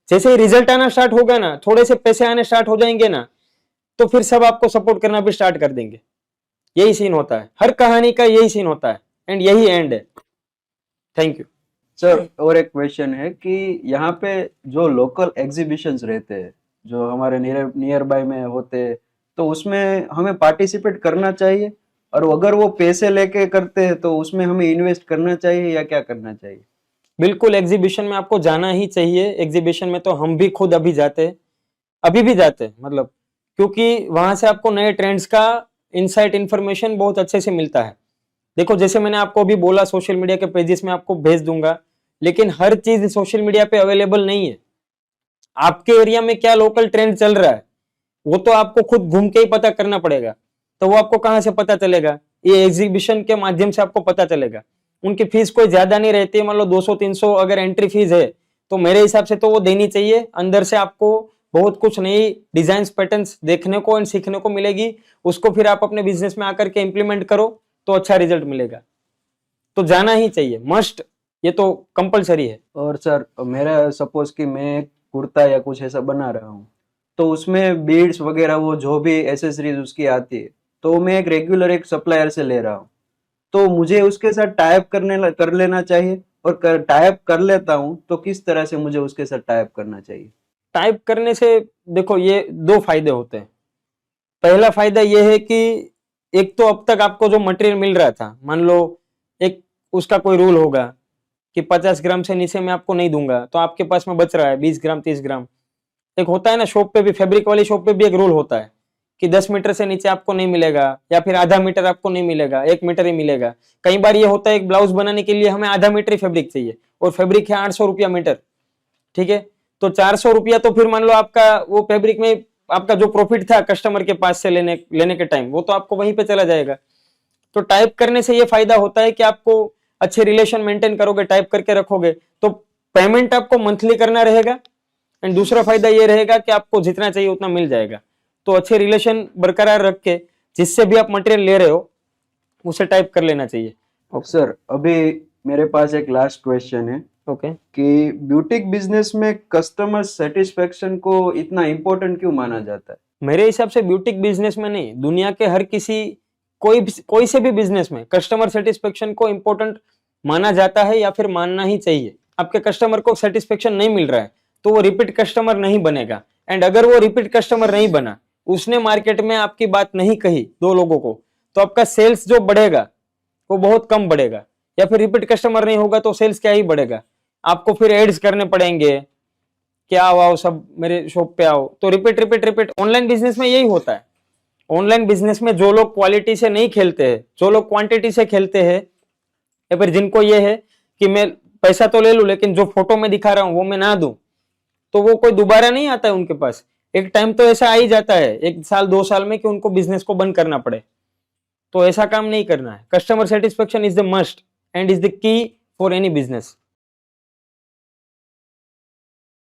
जैसे ही रिजल्ट आना स्टार्ट होगा ना, थोड़े से पैसे आने स्टार्ट हो जाएंगे ना, तो फिर सब आपको सपोर्ट करना भी स्टार्ट कर देंगे। यही सीन होता है, हर कहानी का यही सीन होता है एंड यही एंड है। Thank you sir. और एक क्वेश्चन है कि यहाँ पे जो लोकल एग्जीबिशंस रहते हैं जो हमारे नियर बाय में होते हैं, तो उसमें हमें पार्टिसिपेट करना चाहिए, और अगर वो पैसे लेके करते हैं तो उसमें हमें इन्वेस्ट करना चाहिए या क्या करना चाहिए? बिल्कुल, एग्जीबिशन में आपको जाना ही चाहिए। एग्जीबिशन में तो हम भी खुद अभी भी जाते मतलब, क्योंकि वहां से आपको नए ट्रेंड्स का इनसाइट इंफॉर्मेशन बहुत अच्छे से मिलता है। देखो, जैसे मैंने आपको अभी बोला, सोशल मीडिया के पेजेस में आपको भेज दूंगा, लेकिन हर चीज सोशल मीडिया पे अवेलेबल नहीं है। आपके एरिया में क्या लोकल ट्रेंड चल रहा है वो तो आपको खुद घूम के ही पता करना पड़ेगा। तो वो आपको कहाँ से पता चलेगा? ये एग्जीबिशन के माध्यम से आपको पता चलेगा। उनकी फीस कोई ज्यादा नहीं रहती है, मान लो 200-300 अगर एंट्री फीस है, तो मेरे हिसाब से तो वो देनी चाहिए। अंदर से आपको बहुत कुछ नई डिजाइन पैटर्न्स देखने को एंड सीखने को मिलेगी। उसको फिर आप अपने बिजनेस में आकर के इंप्लीमेंट करो तो अच्छा रिजल्ट मिलेगा। तो जाना ही चाहिए, मस्ट, ये तो कंपलसरी है। और सर, मेरा सपोज कि मैं एक कुर्ता या कुछ ऐसा बना रहा हूँ, तो उसमें बीड्स वगैरह वो जो भी एसेसरीज उसकी आती है, तो मैं एक रेगुलर एक सप्लायर से ले रहा हूँ, तो मुझे उसके साथ टाइप कर लेना चाहिए, और टाइप कर लेता हूँ तो किस तरह से मुझे उसके साथ टाइप करना चाहिए? टाइप करने से देखो, ये दो फायदे होते हैं। पहला फायदा ये है कि एक तो अब तक आपको जो मटेरियल मिल रहा था, मान लो एक उसका कोई रूल होगा कि 50 ग्राम से नीचे मैं आपको नहीं दूंगा, तो आपके पास में बच रहा है 20 ग्राम 30 ग्राम। एक होता है ना, शॉप पे भी, फैब्रिक वाली शॉप पे भी एक रूल होता है कि 10 मीटर से नीचे आपको नहीं मिलेगा, या फिर आधा मीटर आपको नहीं मिलेगा, 1 मीटर ही मिलेगा। कई बार ये होता है, एक ब्लाउज बनाने के लिए हमें आधा मीटर ही फैब्रिक चाहिए, और फैब्रिक है 800 रुपया मीटर, ठीक है। तो 400 रुपया तो फिर मान लो आपका वो फैब्रिक में आपका जो प्रॉफिट था कस्टमर के पास से लेने के टाइम, वो तो आपको वहीं पे चला जाएगा। तो टाइप करने से ये फायदा होता है कि आपको अच्छे रिलेशन मेंटेन करोगे, टाइप करके रखोगे, तो पेमेंट आपको मंथली करना रहेगा। एंड दूसरा फायदा ये रहेगा कि आपको जितना चाहिए उतना मिल जाएगा। तो अच्छे रिलेशन बरकरार रख के जिससे भी आप मटेरियल ले रहे हो उसे टाइप कर लेना चाहिए। सर, अभी मेरे पास एक लास्ट क्वेश्चन है ओके कि ब्यूटिक बिजनेस में कस्टमर सेटिस्फेक्शन को इतना इम्पोर्टेंट क्यों माना जाता है? मेरे हिसाब से ब्यूटिक बिजनेस में नहीं, दुनिया के हर किसी कोई से भी बिजनेस में कस्टमर सेटिस्फेक्शन को इम्पोर्टेंट माना जाता है, या फिर मानना ही चाहिए। आपके कस्टमर को सेटिस्फेक्शन नहीं मिल रहा है तो वो रिपीट कस्टमर नहीं बनेगा। एंड अगर वो रिपीट कस्टमर नहीं बना, उसने मार्केट में आपकी बात नहीं कही 2 लोगों को, तो आपका सेल्स जो बढ़ेगा वो बहुत कम बढ़ेगा। या फिर रिपीट कस्टमर नहीं होगा तो सेल्स क्या ही बढ़ेगा? आपको फिर एड्स करने पड़ेंगे कि आओ सब मेरे शॉप पे आओ। तो रिपीट ऑनलाइन बिजनेस में यही होता है। ऑनलाइन बिजनेस में जो लोग क्वालिटी से नहीं खेलते हैं, जो लोग क्वांटिटी से खेलते हैं, या फिर जिनको ये है कि मैं पैसा तो ले लूं लेकिन जो फोटो में दिखा रहा हूं वो मैं ना दूं, तो वो कोई दोबारा नहीं आता है उनके पास। एक टाइम तो ऐसा आ ही जाता है 1 साल 2 साल में कि उनको बिजनेस को बंद करना पड़े। तो ऐसा काम नहीं करना है। Customer satisfaction is the must and is the key for any business.